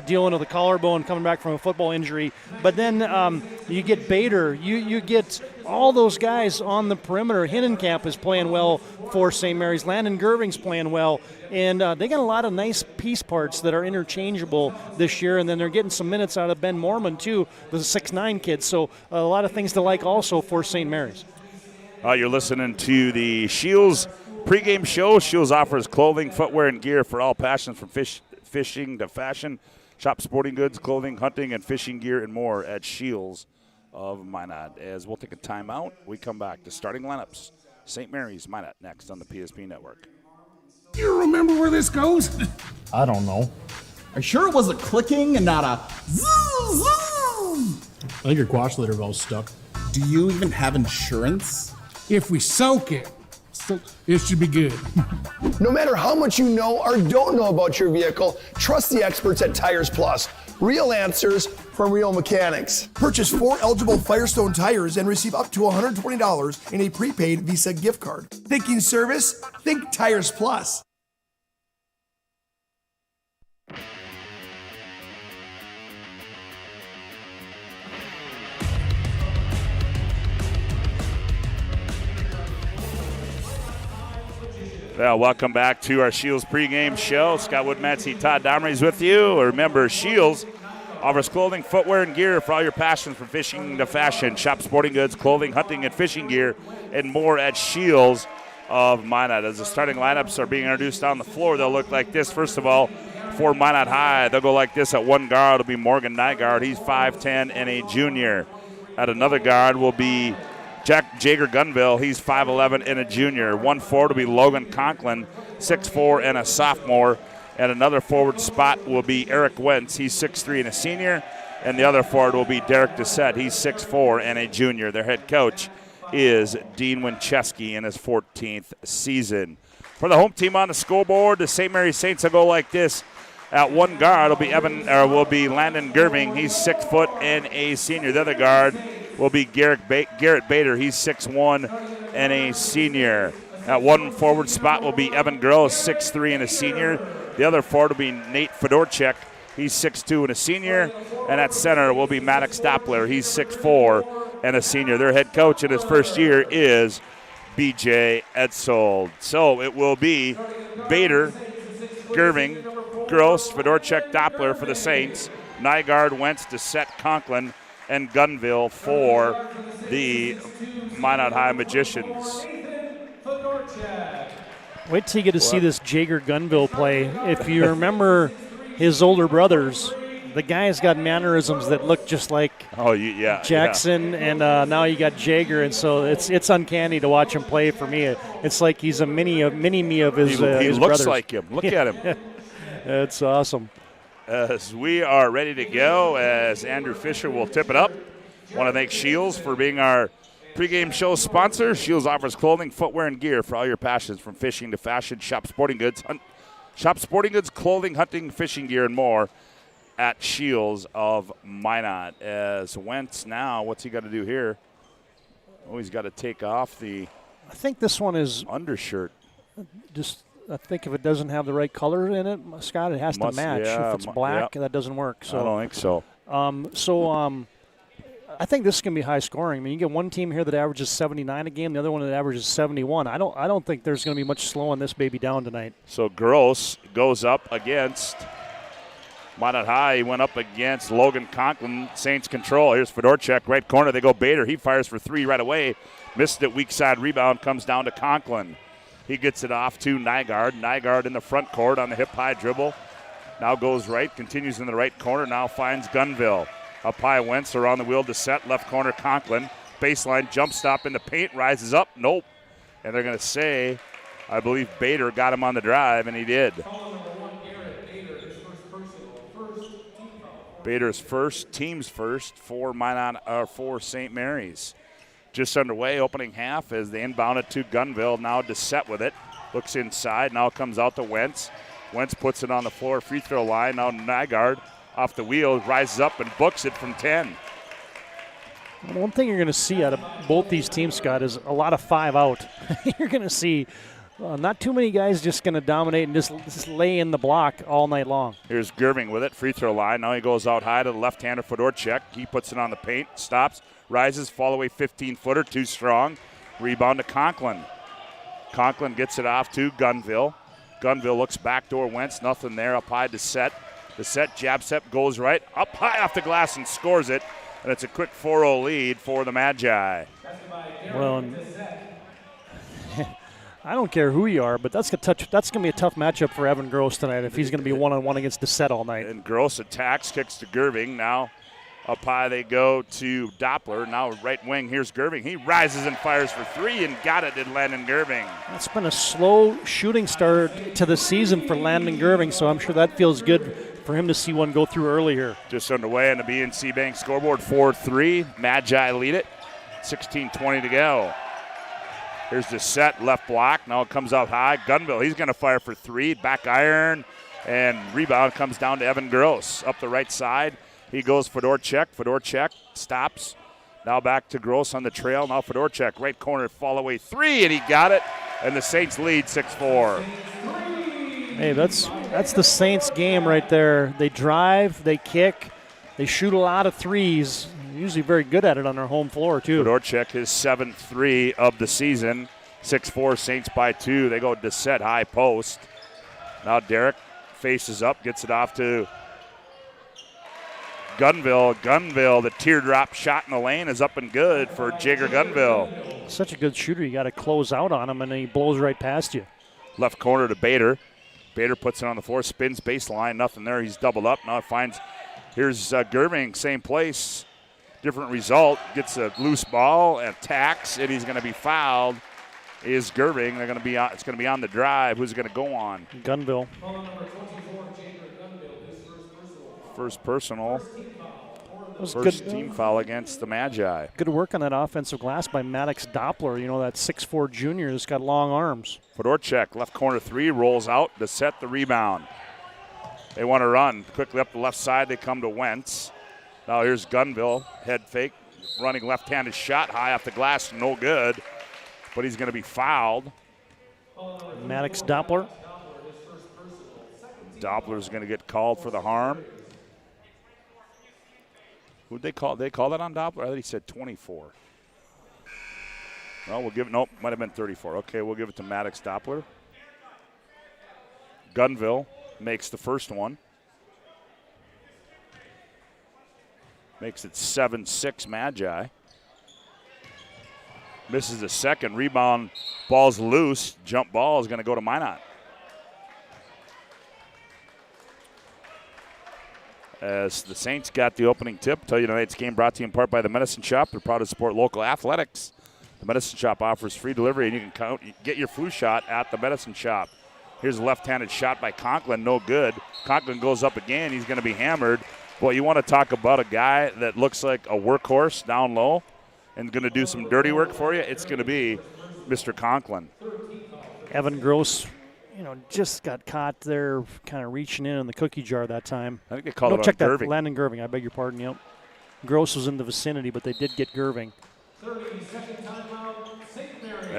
dealing with a collarbone coming back from a football injury. But then you get Bader. You get all those guys on the perimeter. Hinnenkamp is playing well for St. Mary's. Landon Gerving's playing well. And they got a lot of nice piece parts that are interchangeable this year. And then they're getting some minutes out of Ben Mormon, too, the 6'9 kid. So a lot of things to like also for St. Mary's. You're listening to the Shields pregame show. Shields offers clothing, footwear, and gear for all passions from fishing to fashion. Shop sporting goods, clothing, hunting, and fishing gear and more at Shields of Minot. As we'll take a timeout, we come back to starting lineups. St. Mary's, Minot, next on the PSP Network. You remember where this goes? I don't know. Are you sure it was a clicking and not a zoom? I think your quash litter valve's stuck. Do you even have insurance? If we soak it, it should be good. No matter how much you know or don't know about your vehicle, trust the experts at Tires Plus. Real answers from real mechanics. Purchase 4 eligible Firestone tires and receive up to $120 in a prepaid Visa gift card. Thinking service? Think Tires Plus. Well, welcome back to our Shields pregame show. Scott Woodmansee, Todd Domres with you. Remember, Shields offers clothing, footwear, and gear for all your passions from fishing to fashion. Shop sporting goods, clothing, hunting, and fishing gear, and more at Shields of Minot. As the starting lineups are being introduced on the floor, they'll look like this. First of all, for Minot High, they'll go like this. At one guard will be Morgan Nygaard. He's 5'10" and a junior. At another guard will be Jager Gunville, he's 5'11" and a junior. 1 forward will be Logan Conklin, 6'4" and a sophomore. And another forward spot will be Eric Wentz, he's 6'3" and a senior. And the other forward will be Derek Doucette, he's 6'4" and a junior. Their head coach is Dean Winchesky in his 14th season. For the home team on the scoreboard, the St. Mary's Saints will go like this. At one guard will be Landon Gerving, he's 6 foot and a senior. The other guard will be Garrett Bader. He's 6'1" and a senior. At one forward spot will be Evan Gross, 6'3" and a senior. The other forward will be Nate Fedorchak. He's 6'2" and a senior. And at center will be Maddox Doppler. He's 6'4" and a senior. Their head coach in his first year is B.J. Edsold. So it will be Bader, Gerving, Gross, Fedorchak, Doppler for the Saints. Nygaard, Wentz, Doucette, Conklin, and Gunville for the Minot High Magicians. Wait till you get to see this Jager Gunville play. If you remember his older brothers, the guy's got mannerisms that look just like Jackson, and now you got Jager, and so it's uncanny to watch him play for me. It's like he's a mini me of his brothers. He looks like him. Look at him. It's awesome. As we are ready to go, as Andrew Fisher will tip it up. Want to thank Shields for being our pregame show sponsor. Shields offers clothing, footwear, and gear for all your passions from fishing to fashion. Shop sporting goods, clothing, hunting, fishing gear, and more at Shields of Minot. As Wentz now, what's he got to do here? Oh, he's got to take off the I think this one is undershirt. I think if it doesn't have the right color in it, Scott, it has to match. If it's black, that doesn't work. So I don't think so. I think this is going to be high scoring. I mean, you get one team here that averages 79 a game, the other one that averages 71. I don't think there's going to be much slowing this baby down tonight. So Gross goes up against Minot High. He went up against Logan Conklin. Saints control. Here's Fedorchak, right corner. They go Bader. He fires for 3 right away. Missed it. Weak side rebound comes down to Conklin. He gets it off to Nygaard. Nygaard in the front court on the hip-high dribble. Now goes right, continues in the right corner, now finds Gunville. Up high, Wentz around the wheel to set, left corner, Conklin. Baseline, jump stop in the paint, rises up, nope. And they're going to say, I believe Bader got him on the drive, and he did. Bader's first, team's first for for St. Mary's. Just underway, opening half as they inbound it to Gunville. Now Doucette with it. Looks inside. Now comes out to Wentz. Wentz puts it on the floor, free throw line. Now Nygaard off the wheel, rises up and books it from 10. One thing you're going to see out of both these teams, Scott, is a lot of 5 out. You're going to see not too many guys just going to dominate and just lay in the block all night long. Here's Gerving with it, free throw line. Now he goes out high to the left-hander Fedorchuk. He puts it on the paint, stops, rises, fall away 15-footer, too strong. Rebound to Conklin. Conklin gets it off to Gunville. Gunville looks backdoor, Wentz, nothing there, up high to Set. The set, jab step goes right, up high off the glass and scores it. And it's a quick 4-0 lead for the Magi. Well, I don't care who you are, but that's going to be a tough matchup for Evan Gross tonight if he's going to be one-on-one against Dessert all night. And Gross attacks, kicks to Gerving. Now up high they go to Doppler. Now right wing, here's Gerving. He rises and fires for 3 and got it, did Landon Gerving. It's been a slow shooting start to the season for Landon Gerving, so I'm sure that feels good for him to see one go through early here. Just underway on the BNC Bank scoreboard, 4-3. Magi lead it, 16:20 to go. Here's the set, left block. Now it comes out high. Gunville, he's going to fire for 3. Back iron, and rebound comes down to Evan Gross. Up the right side, he goes Fedorchuk. Fedorchuk stops. Now back to Gross on the trail. Now Fedorchuk, right corner, fall away 3, and he got it. And the Saints lead 6-4. Hey, that's the Saints game right there. They drive, they kick, they shoot a lot of threes. Usually very good at it on their home floor, too. Fedorchuk, his 7th 3 of the season. 6-4, Saints by 2. They go to set, high post. Now Derek faces up, gets it off to Gunville. Gunville, the teardrop shot in the lane is up and good for Jager Gunville. Such a good shooter. You got to close out on him, and he blows right past you. Left corner to Bader. Bader puts it on the floor, spins baseline, nothing there. He's doubled up. Now it finds, here's Gerving, same place, different result. Gets a loose ball, attacks, and he's going to be fouled. Is Gerving? They're going to be on, it's going to be on the drive. Who's it going to go on? Gunville. First personal. First good, team foul against the Magi. Good work on that offensive glass by Maddox Doppler. You know, that 6'4 junior has got long arms. Fedorchuk, left corner 3, rolls out to set the rebound. They want to run. Quickly up the left side, they come to Wentz. Now here's Gunville, head fake, running left-handed shot, high off the glass, no good. But he's going to be fouled. Maddox Doppler. Doppler's going to get called for the harm. Who'd they call? They call that on Doppler? I thought he said 24. Well, we'll give it, nope, might have been 34. Okay, we'll give it to Maddox Doppler. Gunville makes the first one. Makes it 7-6 Magi. Misses the second. Rebound, ball's loose. Jump ball is going to go to Minot. As the Saints got the opening tip, tell you tonight's game brought to you in part by the Medicine Shop. They're proud to support local athletics. The Medicine Shop offers free delivery, and you can get your flu shot at the Medicine Shop. Here's a left-handed shot by Conklin, no good. Conklin goes up again. He's going to be hammered. Boy, you want to talk about a guy that looks like a workhorse down low and going to do some dirty work for you? It's going to be Mr. Conklin. Evan Gross, just got caught there kind of reaching in the cookie jar that time. I think they called it on check Gerving. That. Landon Gerving, I beg your pardon, yep. Gross was in the vicinity, but they did get Gerving. 30-second timeout, St. Mary.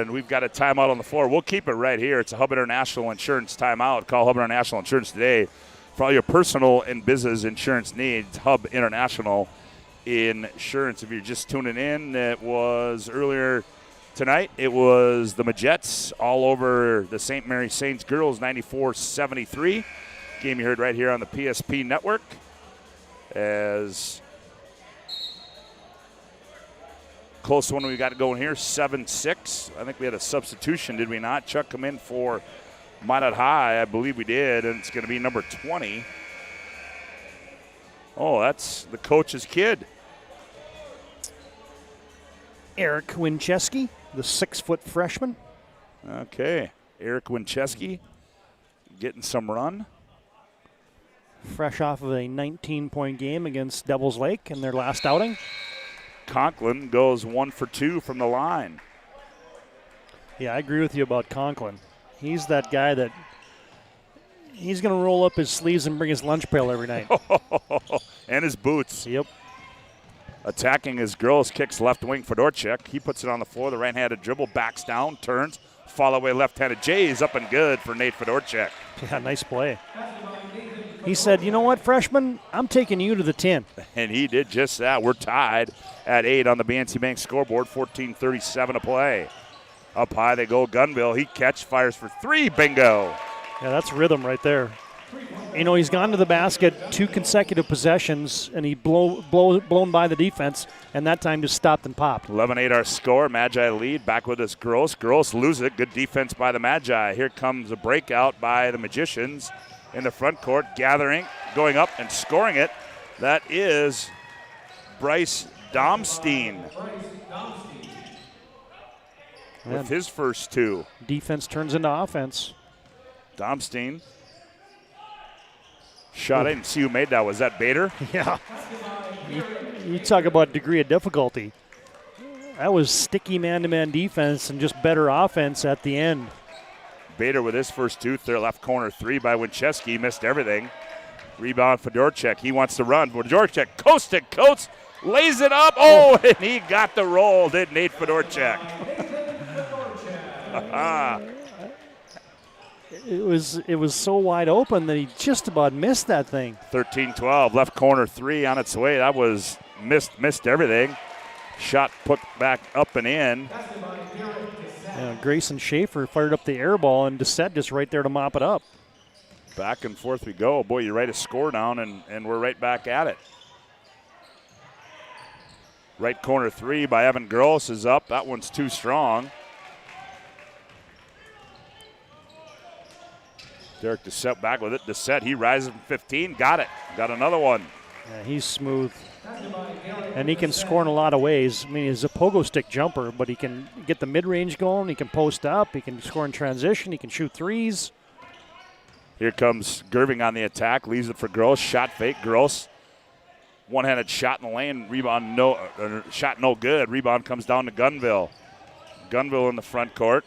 And we've got a timeout on the floor. We'll keep it right here. It's a Hub International Insurance timeout. Call Hub International Insurance today for all your personal and business insurance needs. Hub International Insurance. If you're just tuning in, it was earlier tonight. It was the Majets all over the St. Mary Saints girls, 94-73. Game you heard right here on the PSP network. As close one we got going here, 7-6. I think we had a substitution, did we not? Chuck come in for Minot High. I believe we did, and it's going to be number 20. Oh, that's the coach's kid. Eric Winchesky, the 6-foot freshman. Okay, Eric Winchesky getting some run. Fresh off of a 19-point game against Devils Lake in their last outing. Conklin goes 1 for 2 from the line. Yeah, I agree with you about Conklin. He's that guy that he's going to roll up his sleeves and bring his lunch pail every night. And his boots. Yep. Attacking his girls, kicks left wing Fedorchuk. He puts it on the floor. The right-handed dribble, backs down, turns, follow away left-handed Jays, up and good for Nate Fedorchuk. Yeah, nice play. He said, you know what, freshman, I'm taking you to the 10. And he did just that. We're tied at 8 on the BNC Bank scoreboard, 14:37 to play. Up high they go, Gunville. He fires for 3, bingo. Yeah, that's rhythm right there. You know, he's gone to the basket 2 consecutive possessions, and he blown by the defense, and that time just stopped and popped. 11-8 our score. Magi lead. Back with us, Gross. Gross lose it. Good defense by the Magi. Here comes a breakout by the Magicians in the front court, gathering, going up and scoring it. That is Bryce Domstein with his first 2. Defense turns into offense. Domstein shot it, and see who made that. Was that Bader? Yeah. You talk about degree of difficulty. That was sticky man-to-man defense and just better offense at the end. Bader with his first 2, third left corner 3 by Winchesky. Missed everything. Rebound Fedorchuk. He wants to run. Fedorchuk coast to coast, lays it up. Oh, and he got the roll, did Nate Fedorchuk. It was so wide open that he just about missed that thing. 13-12, left corner 3 on its way. That was missed everything. Shot put back up and in. Grayson Schaefer fired up the air ball, and Doucette just right there to mop it up. Back and forth we go. Boy, you write a score down, and we're right back at it. Right corner 3 by Evan Gross is up. That one's too strong. Derek Doucette back with it. Doucette, he rises from 15. Got it. Got another one. Yeah, he's smooth. And he can score in a lot of ways. I mean, he's a pogo stick jumper, but he can get the mid-range going. He can post up. He can score in transition. He can shoot threes. Here comes Gerving on the attack. Leaves it for Gross. Shot fake. Gross. One-handed shot in the lane. Rebound shot no good. Rebound comes down to Gunville. Gunville in the front court.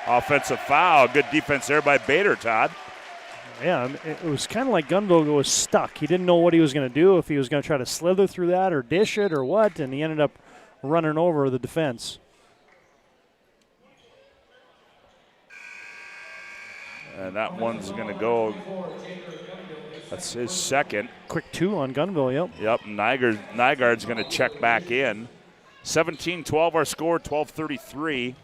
Offensive foul. Good defense there by Bader, Todd. Yeah, it was kind of like Gunville was stuck. He didn't know what he was going to do, if he was going to try to slither through that or dish it or what, and he ended up running over the defense. And that one's going to go. That's his second. Quick 2 on Gunville, yep. Yep, Nygaard's going to check back in. 17-12 our score, 12:33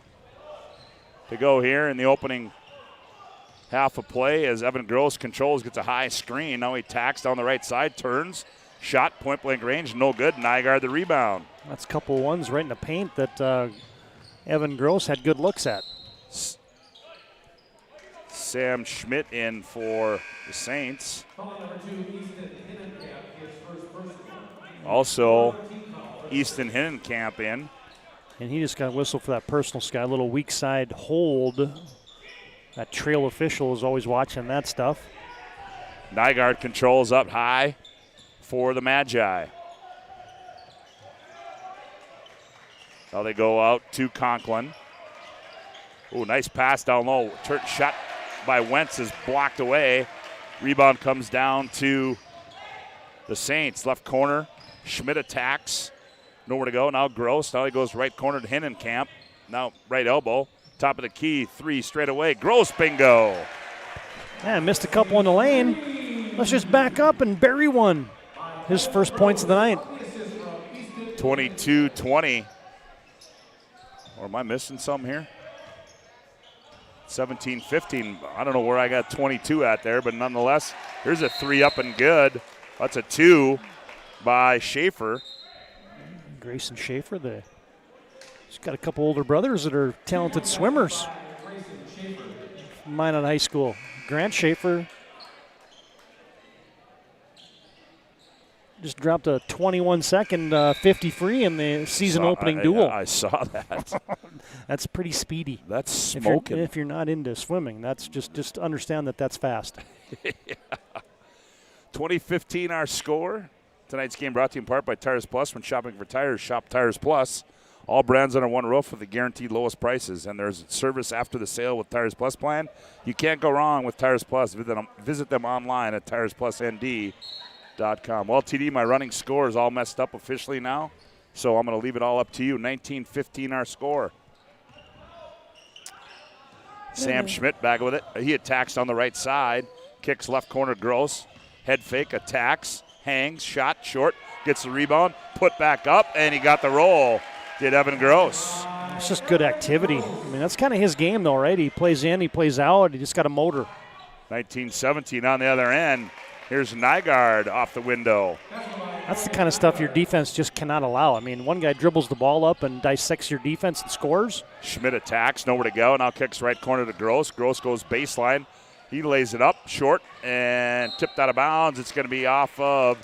to go here in the opening half of play as Evan Gross controls, gets a high screen. Now he tacks down the right side, turns, shot, point-blank range, no good. Nygaard the rebound. That's a couple ones right in the paint that Evan Gross had good looks at. Sam Schmidt in for the Saints. Also, Easton Hinnenkamp in. And he just got a whistle for that personal sky, a little weak side hold. That trail official is always watching that stuff. Nygaard controls up high for the Magi. Now they go out to Conklin. Oh, nice pass down low. Shot by Wentz is blocked away. Rebound comes down to the Saints. Left corner. Schmidt attacks. Nowhere to go. Now Gross. Now he goes right corner to Hinnenkamp. Now right elbow. Top of the key. 3 straight away. Gross, bingo. Yeah, missed a couple in the lane. Let's just back up and bury one. His first points of the night. 22-20. Or am I missing something here? 17-15. I don't know where I got 22 at there, but nonetheless, here's a 3 up and good. That's a 2 by Schaefer. Grayson Schaefer, he's got a couple older brothers that are talented swimmers. Minot High School. Grant Schaefer just dropped a 21-second 50 free in the season opening duel. I saw that. That's pretty speedy. That's smoking. If you're not into swimming, that's just understand that that's fast. 2015 our score. Tonight's game brought to you in part by Tires Plus. When shopping for tires, shop Tires Plus. All brands under one roof with the guaranteed lowest prices. And there's service after the sale with Tires Plus plan. You can't go wrong with Tires Plus. Visit them online at TiresPlusND.com. Well, TD, my running score is all messed up officially now, so I'm going to leave it all up to you. 19-15 our score. Sam Schmidt back with it. He attacks on the right side. Kicks left corner, Gross. Head fake, attacks, hangs, shot, short. Gets the rebound, put back up, and he got the roll. Did Evan Gross. It's just good activity. I mean, that's kind of his game, though, right? He plays in, he plays out. He just got a motor. 19-17 on the other end. Here's Nygaard off the window. That's the kind of stuff your defense just cannot allow. I mean, one guy dribbles the ball up and dissects your defense and scores. Schmidt attacks, nowhere to go. Now kicks right corner to Gross. Gross goes baseline. He lays it up short and tipped out of bounds. It's going to be off of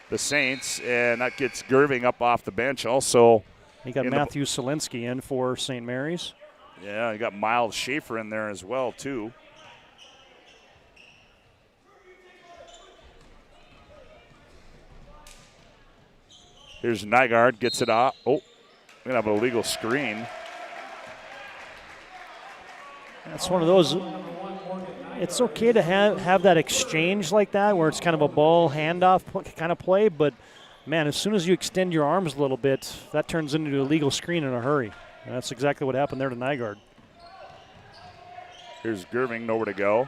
the Saints, and that gets Gerving up off the bench also. You got Matthew Solinsky in for St. Mary's. Yeah, you got Miles Schaefer in there as well, too. Here's Nygaard, gets it off. Oh, we're going to have an illegal screen. That's one of those. It's okay to have that exchange like that where it's kind of a ball handoff kind of play, but, man, as soon as you extend your arms a little bit, that turns into an illegal screen in a hurry. And that's exactly what happened there to Nygaard. Here's Gerving, nowhere to go.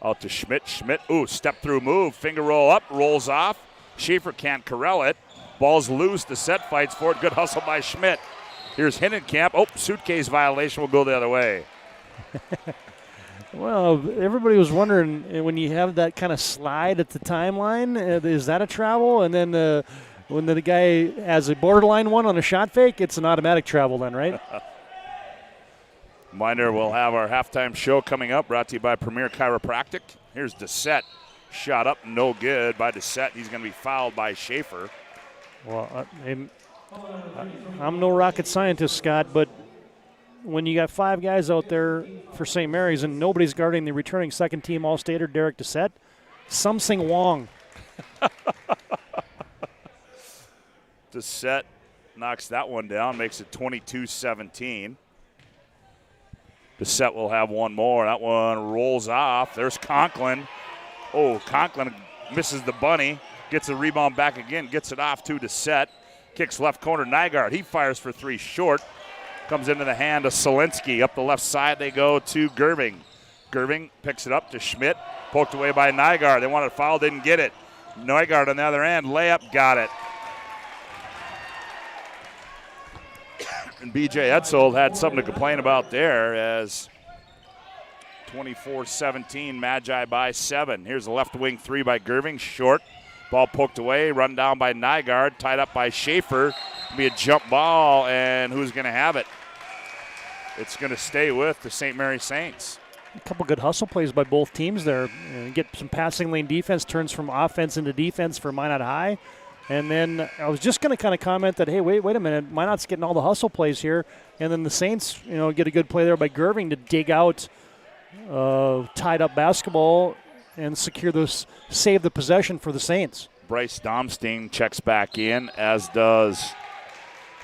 Out to Schmidt. Schmidt, ooh, step through move. Finger roll up, rolls off. Schaefer can't corral it. Ball's loose. The set fights for it. Good hustle by Schmidt. Here's Hinnenkamp. Oh, suitcase violation will go the other way. Well, everybody was wondering when you have that kind of slide at the timeline, is that a travel? And then when the guy has a borderline one on a shot fake, it's an automatic travel then, right? Reminder, we'll have our halftime show coming up, brought to you by Premier Chiropractic. Here's Dissett. Shot up, no good by Dissett. He's going to be fouled by Schaefer. Well, I'm no rocket scientist, Scott, but when you got 5 guys out there for St. Mary's and nobody's guarding the returning second-team All-Stater, Derek Dissett, something wrong. Dissett knocks that one down, makes it 22-17. Dissett will have one more. That one rolls off. There's Conklin. Oh, Conklin misses the bunny, gets a rebound back again, gets it off to Dissett. Kicks left corner, Nygaard. He fires for 3 short. Comes into the hand of Solinsky. Up the left side they go to Gerving. Gerving picks it up to Schmidt. Poked away by Nygaard. They wanted a foul, didn't get it. Nygaard on the other end, layup, got it. And B.J. Etzold had something to complain about there as 24-17, Magi by 7. Here's a left wing 3 by Gerving, short. Ball poked away, run down by Nygaard, tied up by Schaefer. Be a jump ball, and who's going to have it? It's going to stay with the St. Mary Saints. A couple good hustle plays by both teams there. Get some passing lane defense, turns from offense into defense for Minot High. And then I was just going to kind of comment that, hey, wait a minute, Minot's getting all the hustle plays here. And then the Saints, get a good play there by Gerving to dig out tied up basketball and save the possession for the Saints. Bryce Domstein checks back in, as does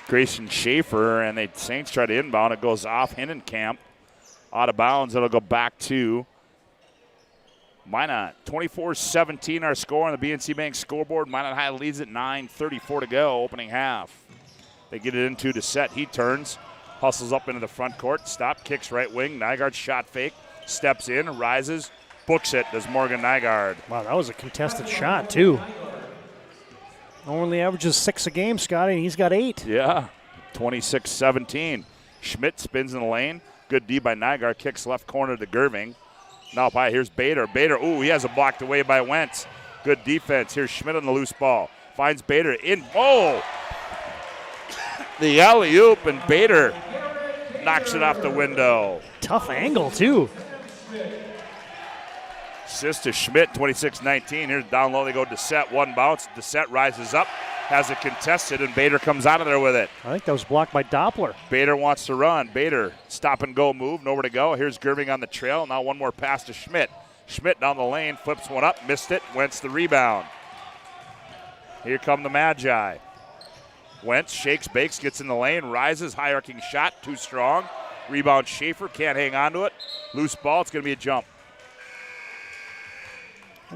Grayson Schaefer, and the Saints try to inbound. It goes off Hinnenkamp. Out of bounds. It'll go back to Minot. 24-17 our score on the BNC Bank scoreboard. Minot High leads at 9:34 to go, opening half. They get it into Dissett. He turns, hustles up into the front court. Stop, kicks right wing. Nygaard shot fake. Steps in, rises, books it. Does Morgan Nygaard. Wow, that was a contested shot, too. Only averages 6 a game, Scotty, and he's got 8. Yeah, 26-17. Schmidt spins in the lane. Good D by Nygaard. Kicks left corner to Gerving. Now by here's Bader. Bader, ooh, he has it blocked away by Wentz. Good defense. Here's Schmidt on the loose ball. Finds Bader in. Oh! The alley-oop, and Bader knocks it off the window. Tough angle, too. Assist to Schmidt, 26-19. Here's down low. They go Dissett. One bounce. Dissett rises up, has it contested, and Bader comes out of there with it. I think that was blocked by Doppler. Bader wants to run. Bader, stop and go move. Nowhere to go. Here's Gerving on the trail. Now one more pass to Schmidt. Schmidt down the lane, flips one up, missed it. Wentz the rebound. Here come the Magi. Wentz shakes, bakes, gets in the lane, rises, high arcing shot, too strong. Rebound Schaefer, can't hang on to it. Loose ball, it's going to be a jump.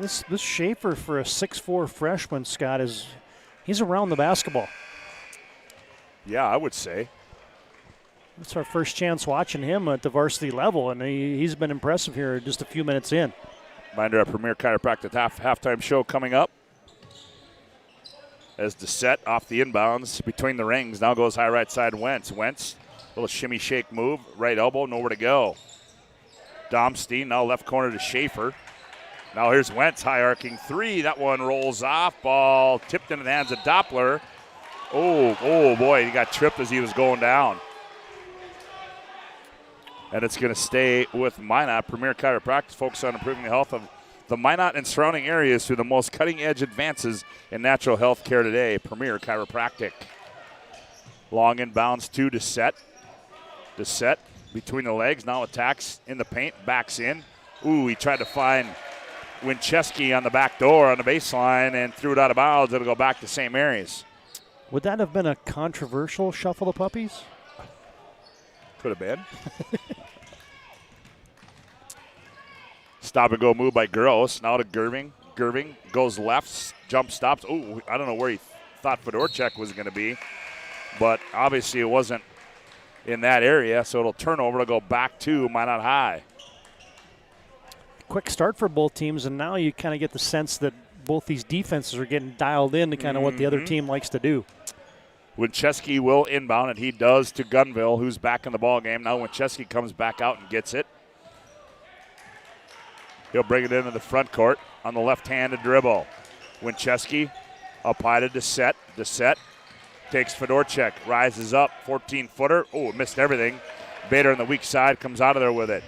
This Schaefer for a 6'4" freshman, Scott, he's around the basketball. Yeah, I would say. It's our first chance watching him at the varsity level, and he's been impressive here just a few minutes in. Reminder, our Premier Chiropractic halftime show coming up. As the set off the inbounds between the rings. Now goes high right side Wentz. Wentz, little shimmy shake move. Right elbow, nowhere to go. Domsteen now left corner to Schaefer. Now here's Wentz, high arcing three. That one rolls off. Ball tipped into the hands of Doppler. Oh boy, he got tripped as he was going down. And it's going to stay with Minot. Premier Chiropractic, focus on improving the health of the Minot and surrounding areas through the most cutting-edge advances in natural health care today. Premier Chiropractic. Long inbounds to Dessette. Dessette between the legs, now attacks in the paint, backs in. He tried to find Winchesky on the back door on the baseline and threw it out of bounds. It'll go back to St. Mary's. Would that have been a controversial shuffle of puppies? Could have been. Stop and go move by Gross. Now to Gerving. Gerving goes left, jump stops. I don't know where he thought Fedorchuk was going to be, but obviously it wasn't in that area, so it'll turn over to go back to Minot High. Quick start for both teams, and now you kind of get the sense that both these defenses are getting dialed in to kind of what the other team likes to do. Winchesky will inbound, and he does to Gunville, who's back in the ball game. Now Winchesky comes back out and gets it. He'll bring it into the front court on the left-handed dribble. Winchesky up high to Dessette. Dessette takes Fedorchuk, rises up, 14-footer. Missed everything. Bader on the weak side comes out of there with it.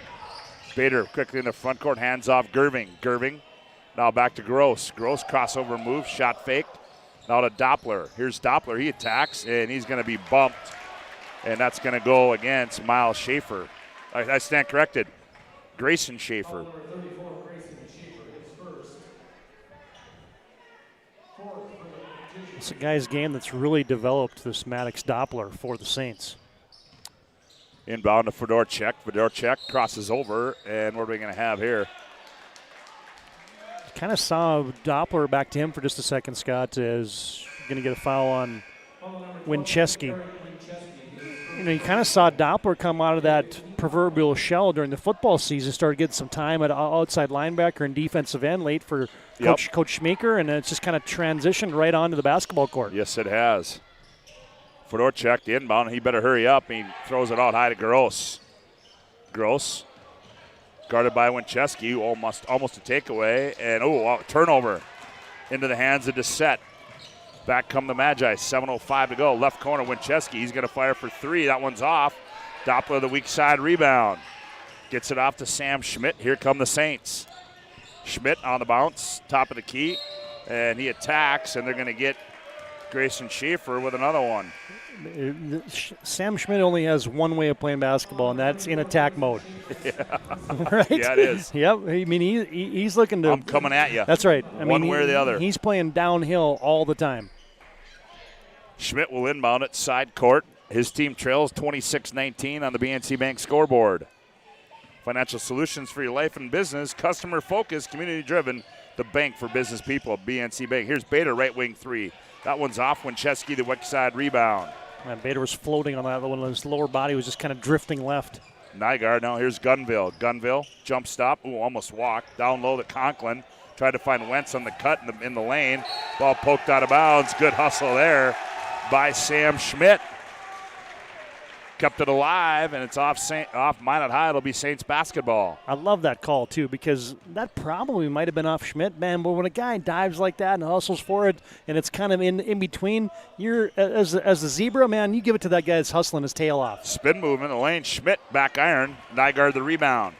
Bader quickly in the front court, hands off Gerving. Gerving now back to Gross. Gross crossover move, shot faked. Now to Doppler. Here's Doppler. He attacks, and he's going to be bumped. And that's going to go against Miles Schaefer. I stand corrected. Grayson Schaefer. It's a guy's game that's really developed, this Maddox Doppler for the Saints. Inbound to Fedorchuk. Fedorchuk crosses over, and what are we going to have here? Kind of saw Doppler back to him for just a second, Scott, is going to get a foul on Winchesky. You kind of saw Doppler come out of that proverbial shell during the football season, started getting some time at outside linebacker and defensive end late for Coach Schmaker, and it's just kind of transitioned right onto the basketball court. Yes, it has. Fedorchuk, the inbound, he better hurry up. He throws it out high to Gross. Gross, guarded by Winchesky, almost a takeaway, and turnover into the hands of Dessette. Back come the Magi, 7:05 to go. Left corner, Winchesky, he's going to fire for three. That one's off. Doppler, the weak side rebound. Gets it off to Sam Schmidt. Here come the Saints. Schmidt on the bounce, top of the key, and he attacks, and they're going to get Grayson Schaefer with another one. Sam Schmidt only has one way of playing basketball, and that's in attack mode. Yeah. Right? Yeah, it is. Yep. I mean, he's looking to. I'm coming at you. That's right. One way or the other. He's playing downhill all the time. Schmidt will inbound at side court. His team trails 26-19 on the BNC Bank scoreboard. Financial solutions for your life and business, customer focused, community driven. The bank for business people, BNC Bank. Here's Bader, right wing three. That one's off. Winchesky, the weak side rebound. And Bader was floating on that one. His lower body was just kind of drifting left. Nygaard, now here's Gunville. Gunville, jump stop. Almost walked. Down low to Conklin. Tried to find Wentz on the cut in the lane. Ball poked out of bounds. Good hustle there by Sam Schmidt. Kept it alive, and it's off Minot High. It'll be Saints basketball. I love that call, too, because that probably might have been off Schmidt, man. But when a guy dives like that and hustles for it, and it's kind of in between, you're as a zebra, man, you give it to that guy that's hustling his tail off. Spin move in the lane. Schmidt back iron. Nygaard the rebound.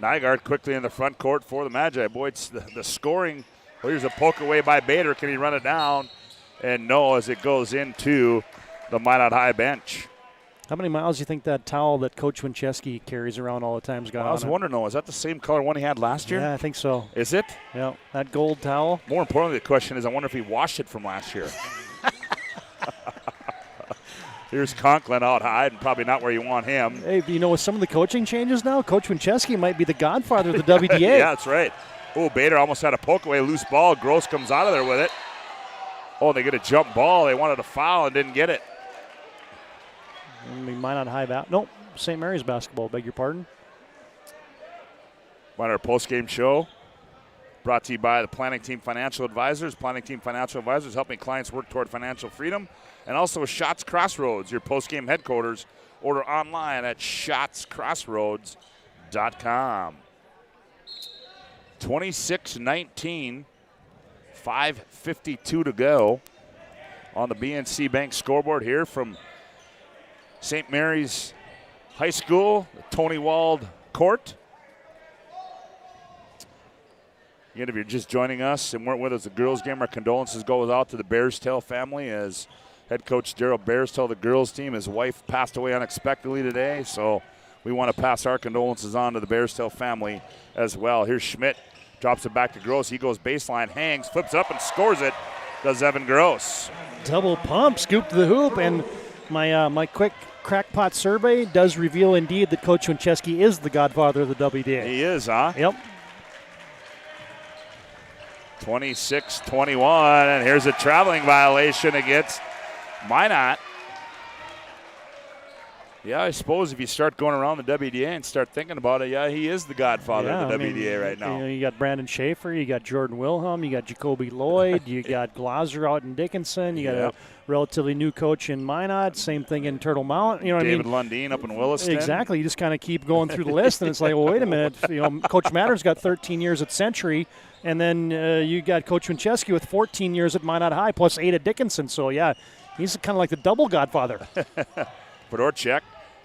Nygaard quickly in the front court for the Magi. Boy, it's the scoring. Well, here's a poke away by Bader. Can he run it down? And no, as it goes into the Minot High bench. How many miles do you think that towel that Coach Winchesky carries around all the time has got on it? I was wondering, though, is that the same color one he had last year? Yeah, I think so. Is it? Yeah, that gold towel. More importantly, the question is, I wonder if he washed it from last year. Here's Conklin out high, and probably not where you want him. Hey, with some of the coaching changes now, Coach Winchesky might be the godfather of the WDA. Yeah, that's right. Oh, Bader almost had a poke away, loose ball. Gross comes out of there with it. Oh, they get a jump ball. They wanted a foul and didn't get it. Minot High Nope, St. Mary's basketball, beg your pardon. On our post-game show, brought to you by the Planning Team Financial Advisors. Planning Team Financial Advisors helping clients work toward financial freedom. And also Shots Crossroads, your post-game headquarters. Order online at shotscrossroads.com. 26-19, 5:52 to go on the BNC Bank scoreboard here from St. Mary's High School, the Tony Wald Court. Again, if you're just joining us and weren't with us, the girls' game, our condolences goes out to the Bearstail family as head coach Daryl Bearstail, the girls' team, his wife passed away unexpectedly today, so we want to pass our condolences on to the Bearstail family as well. Here's Schmidt, drops it back to Gross. He goes baseline, hangs, flips up, and scores it. Does Evan Gross. Double pump, scoop to the hoop, and my quick crackpot survey does reveal indeed that Coach Winchesky is the godfather of the WDA. He is, huh? Yep. 26-21, and here's a traveling violation against Minot. Yeah, I suppose if you start going around the WDA and start thinking about it, yeah, he is the godfather of the WDA right now. You got Brandon Schaefer, you got Jordan Wilhelm, you got Jacoby Lloyd, you got Glaser out in Dickinson, you got a relatively new coach in Minot, same thing in Turtle Mountain. You know what David I mean? Lundeen up in Williston. Exactly. You just kind of keep going through the list, and it's like, well, wait a minute. Coach Matter's got 13 years at Century, and then you got Coach Winchesky with 14 years at Minot High plus 8 at Dickinson. So, yeah, he's kind of like the double godfather. Fedorchuk,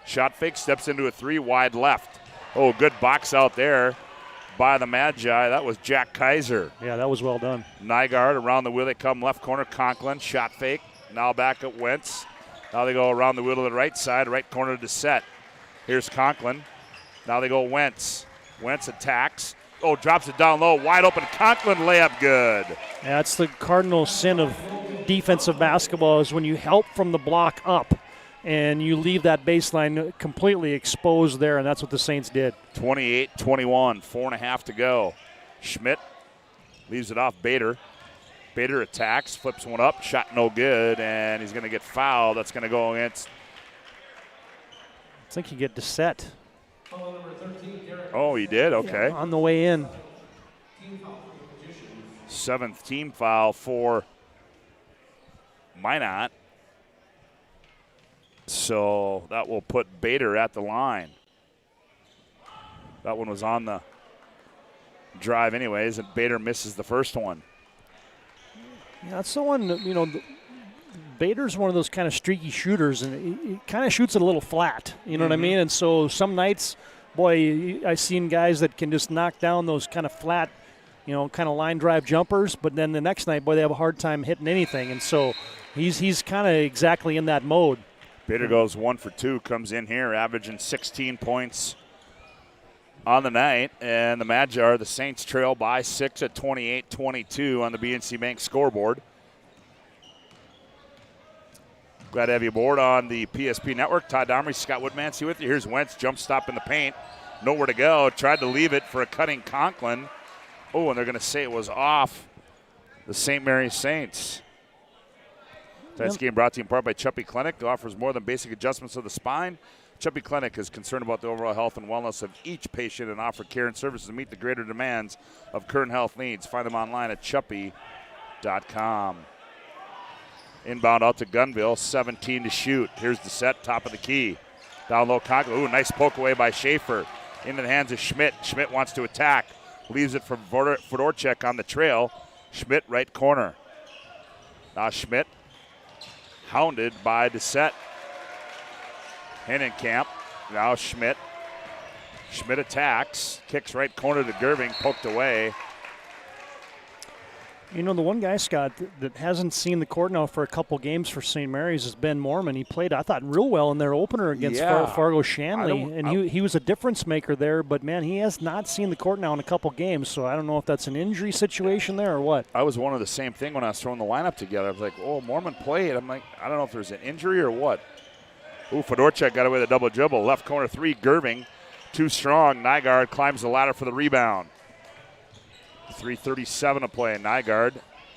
shot fake, steps into a three, wide left. Oh, good box out there by the Magi. That was Jack Kaiser. Yeah, that was well done. Nygaard around the wheel. They come left corner. Conklin, shot fake. Now back at Wentz. Now they go around the wheel to the right side, right corner to set. Here's Conklin. Now they go Wentz. Wentz attacks. Oh, drops it down low. Wide open. Conklin layup good. Yeah, that's the cardinal sin of defensive basketball is when you help from the block up and you leave that baseline completely exposed there, and that's what the Saints did. 28-21, 4.5 to go. Schmidt leaves it off Bader. Bader attacks, flips one up, shot no good, and he's going to get fouled. That's going to go against. I think you get to set. Oh, he did? Okay. Yeah, on the way in. 7th team foul for Minot. So that will put Bader at the line. That one was on the drive anyways, and Bader misses the first one. Yeah, that's the one, Bader's one of those kind of streaky shooters, and he kind of shoots it a little flat, you know what I mean? And so some nights, boy, I've seen guys that can just knock down those kind of flat, kind of line drive jumpers, but then the next night, boy, they have a hard time hitting anything. And so he's kind of exactly in that mode. Bader goes 1 for 2, comes in here, averaging 16 points on the night. And the Magi, the Saints, trail by 6 at 28-22 on the BNC Bank scoreboard. Glad to have you aboard on the PSP Network. Todd Domres, Scott Woodmansee with you. Here's Wentz, jump stop in the paint. Nowhere to go. Tried to leave it for a cutting Conklin. Oh, and they're going to say it was off the St. Mary's Saints. Tonight's game brought to you in part by Chuppy Clinic. It offers more than basic adjustments of the spine. Chuppy Clinic is concerned about the overall health and wellness of each patient and offer care and services to meet the greater demands of current health needs. Find them online at chuppy.com. Inbound out to Gunville, 17 to shoot. Here's the set, top of the key. Down low, Conklin. Ooh, nice poke away by Schaefer. Into the hands of Schmidt. Schmidt wants to attack. Leaves it for Fedorchuk on the trail. Schmidt, right corner. Now Schmidt, hounded by Dessett. Hennenkamp. Now Schmidt. Schmidt attacks. Kicks right corner to Gerving. Poked away. The one guy, Scott, that hasn't seen the court now for a couple games for St. Mary's is Ben Mormon. He played, I thought, real well in their opener against Fargo Shanley, and he was a difference maker there, but, man, he has not seen the court now in a couple games, so I don't know if that's an injury situation there or what. I was wondering the same thing when I was throwing the lineup together. I was like, oh, Mormon played. I'm like, I don't know if there's an injury or what. Ooh, Fedorchuk got away with a double dribble. Left corner three, Gerving. Too strong. Nygaard climbs the ladder for the rebound. 3:37 to play. Nygaard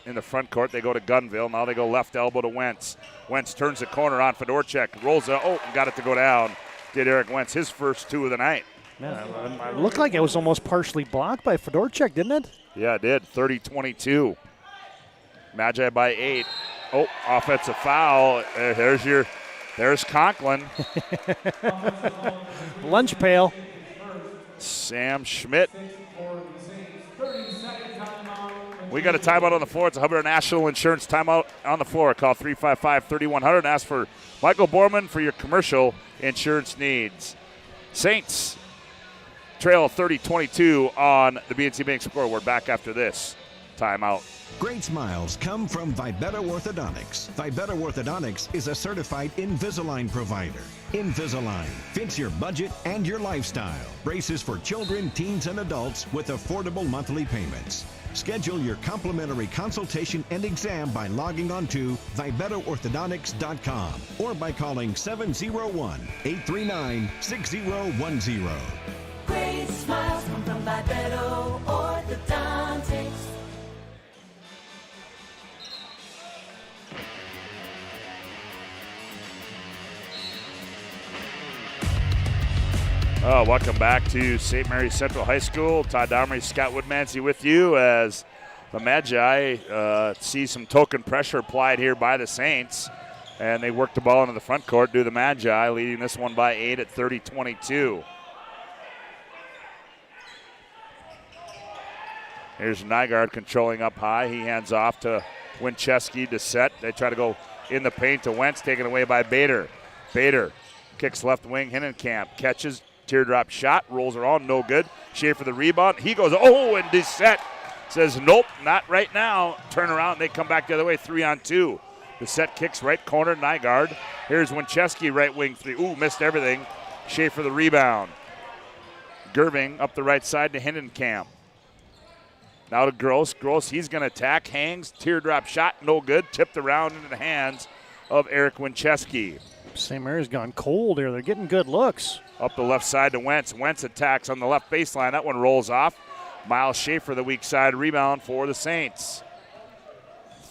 in the front court. They go to Gunville. Now they go left elbow to Wentz. Wentz turns the corner on Fedorchuk. Rolls it. Oh, got it to go down. Did Eric Wentz his first 2 of the night. Man, it looked like it was almost partially blocked by Fedorchuk, didn't it? Yeah, it did. 30-22. Magi by 8. Oh, offensive foul. There's Conklin. Lunch pail. Sam Schmidt. We got a timeout on the floor. It's a Hubbard National Insurance timeout on the floor. Call 355-3100 and ask for Michael Borman for your commercial insurance needs. Saints trail 30-22 on the BNC Bank scoreboard. Back after this timeout. Great smiles come from Vibetta Orthodontics. Vibetta Orthodontics is a certified Invisalign provider. Invisalign fits your budget and your lifestyle. Braces for children, teens, and adults with affordable monthly payments. Schedule your complimentary consultation and exam by logging on to VibettaOrthodontics.com or by calling 701-839-6010. Great smiles come from Vibetta Orthodontics. Welcome back to St. Mary's Central High School. Todd Domres, Scott Woodmansee with you as the Magi see some token pressure applied here by the Saints. And they work the ball into the front court, do the Magi, leading this one by 8 at 30-22. Here's Nygaard controlling up high. He hands off to Winchesky to set. They try to go in the paint to Wentz, taken away by Bader. Bader kicks left wing, Hinnenkamp catches, teardrop shot, rolls around, no good. Schaefer the rebound. He goes, and Dissett says, nope, not right now. Turn around, they come back the other way, 3-on-2. Dissett kicks right corner, Nygaard. Here's Winchesky, right wing three. Missed everything. Schaefer the rebound. Gerving up the right side to Hinnenkamp. Now to Gross. Gross, he's going to attack, hangs, teardrop shot, no good. Tipped around into the hands of Eric Winchesky. St. Mary's gone cold here. They're getting good looks. Up the left side to Wentz. Wentz attacks on the left baseline. That one rolls off. Miles Schaefer, the weak side rebound for the Saints.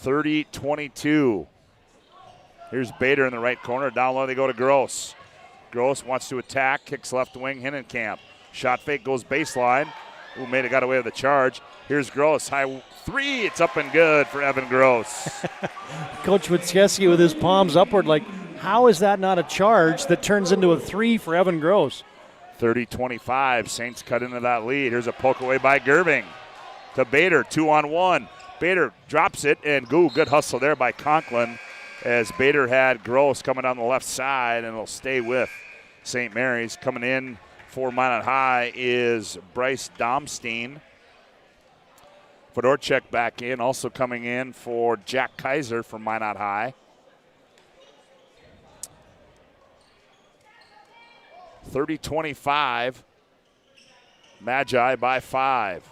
30-22. Here's Bader in the right corner. Down low they go to Gross. Gross wants to attack. Kicks left wing. Hinnenkamp. Shot fake goes baseline. Made it, got away with the charge. Here's Gross. High three. It's up and good for Evan Gross. Coach Winchesky with his palms upward like, how is that not a charge that turns into a three for Evan Gross? 30-25. Saints cut into that lead. Here's a poke away by Gerving to Bader. 2-on-1. Bader drops it, and good hustle there by Conklin as Bader had Gross coming down the left side, and it'll stay with St. Mary's. Coming in for Minot High is Bryce Domstein. Fedorchuk back in. Also coming in for Jack Kaiser from Minot High. 30-25. Magi by 5.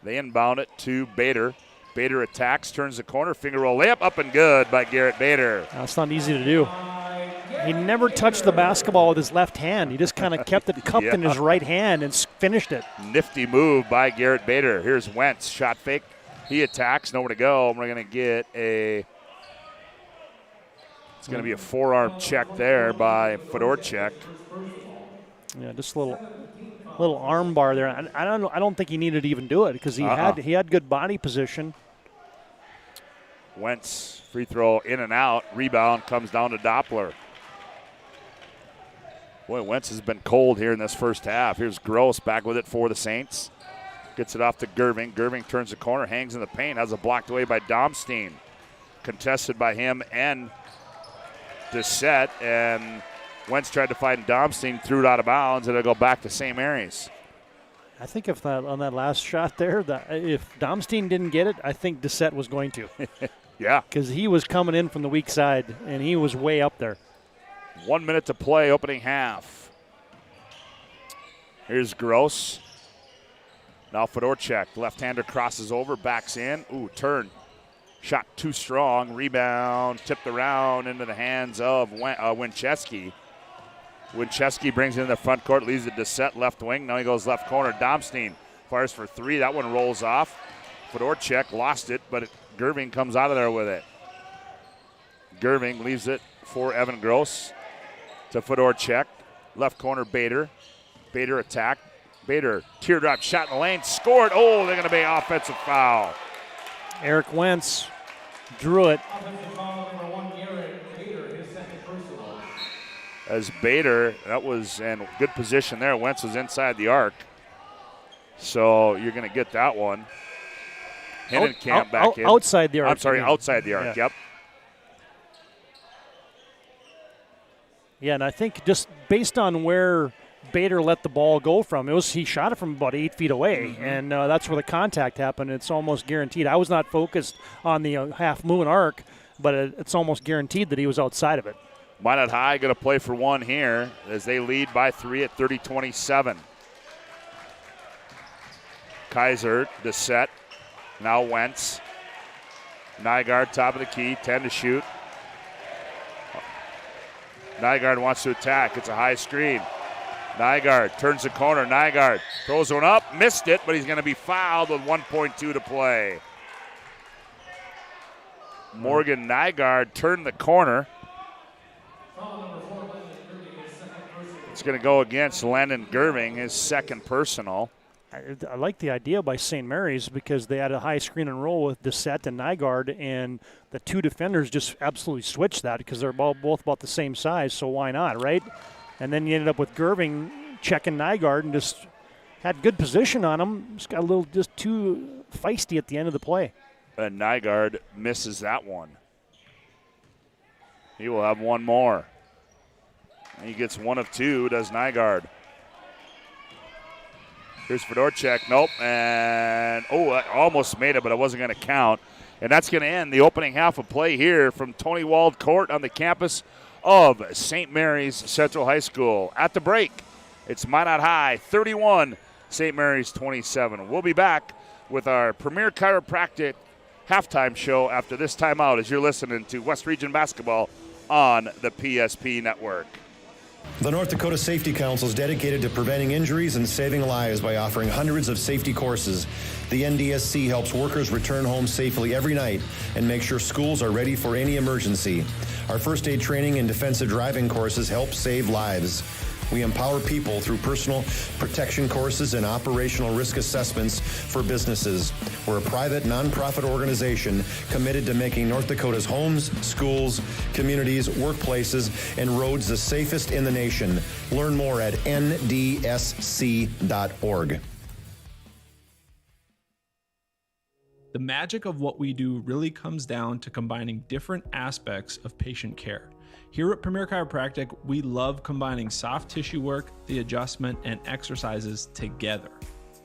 They inbound it to Bader. Bader attacks, turns the corner, finger roll layup, up and good by Garrett Bader. That's not easy to do. He never touched the basketball with his left hand. He just kind of kept it cupped in his right hand and finished it. Nifty move by Garrett Bader. Here's Wentz, shot fake. He attacks, nowhere to go. We're going to get it's going to be a forearm check there by Fedorchuk. Yeah, just a little arm bar there. I don't think he needed to even do it because he had good body position. Wentz free throw in and out. Rebound comes down to Doppler. Boy, Wentz has been cold here in this first half. Here's Gross back with it for the Saints. Gets it off to Gerving. Gerving turns the corner, hangs in the paint, has it blocked away by Domstein. Contested by him and Dissett, and Wentz tried to find Domstein, threw it out of bounds, and it'll go back to St. Mary's. I think on that last shot there, if Domstein didn't get it, I think Dissett was going to. Yeah. Because he was coming in from the weak side, and he was way up there. 1 minute to play, opening half. Here's Gross. Now Fedorchuk, left-hander crosses over, backs in. Turn. Shot too strong. Rebound, tipped around into the hands of Winchesky. Winchesky brings it in the front court, leaves it to set left wing. Now he goes left corner. Domstein fires for three. That one rolls off. Fedorchuk lost it, but Gerving comes out of there with it. Gerving leaves it for Evan Gross to Fedorchuk. Left corner, Bader. Bader attacked. Bader, teardrop shot in the lane, scored. Oh, they're going to be offensive foul. Eric Wentz drew it. As Bader, that was in good position there. Wentz was inside the arc. So you're going to get that one. Hinnenkamp back in. Outside the arc. I'm sorry, outside the arc, yeah. Yep. Yeah, and I think just based on where Bader let the ball go from, he shot it from about 8 feet away, and that's where the contact happened. It's almost guaranteed. I was not focused on the half moon arc, but it's almost guaranteed that he was outside of it. Minot High going to play for one here as they lead by 3 at 30-27. Kaiser to set. Now Wentz. Nygaard top of the key, 10 to shoot. Nygaard wants to attack. It's a high screen. Nygaard turns the corner. Nygaard throws one up, missed it, but he's going to be fouled with 1.2 to play. Morgan Nygaard turned the corner. It's going to go against Landon Gerving, his second personal. I like the idea by St. Mary's because they had a high screen and roll with Dissett and Nygaard, and the two defenders just absolutely switched that because they're both about the same size, so why not, right? And then you ended up with Gerving checking Nygaard and just had good position on him. Just got a little just too feisty at the end of the play. And Nygaard misses that one. He will have one more. And he gets one of two, does Nygaard. Here's Fedorchuk. Nope. And, I almost made it, but it wasn't going to count. And that's going to end the opening half of play here from Tony Wald Court on the campus of St. Mary's Central High School. At the break, it's Minot High 31, St. Mary's 27. We'll be back with our Premier Chiropractic halftime show after this timeout as you're listening to West Region Basketball on the PSP Network. The North Dakota Safety Council is dedicated to preventing injuries and saving lives by offering hundreds of safety courses. The NDSC helps workers return home safely every night and make sure schools are ready for any emergency. Our first aid training and defensive driving courses help save lives. We empower people through personal protection courses and operational risk assessments for businesses. We're a private, nonprofit organization committed to making North Dakota's homes, schools, communities, workplaces, and roads the safest in the nation. Learn more at ndsc.org. The magic of what we do really comes down to combining different aspects of patient care. Here at Premier Chiropractic, we love combining soft tissue work, the adjustment, and exercises together.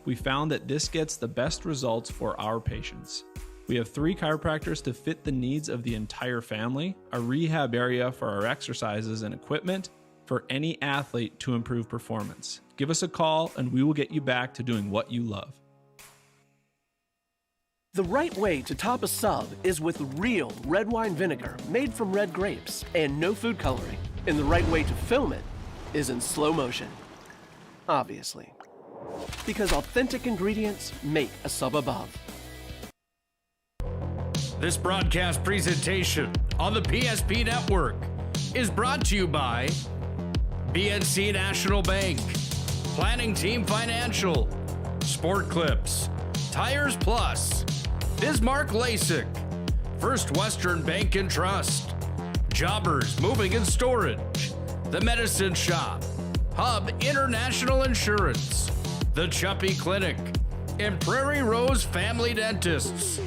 We found that this gets the best results for our patients. We have 3 chiropractors to fit the needs of the entire family, a rehab area for our exercises and equipment for any athlete to improve performance. Give us a call and we will get you back to doing what you love. The right way to top a sub is with real red wine vinegar made from red grapes and no food coloring. And the right way to film it is in slow motion. Obviously. Because authentic ingredients make a sub above. This broadcast presentation on the PSP Network is brought to you by BNC National Bank, Planning Team Financial, Sport Clips, Tires Plus, Bismarck LASIK, First Western Bank and Trust, Jobbers Moving and Storage, The Medicine Shop, Hub International Insurance, The Chuppy Clinic, and Prairie Rose Family Dentists.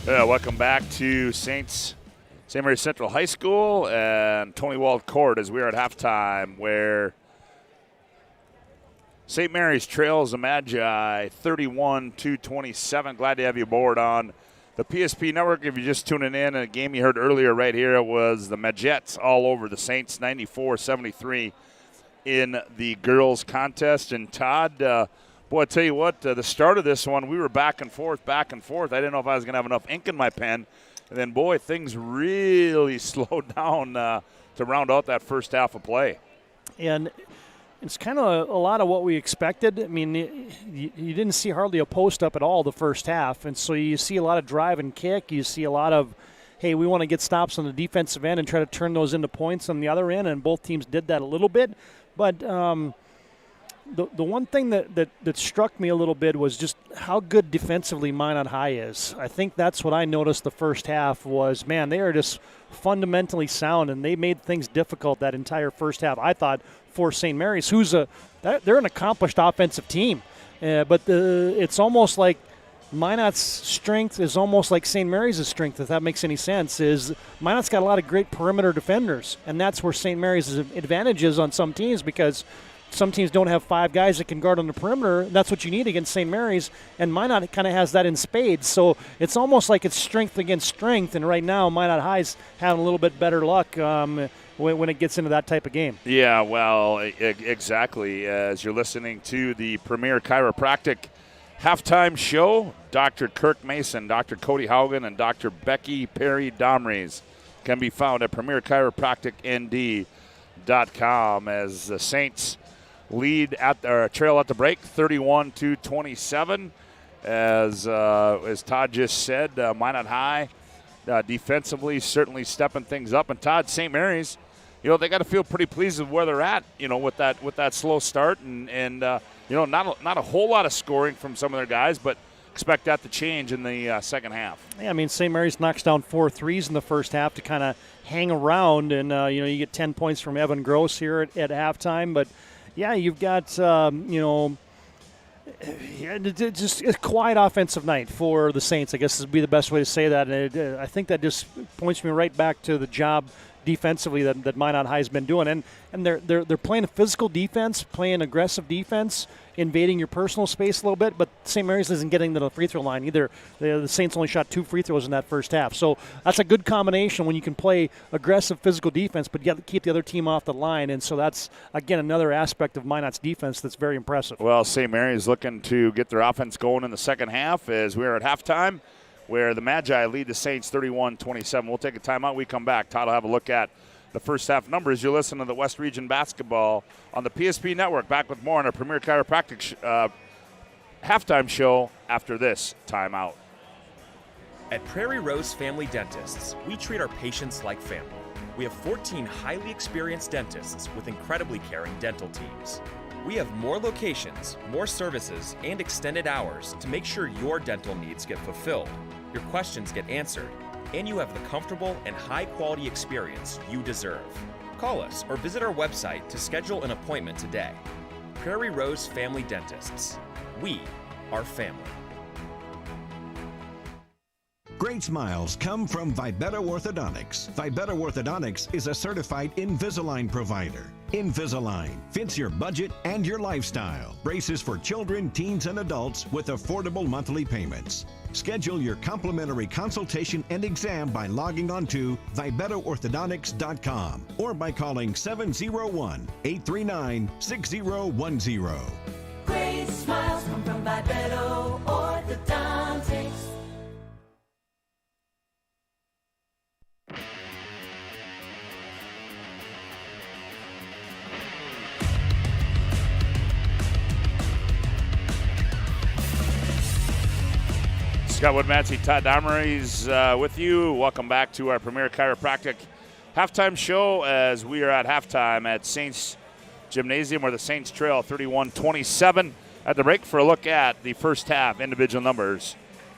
Yeah, welcome back to St. Mary's Central High School and Tony Wald Court as we are at halftime, where St. Mary's trails the Magi 31-27. Glad to have you aboard on the PSP Network. If you're just tuning in, a game you heard earlier right here was the Majettes all over the Saints, 94-73 in the girls contest. And Todd, boy, I tell you what, the start of this one, we were back and forth. I didn't know if I was going to have enough ink in my pen. And then, boy, things really slowed down to round out that first half of play. And it's kind of a lot of what we expected. I mean, you didn't see hardly a post up at all the first half. And so you see a lot of drive and kick. You see a lot of, hey, we want to get stops on the defensive end and try to turn those into points on the other end. And both teams did that a little bit. But the one thing that struck me a little bit was just how good defensively Minot High is. I think that's what I noticed the first half was, man, they are just fundamentally sound, and they made things difficult that entire first half, I thought, for St. Mary's, they're an accomplished offensive team. But it's almost like Minot's strength is almost like St. Mary's' strength, if that makes any sense, is Minot's got a lot of great perimeter defenders, and that's where St. Mary's' advantage is on some teams, because some teams don't have 5 guys that can guard on the perimeter. That's what you need against St. Mary's, and Minot kind of has that in spades. So it's almost like it's strength against strength, and right now Minot High's having a little bit better luck when it gets into that type of game. Yeah, well, exactly. As you're listening to the Premier Chiropractic halftime show, Dr. Kirk Mason, Dr. Cody Haugen, and Dr. Becky Perry Domres can be found at premierchiropracticnd.com as the Saints lead trail at the break 31-27. As Todd just said, Minot High defensively certainly stepping things up. And Todd, St. Mary's, they got to feel pretty pleased with where they're at, with that slow start and not a whole lot of scoring from some of their guys, but expect that to change in the second half. Yeah, I mean, St. Mary's knocks down 4 threes in the first half to kind of hang around, and you get 10 points from Evan Gross here at halftime, but yeah, you've got just a quiet offensive night for the Saints, I guess would be the best way to say that. And I think that just points me right back to the job defensively that Minot High's been doing, and they're playing a physical defense, playing aggressive defense, invading your personal space a little bit. But St. Mary's isn't getting to the free throw line either. The Saints only shot 2 free throws in that first half, so that's a good combination when you can play aggressive physical defense, but you got to keep the other team off the line. And so that's again another aspect of Minot's defense that's very impressive. Well, St. Mary's looking to get their offense going in the second half as we are at halftime, where the Magi lead the Saints 31-27. We'll take a timeout. We come back. Todd will have a look at the first half numbers. You're listening to the West Region Basketball on the PSP Network. Back with more on our Premier Chiropractic halftime show after this timeout. At Prairie Rose Family Dentists, we treat our patients like family. We have 14 highly experienced dentists with incredibly caring dental teams. We have more locations, more services, and extended hours to make sure your dental needs get fulfilled, your questions get answered, and you have the comfortable and high-quality experience you deserve. Call us or visit our website to schedule an appointment today. Prairie Rose Family Dentists. We are family. Great smiles come from Vibetta Orthodontics. Vibetta Orthodontics is a certified Invisalign provider. Invisalign fits your budget and your lifestyle. Braces for children, teens, and adults with affordable monthly payments. Schedule your complimentary consultation and exam by logging on to VibettaOrthodontics.com or by calling 701-839-6010. Great smiles come from Vibetta Orthodontics. Scott Woodmansee, Todd Domres with you. Welcome back to our Premier Chiropractic halftime show as we are at halftime at Saints Gymnasium where the Saints trail 31-27 at the break for a look at the first half individual numbers.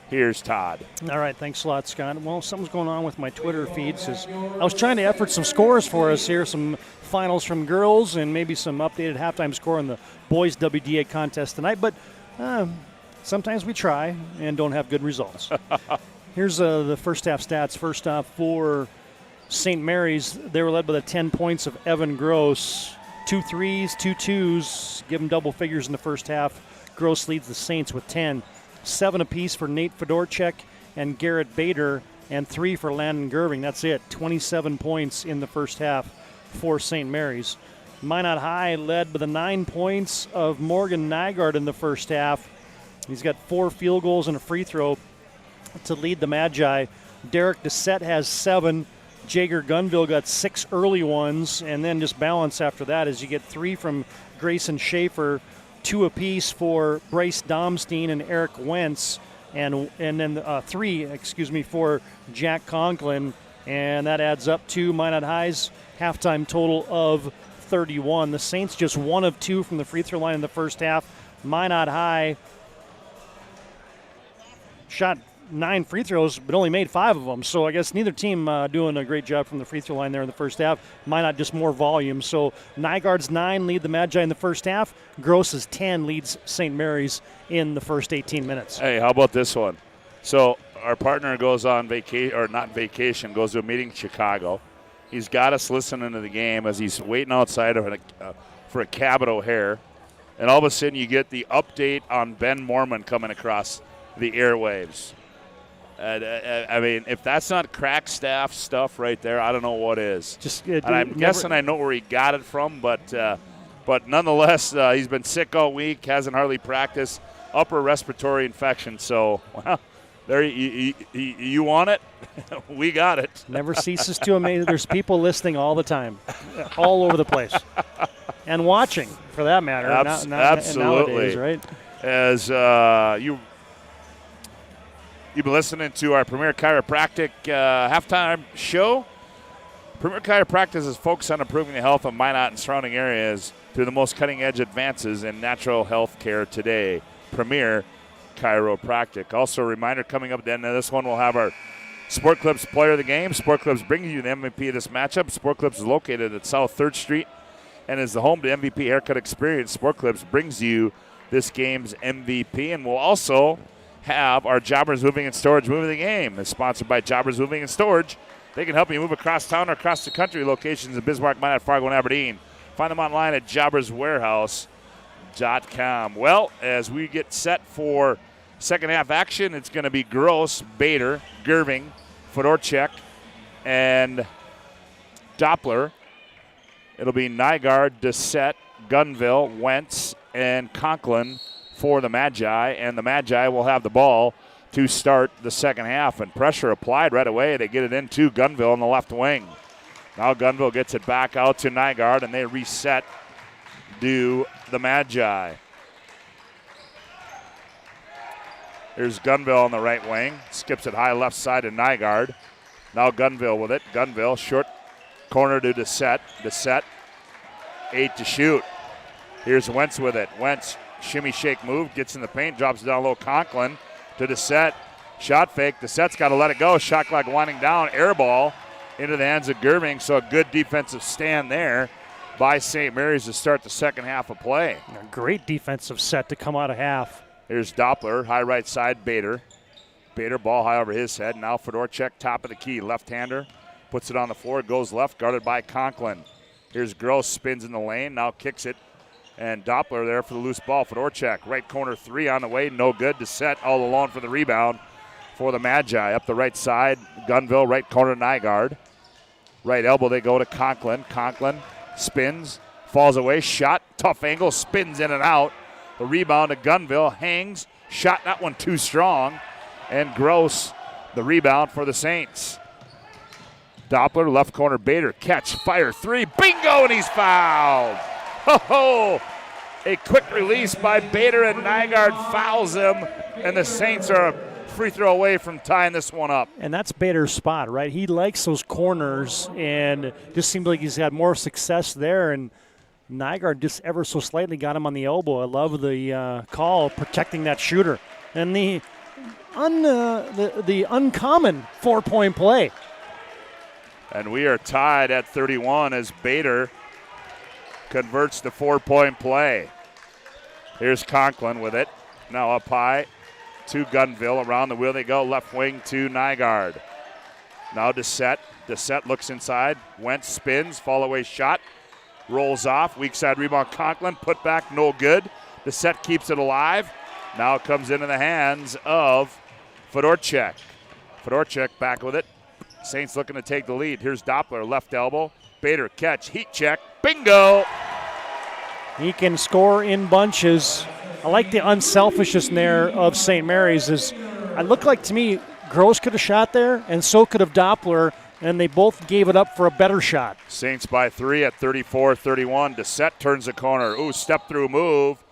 Here's Todd. All right, thanks a lot, Scott. Well, something's going on with my Twitter feeds. I was trying to effort some scores for us here, some finals from girls and maybe some updated halftime score in the boys WDA contest tonight, but sometimes we try and don't have good results. Here's the first half stats. First off, for St. Mary's, they were led by the 10 points of Evan Gross. 2 threes, 2 twos, give them double figures in the first half. Gross leads the Saints with 10. 7 apiece for Nate Fedorchuk and Garrett Bader, and 3 for Landon Gerving. That's it. 27 points in the first half for St. Mary's. Minot High led by the 9 points of Morgan Nygaard in the first half. He's got 4 field goals and a free throw to lead the Magi. Derek Doucette has 7. Jager Gunville got 6 early ones, and then just balance after that as you get 3 from Grayson Schaefer, 2 apiece for Bryce Domstein and Eric Wentz, and then 3 for Jack Conklin, and that adds up to Minot High's halftime total of 31. The Saints just 1 of 2 from the free throw line in the first half. Minot High shot 9 free throws, but only made 5 of them. So I guess neither team doing a great job from the free throw line there in the first half. Minot just more volume. So Nygaard's 9 lead the Magi in the first half. Gross's 10 leads St. Mary's in the first 18 minutes. Hey, how about this one? So our partner goes on vacation, or not vacation, goes to a meeting in Chicago. He's got us listening to the game as he's waiting outside for a cab at O'Hare. And all of a sudden you get the update on Ben Mormon coming across the airwaves. I mean, if that's not crack staff stuff right there, I don't know what is. And I'm guessing I know where he got it from, but nonetheless, he's been sick all week, hasn't hardly practiced, upper respiratory infection. So, well, there you want it? We got it. Never ceases to amaze. There's people listening all the time, all over the place, and watching, for that matter. Absolutely. Nowadays, right? As you've been listening to our Premier Chiropractic halftime show. Premier Chiropractic is focused on improving the health of Minot and surrounding areas through the most cutting-edge advances in natural health care today. Premier Chiropractic. Also, a reminder, coming up at the end of this one, we'll have our Sport Clips Player of the Game. Sport Clips brings you the MVP of this matchup. Sport Clips is located at South 3rd Street and is the home to MVP Haircut Experience. Sport Clips brings you this game's MVP, and we'll also have our Jobbers Moving and Storage Move of the Game. It's sponsored by Jobbers Moving and Storage. They can help you move across town or across the country. Locations in Bismarck, Minot, Fargo, and Aberdeen. Find them online at jobberswarehouse.com. Well, as we get set for second half action, it's going to be Gross, Bader, Gerving, Fedorchuk, and Doppler. It'll be Nygaard, Doucette, Gunville, Wentz, and Conklin for the Magi, and the Magi will have the ball to start the second half, and pressure applied right away. They get it into Gunville on the left wing. Now Gunville gets it back out to Nygaard, and they reset to the Magi. Here's Gunville on the right wing, skips it high left side to Nygaard. Now Gunville with it. Gunville, short corner to Doucette. Doucette, 8 to shoot. Here's Wentz with it. Wentz, shimmy shake move, gets in the paint, drops it down low. Conklin to Doucette. Shot fake. Doucette's got to let it go. Shot clock winding down. Air ball into the hands of Gerving. So a good defensive stand there by St. Mary's to start the second half of play. A great defensive set to come out of half. Here's Doppler, high right side, Bader. Bader, ball high over his head. Now Fedorchuk, top of the key. Left-hander, puts it on the floor, goes left, guarded by Conklin. Here's Gross, spins in the lane, now kicks it. And Doppler there for the loose ball. Fedorchuk, right corner 3 on the way, no good. Doucette all alone for the rebound for the Magi. Up the right side, Gunville, right corner, Nygaard. Right elbow, they go to Conklin. Conklin spins, falls away, shot, tough angle, spins in and out. The rebound to Gunville, hangs, shot that one too strong. And Gross, the rebound for the Saints. Doppler, left corner, Bader, catch, fire, 3, bingo, and he's fouled. Ho-ho! A quick release by Bader, and Nygaard fouls him, and the Saints are a free throw away from tying this one up. And that's Bader's spot, right? He likes those corners, and just seems like he's had more success there, and Nygaard just ever so slightly got him on the elbow. I love the call, protecting that shooter. And the uncommon 4-point play. And we are tied at 31 as Bader converts the 4-point play. Here's Conklin with it. Now up high to Gunville. Around the wheel they go. Left wing to Nygaard. Now Doucette. Doucette looks inside. Wentz spins. Fall away shot. Rolls off. Weak side rebound. Conklin. Put back. No good. Doucette keeps it alive. Now it comes into the hands of Fedorchak. Fedorchak back with it. Saints looking to take the lead. Here's Doppler. Left elbow. Bader catch. Heat check. Bingo. He can score in bunches. I like the unselfishness there of St. Mary's. It looked like to me Gross could have shot there, and so could have Doppler, and they both gave it up for a better shot. Saints by 3 at 34-31. Doucette turns the corner. Ooh, step through move,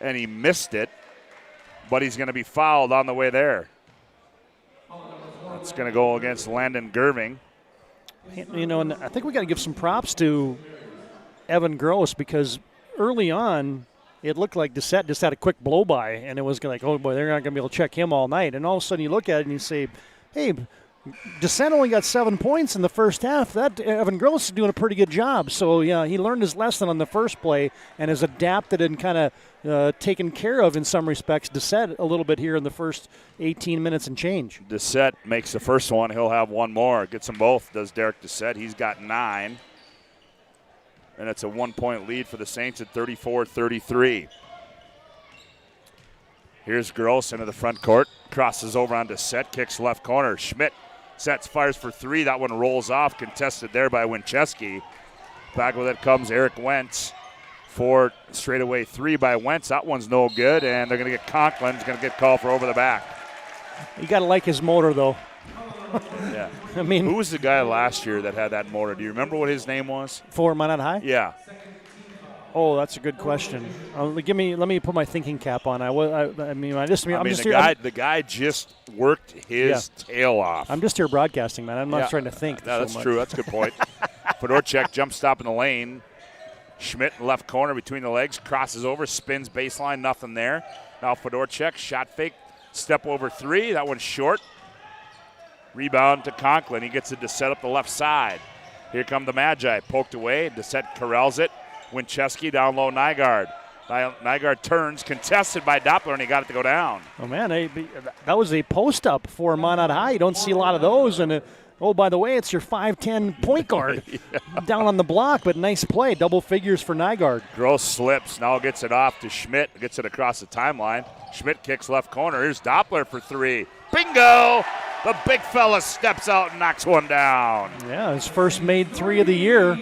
and he missed it, but he's going to be fouled on the way there. It's going to go against Landon Gerving. You know, and I think we got to give some props to Evan Gross, because early on, it looked like Doucette just had a quick blow-by, and it was like, oh, boy, they're not going to be able to check him all night. And all of a sudden you look at it and you say, hey, Doucette only got 7 points in the first half. That Evan Gross is doing a pretty good job. So, yeah, he learned his lesson on the first play and has adapted and kind of taken care of, in some respects, Doucette a little bit here in the first 18 minutes and change. Doucette makes the first one. He'll have one more. Gets them both, does Derek Doucette. He's got 9. And it's a 1-point lead for the Saints at 34-33. Here's Gross into the front court. Crosses over on Doucette. Kicks left corner. Schmidt sets, fires for 3. That one rolls off. Contested there by Winchesky. Back with it comes Eric Wentz for straightaway 3 by Wentz. That one's no good. And they're going to get Conklin. He's going to get called for over the back. You got to like his motor, though. Yeah. I mean, who was the guy last year that had that motor? Do you remember what his name was? For Minot High? Yeah. Oh, that's a good question. Let me put my thinking cap on. The guy just worked his tail off. I'm just here broadcasting, man. I'm not trying to think. No, that's true. That's a good point. Fedorchak jump stop in the lane. Schmidt in left corner between the legs, crosses over, spins baseline, nothing there. Now Fedorchak, shot fake, step over 3. That one's short. Rebound to Conklin. He gets it to set up the left side. Here come the Magi. Poked away. Doucette corrals it. Winchesky down low, Nygaard. Nygaard turns, contested by Doppler, and he got it to go down. Oh, man, that was a post-up for Minot High. You don't see a lot of those. And, by the way, it's your 5'10" point guard down on the block, but nice play. Double figures for Nygaard. Gross slips. Now gets it off to Schmidt. Gets it across the timeline. Schmidt kicks left corner. Here's Doppler for 3. Bingo! The big fella steps out and knocks one down. Yeah, his first made 3 of the year.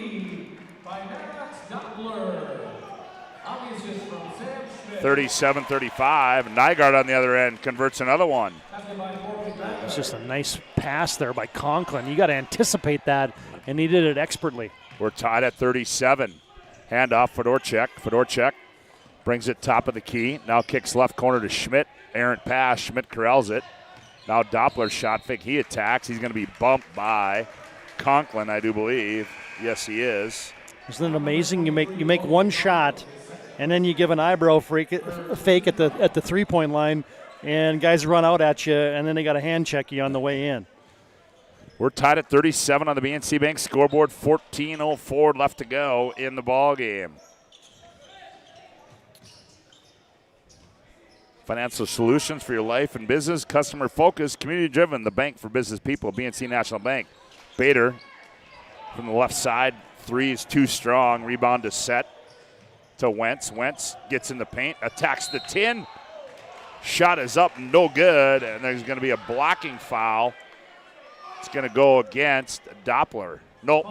37-35. Nygaard on the other end converts another one. It's just a nice pass there by Conklin. You got to anticipate that, and he did it expertly. We're tied at 37. Handoff, Fedorchak. Fedorchak brings it top of the key. Now kicks left corner to Schmidt. Errant pass. Schmidt corrals it. Now Doppler shot fake. He attacks. He's going to be bumped by Conklin, I do believe. Yes, he is. Isn't it amazing? You make one shot, and then you give an eyebrow fake at the 3-point line, and guys run out at you, and then they got to hand check you on the way in. We're tied at 37 on the BNC Bank scoreboard. 14:04 left to go in the ball game. Financial solutions for your life and business, customer focused, community driven. The bank for business people, BNC National Bank. Bader from the left side. 3 is too strong. Rebound to set to Wentz. Wentz gets in the paint, attacks the tin. Shot is up, no good, and there's going to be a blocking foul. It's going to go against Doppler. Nope.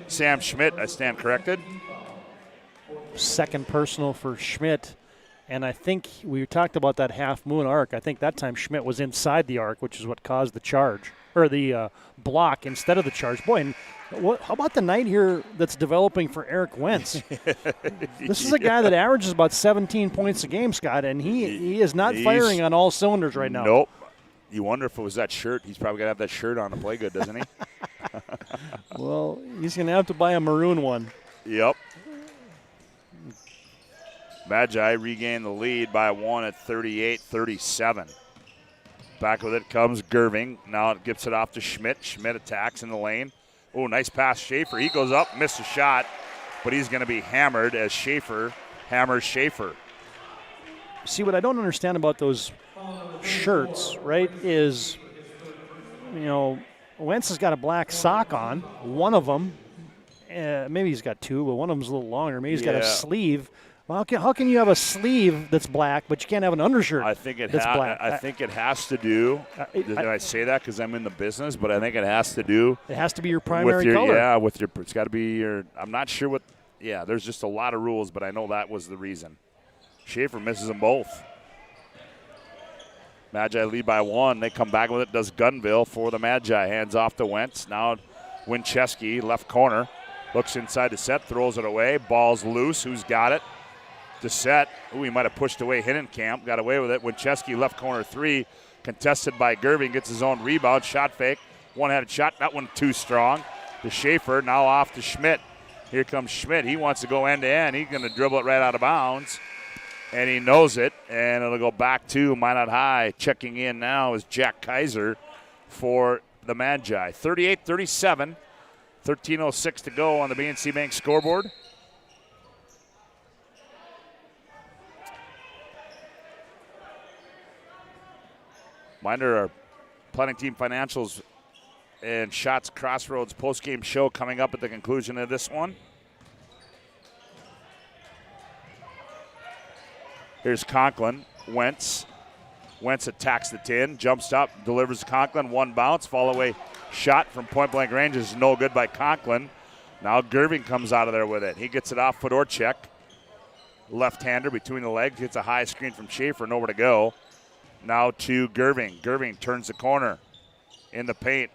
Sam Schmidt, I stand corrected. Second personal for Schmidt. And I think we talked about that half-moon arc. I think that time Schmidt was inside the arc, which is what caused the charge, or the block instead of the charge. Boy, and how about the night here that's developing for Eric Wentz? This is a guy that averages about 17 points a game, Scott, and he is not firing on all cylinders right now. Nope. You wonder if it was that shirt. He's probably going to have that shirt on to play good, doesn't he? Well, he's going to have to buy a maroon one. Yep. Magi regain the lead by 1 at 38-37. Back with it comes Gerving. Now it gets it off to Schmidt. Schmidt attacks in the lane. Oh, nice pass, Schaefer. He goes up, missed a shot, but he's going to be hammered as Schaefer hammers Schaefer. See, what I don't understand about those shirts, right, is, Wentz has got a black sock on, one of them. Maybe he's got two, but one of them's a little longer. Maybe he's got a sleeve. Well, how can you have a sleeve that's black, but you can't have an undershirt that's black? I think it has to do. Did I say that because I'm in the business? But I think it has to do. It has to be your primary color. Yeah, it's got to be your. I'm not sure what. Yeah, there's just a lot of rules, but I know that was the reason. Schaefer misses them both. Magi lead by 1. They come back with it. Does Gunville for the Magi. Hands off to Wentz. Now Winchesky, left corner. Looks inside to set. Throws it away. Ball's loose. Who's got it? To set. Ooh, he might have pushed away Hinnenkamp. Got away with it. Winchesky, left corner 3. Contested by Gerving. Gets his own rebound. Shot fake. One-handed shot. That one too strong. To Schaefer. Now off to Schmidt. Here comes Schmidt. He wants to go end-to-end. He's going to dribble it right out of bounds. And he knows it. And it'll go back to Minot High. Checking in now is Jack Kaiser for the Magi. 38-37. 13:06 to go on the BNC Bank scoreboard. Reminder, our Planning Team Financials and Shots Crossroads postgame show coming up at the conclusion of this one. Here's Conklin. Wentz attacks the 10, jumps up, delivers to Conklin. One bounce, fall away shot from point-blank range is no good by Conklin. Now Gerving comes out of there with it. He gets it off Fedorchuk. Left-hander between the legs. Gets a high screen from Schaefer, nowhere to go. Now to Gerving. Gerving turns the corner in the paint.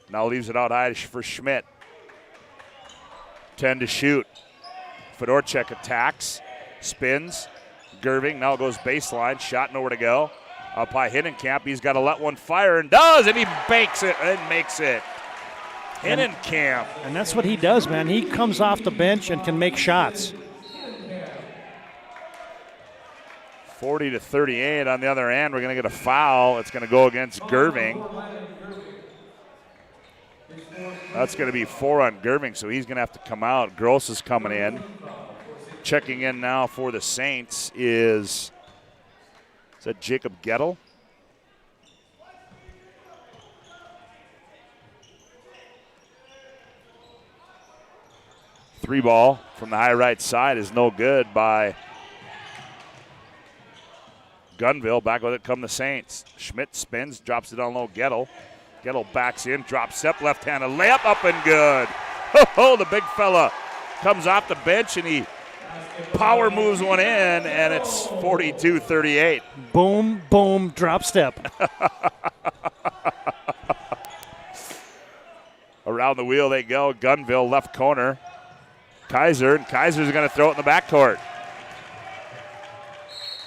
Now leaves it out high for Schmidt. 10 to shoot. Fedorchuk attacks, spins. Gerving now goes baseline. Shot, nowhere to go. Up high Hinnenkamp. He's got to let one fire and does, and he banks it and makes it. Hinnenkamp. And that's what he does, man. He comes off the bench and can make shots. 40-38 on the other end. We're going to get a foul. It's going to go against Gerving. That's going to be 4 on Gerving, so he's going to have to come out. Gross is coming in. Checking in now for the Saints is that Jacob Gettle? Three ball from the high right side is no good by Gunville. Back with it come the Saints. Schmidt spins, drops it on low. Gettle backs in, drops step, left-handed layup, up and good. Oh, the big fella comes off the bench and he power moves one in, and it's 42-38. Boom, boom, drop step. Around the wheel they go. Gunville, left corner. Kaiser's going to throw it in the backcourt.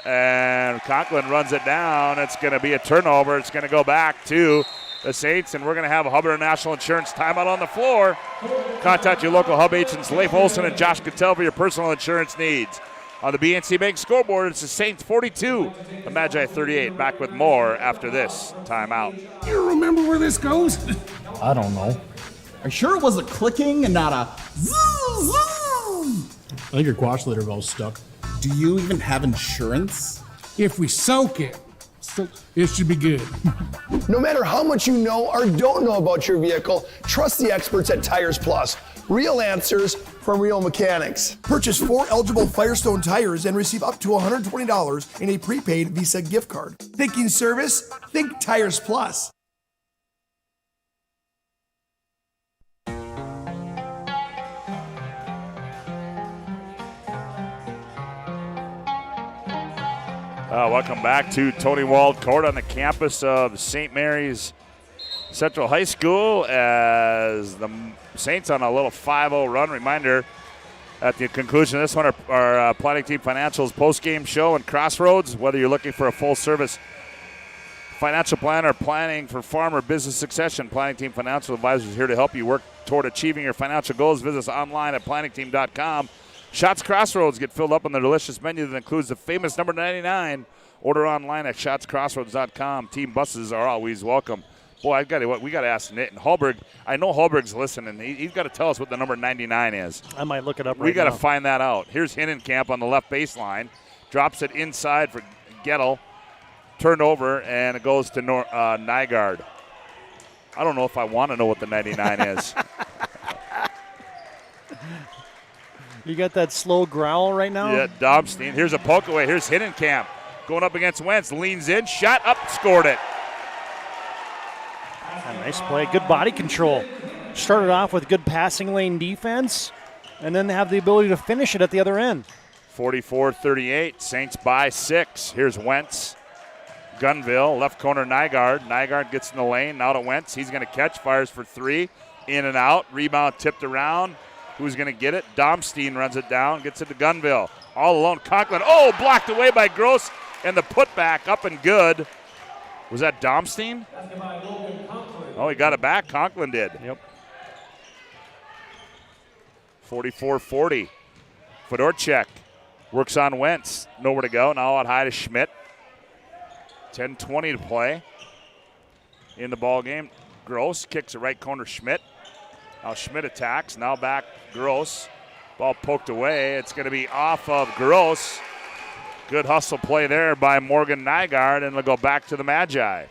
And Conklin runs it down. It's going to be a turnover. It's going to go back to the Saints, and we're going to have a Hubbard National Insurance timeout on the floor. Contact your local Hub agents, Leif Olson and Josh Cattell, for your personal insurance needs. On the BNC Bank scoreboard, it's the Saints 42, the Magi 38. Back with more after this timeout. You remember where this goes? I don't know. Are you sure it was a clicking and not a zoom, zoom? I think your quash litter valve's stuck. Do you even have insurance? If we soak it, it should be good. No matter how much you know or don't know about your vehicle, trust the experts at Tires Plus. Real answers from real mechanics. Purchase 4 eligible Firestone tires and receive up to $120 in a prepaid Visa gift card. Thinking service? Think Tires Plus. Welcome back to Tony Wald Court on the campus of St. Mary's Central High School as the Saints on a little 5-0 run. Reminder, at the conclusion of this one, our Planning Team Financials postgame show and Crossroads. Whether you're looking for a full-service financial plan or planning for farm or business succession, Planning Team Financial Advisors is here to help you work toward achieving your financial goals. Visit us online at planningteam.com. Shots Crossroads get filled up on the delicious menu that includes the famous number 99. Order online at shotscrossroads.com. Team buses are always welcome. Boy, we got to ask Nick and Hallberg. I know Hallberg's listening. He's got to tell us what the number 99 is. I might look it up right now. We got to find that out. Here's Hinnenkamp on the left baseline. Drops it inside for Gettle. Turned over, and it goes to Nygaard. I don't know if I want to know what the 99 is. You got that slow growl right now? Yeah, Domstein. Here's a poke away. Here's Hiddenkamp going up against Wentz. Leans in, shot up, scored it. A nice play. Good body control. Started off with good passing lane defense, and then have the ability to finish it at the other end. 44-38. Saints by 6. Here's Wentz. Gunville, left corner Nygaard. Nygaard gets in the lane. Now to Wentz. He's going to catch, fires for 3. In and out. Rebound tipped around. Who's going to get it? Domstein runs it down. Gets it to Gunville. All alone. Conklin. Oh, blocked away by Gross. And the putback up and good. Was that Domstein? Oh, he got it back. Conklin did. Yep. 44-40. Fedorchak works on Wentz. Nowhere to go. Now out high to Schmidt. 10-20 to play in the ball game. Gross kicks it right corner Schmidt. Now Schmidt attacks. Now back Gross. Ball poked away. It's going to be off of Gross. Good hustle play there by Morgan Nygaard, and it'll go back to the Magi.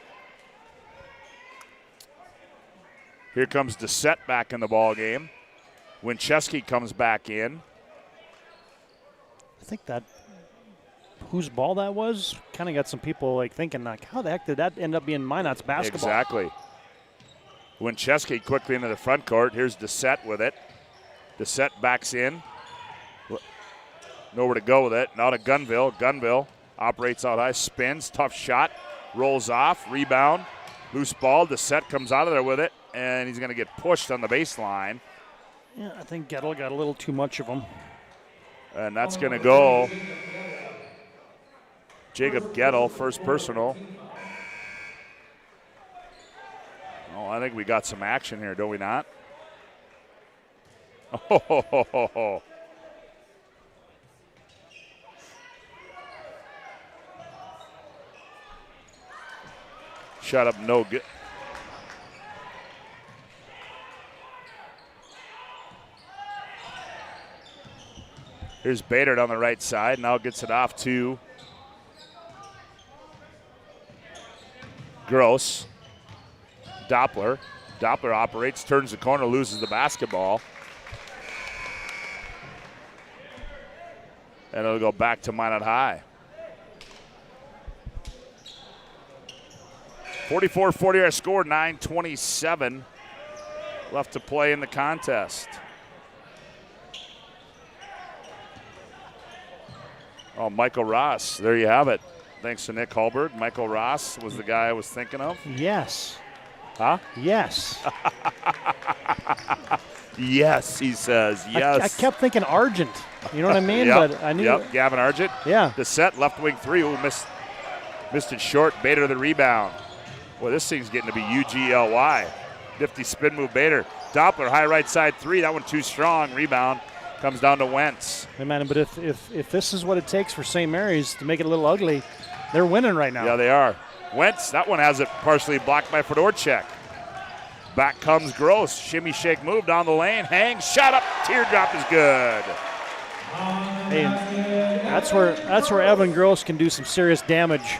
Here comes Doucette back in the ball game. Winchesky comes back in. I think that whose ball that was kind of got some people like thinking, like, how the heck did that end up being Minot's basketball? Exactly. Winchesky quickly into the front court. Here's Doucette with it. Doucette backs in. Nowhere to go with it. Now to Gunville. Gunville operates out high, spins, tough shot, rolls off, rebound, loose ball. Doucette comes out of there with it, and he's going to get pushed on the baseline. Yeah, I think Gettle got a little too much of him. And that's going to go Jacob Gettle, first personal. Oh, I think we got some action here, do we not? Oh, shot up, no good. Here's Bader on the right side. Now gets it off to Gross. Doppler. Doppler operates, turns the corner, loses the basketball. And it'll go back to Minot High. 44-40 our score, 9:27 left to play in the contest. Oh, Michael Ross, there you have it. Thanks to Nick Hulberg. Michael Ross was the guy I was thinking of. Yes. Huh? Yes. Yes, he says, yes. I kept thinking Argent. You know what I mean? Yep, But I knew. Yep, Gavin Argent. Yeah. The set, left wing 3. Ooh, missed it short. Bader the rebound. Boy, this thing's getting to be UGLY. Nifty spin move, Bader. Doppler, high right side 3. That one too strong. Rebound comes down to Wentz. Hey, man, but if this is what it takes for St. Mary's to make it a little ugly, they're winning right now. Yeah, they are. Wentz, that one has it partially blocked by Fedorchak. Back comes Gross. Shimmy shake move down the lane. Hangs, shot up. Teardrop is good. Hey, that's where Evan Gross can do some serious damage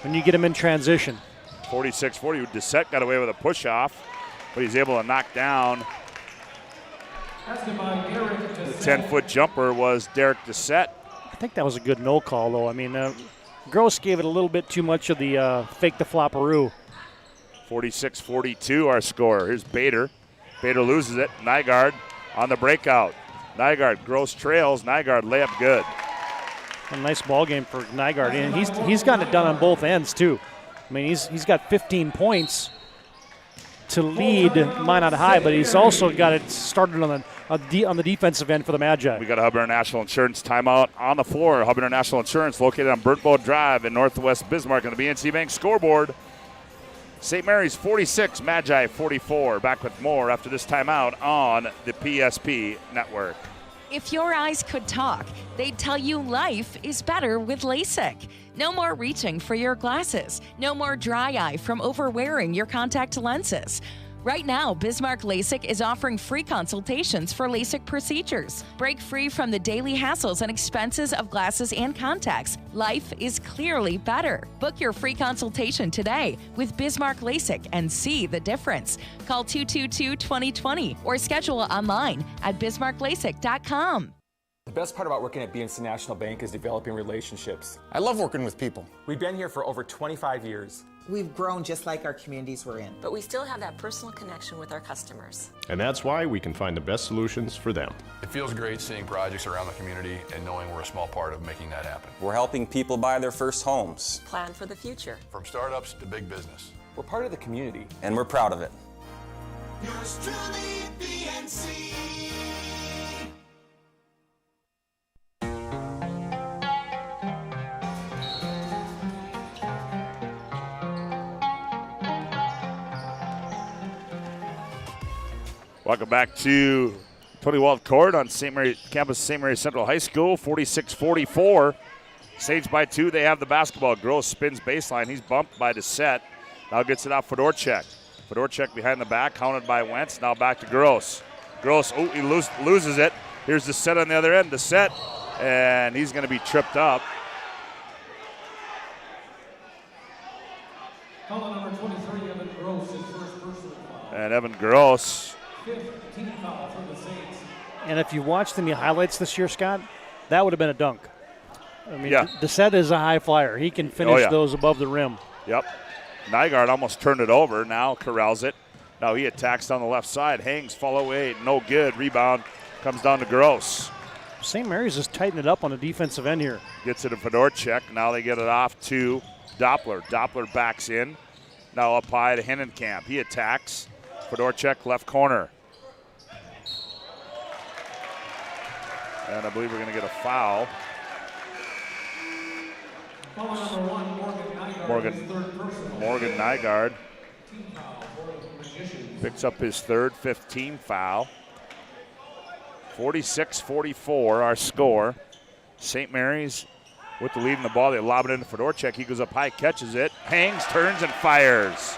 when you get him in transition. 46-40. Doucette got away with a push-off, but he's able to knock down. The 10-foot jumper was Derek Doucette. I think that was a good no call, though. I mean, Gross gave it a little bit too much of the fake the flopperoo. 46-42 our score. Here's Bader. Bader loses it. Nygaard on the breakout. Nygaard, Gross trails. Nygaard layup good. A nice ball game for Nygaard. And he's gotten it done on both ends, too. I mean, he's got 15 points to lead Minot High, but he's also got it started on the defensive end for the Magi. We got a Hub International Insurance timeout on the floor. Hub International Insurance located on Burnt Boat Drive in Northwest Bismarck on the BNC Bank scoreboard. St. Mary's 46, Magi 44. Back with more after this timeout on the PSP Network. If your eyes could talk, they'd tell you life is better with LASIK. No more reaching for your glasses. No more dry eye from overwearing your contact lenses. Right now, Bismarck LASIK is offering free consultations for LASIK procedures. Break free from the daily hassles and expenses of glasses and contacts. Life is clearly better. Book your free consultation today with Bismarck LASIK and see the difference. Call 222-2020 or schedule online at bismarcklasik.com. The best part about working at BNC National Bank is developing relationships. I love working with people. We've been here for over 25 years. We've grown just like our communities we're in. But we still have that personal connection with our customers. And that's why we can find the best solutions for them. It feels great seeing projects around the community and knowing we're a small part of making that happen. We're helping people buy their first homes. Plan for the future. From startups to big business. We're part of the community. And we're proud of it. Yours truly, BNC. Welcome back to Tony Wald Court on campus St. Mary Central High School, 46-44. Saints by 2. They have the basketball. Gross spins baseline. He's bumped by Doucette. Now gets it out Fedorchak. Fedorchak behind the back, counted by Wentz. Now back to Gross. Gross, he loses it. Here's Doucette on the other end. Doucette, and he's going to be tripped up. Foul number 23, Evan Gross, his first personal foul. And Evan Gross. Team foul for the Saints. And if you watched any highlights this year, Scott, that would have been a dunk. I mean, yeah. Doucette is a high flyer. He can finish those above the rim. Yep. Nygaard almost turned it over. Now corrals it. Now he attacks down the left side. Hangs, follow away. No good. Rebound comes down to Gross. St. Mary's just tightening it up on the defensive end here. Gets it to Fedorchak. Now they get it off to Doppler. Doppler backs in. Now up high to Hennenkamp. He attacks. Fedorchak left corner. And I believe we're going to get a foul. Foul number 1, Morgan Nygaard picks up his third 15 foul. 46-44 our score. St. Mary's with the lead in the ball. They lob it into Fedorchak. He goes up high, catches it, hangs, turns, and fires.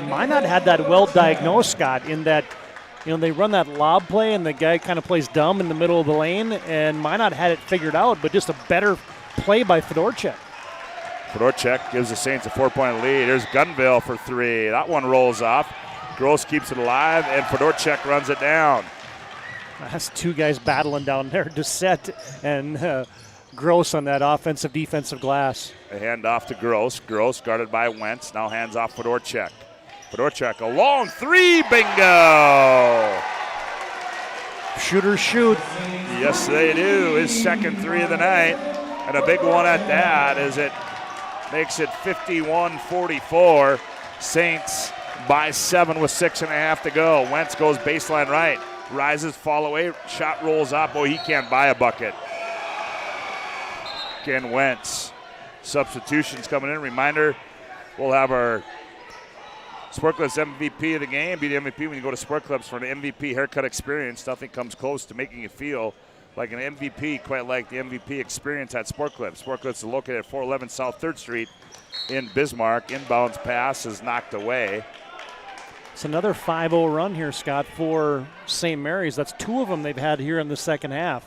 Minot had that well diagnosed, Scott, in that they run that lob play and the guy kind of plays dumb in the middle of the lane, and Minot had it figured out, but just a better play by Fedorchak. Fedorchak gives the Saints a 4-point lead. Here's Gunville for 3. That one rolls off. Gross keeps it alive, and Fedorchak runs it down. That's two guys battling down there, Doucette and Gross on that offensive-defensive glass. A hand off to Gross. Gross guarded by Wentz. Now hands off Fedorchak. Fedorchak, a long 3, bingo! Shooters shoot. Yes, they do. His second 3 of the night, and a big one at that as it makes it 51-44. Saints by 7 with 6.5 to go. Wentz goes baseline right. Rises, fall away, shot rolls up. Boy, he can't buy a bucket. Again, Wentz. Substitutions coming in. Reminder, we'll have our Sport Clips MVP of the game. Be the MVP when you go to Sport Clips for an MVP haircut experience. Nothing comes close to making you feel like an MVP, quite like the MVP experience at Sport Clips. Sport Clips is located at 411 South 3rd Street in Bismarck. Inbounds pass is knocked away. It's another 5-0 run here, Scott, for St. Mary's. That's 2 of them they've had here in the second half.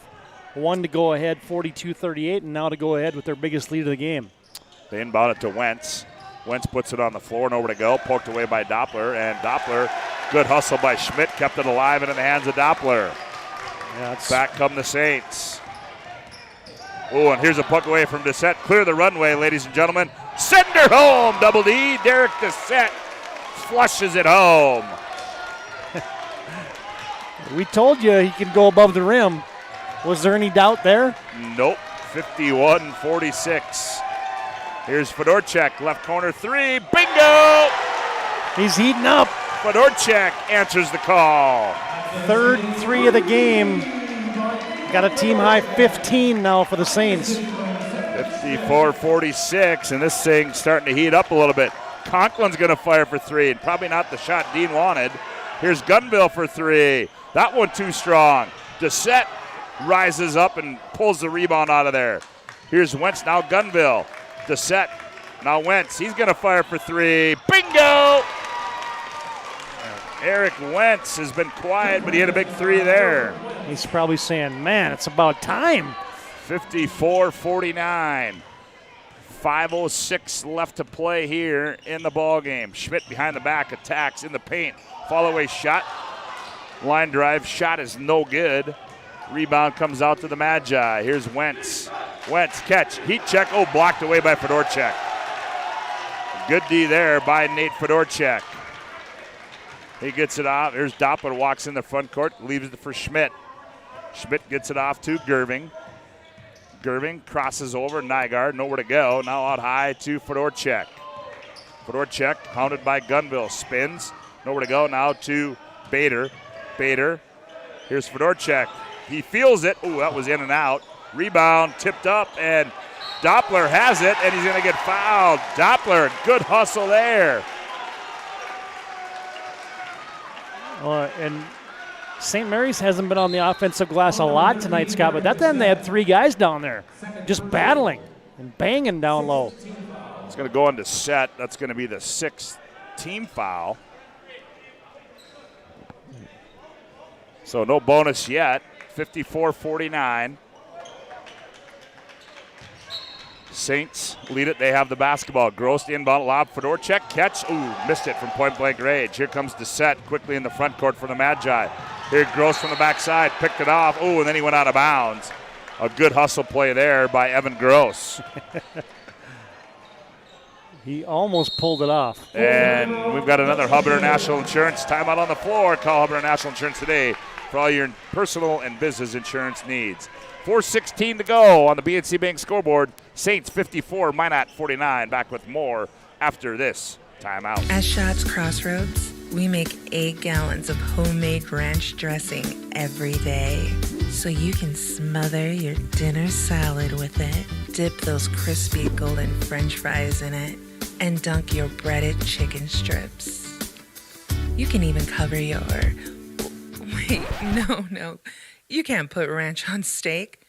One to go ahead 42-38, and now to go ahead with their biggest lead of the game. They inbound it to Wentz. Wentz puts it on the floor, nowhere to go. Poked away by Doppler, and Doppler, good hustle by Schmidt, kept it alive and in the hands of Doppler. Yeah, back come the Saints. Oh, and here's a puck away from Doucette. Clear the runway, ladies and gentlemen. Send her home, Double D. Derek Doucette flushes it home. We told you he could go above the rim. Was there any doubt there? Nope. 51-46. Here's Fedorchak, left corner 3. Bingo! He's heating up. Fedorchak answers the call. Third 3 of the game. Got a team high 15 now for the Saints. 54-46, and this thing's starting to heat up a little bit. Conklin's going to fire for 3, and probably not the shot Dean wanted. Here's Gunville for 3. That one too strong. Doucette rises up and pulls the rebound out of there. Here's Wentz, now Gunville. Doucette, now Wentz. He's going to fire for 3. Bingo! Eric Wentz has been quiet, but he had a big three there. He's probably saying, man, it's about time. 54-49. 5:06 left to play here in the ball game. Schmidt behind the back, attacks in the paint. Follow-away shot. Line drive shot is no good. Rebound comes out to the Magi. Here's Wentz. Wentz catch, heat check. Oh, blocked away by Fedorchak. Good D there by Nate Fedorchak. He gets it off. Here's Doppler, walks in the front court, leaves it for Schmidt. Schmidt gets it off to Gerving. Gerving crosses over, Nygaard, nowhere to go. Now out high to Fedorchak. Fedorchak, hounded by Gunville, spins, nowhere to go. Now to Bader. Bader, here's Fedorchak. He feels it. Oh, that was in and out. Rebound, tipped up, and Doppler has it, and he's going to get fouled. Doppler, good hustle there. And St. Mary's hasn't been on the offensive glass a lot tonight, Scott, but that time they had 3 guys down there just battling and banging down low. It's going to go into set. That's going to be the 6th team foul. So no bonus yet. 54-49. Saints lead it. They have the basketball. Gross inbound lob. Fedorchak catch. Ooh, missed it from point-blank range. Here comes Dissett quickly in the front court for the Magi. Here Gross from the backside. Picked it off. Ooh, and then he went out of bounds. A good hustle play there by Evan Gross. He almost pulled it off. And we've got another Hubbard International Insurance timeout on the floor. Call Hubbard International Insurance today for all your personal and business insurance needs. 4:16 to go on the BNC Bank scoreboard. Saints 54, Minot 49. Back with more after this timeout. At Schatz Crossroads, we make 8 gallons of homemade ranch dressing every day. So you can smother your dinner salad with it, dip those crispy golden French fries in it, and dunk your breaded chicken strips. You can even cover your... Wait, no. You can't put ranch on steak.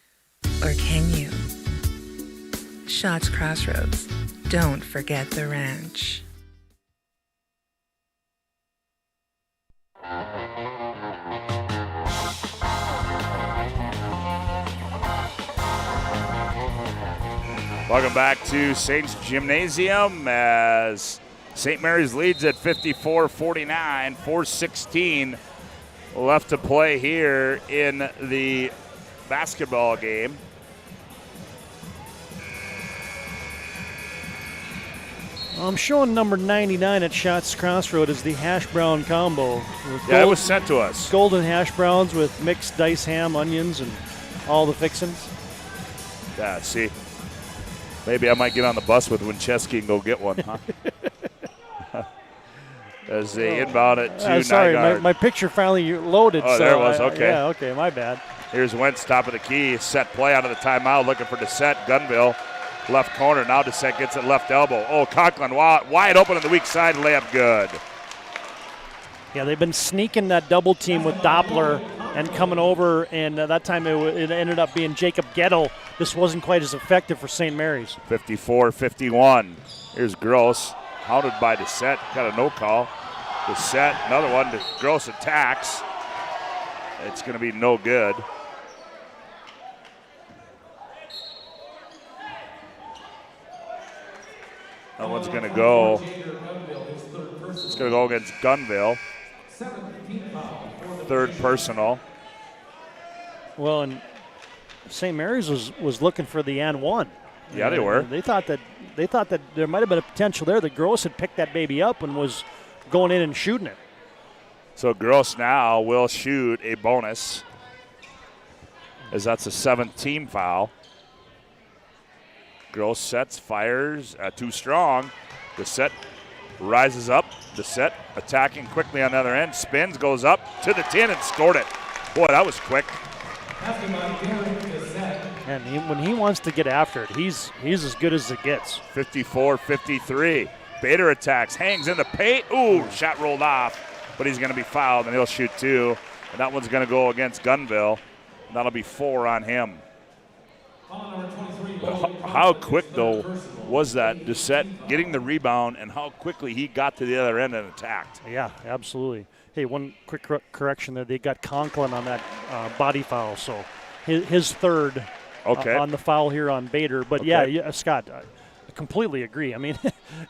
Or can you? Schatz Crossroads. Don't forget the ranch. Welcome back to Saints Gymnasium as St. Mary's leads at 54-49, 4:16 left to play here in the basketball game. I'm showing number 99 at Schatz Crossroad as the hash brown combo. Yeah, it was sent to us. Golden hash browns with mixed diced ham, onions, and all the fixins. Yeah, see. Maybe I might get on the bus with Winchesky and go get one, huh? As they inbound it to sorry, my picture finally loaded. Oh, so there it was. Okay. Yeah, okay, my bad. Here's Wentz, top of the key. Set play out of the timeout, looking for Dissett. Gunville, left corner. Now Dissett gets it left elbow. Oh, Conklin wide open on the weak side. Layup good. Yeah, they've been sneaking that double team with Doppler and coming over, and that time it ended up being Jacob Gettle. This wasn't quite as effective for St. Mary's. 54-51. Here's Gross, hounded by Dissett. Got a no call. Dissett, another one. Gross attacks. It's going to be no good. That one's going to go. It's going to go against Gunville. Third personal. Well, and St. Mary's was looking for the and one. Yeah, they were. They thought that there might have been a potential there that Gross had picked that baby up and was going in and shooting it. So Gross now will shoot a bonus, as that's a 7th team foul. Gross sets, fires, too strong. Dissett rises up. Dissett attacking quickly on the other end. Spins, goes up to the tin and scored it. Boy, that was quick. And when he wants to get after it, he's as good as it gets. 54-53. Bader attacks, hangs in the paint. Ooh, shot rolled off, but he's going to be fouled, and he'll shoot 2. And that one's going to go against Gunville. And that'll be 4 on him. But how quick, though, was that Doucette getting the rebound and how quickly he got to the other end and attacked? Yeah, absolutely. Hey, one quick correction there. They got Conklin on that body foul, so his third on the foul here on Bader. But, yeah, Scott, I completely agree. I mean,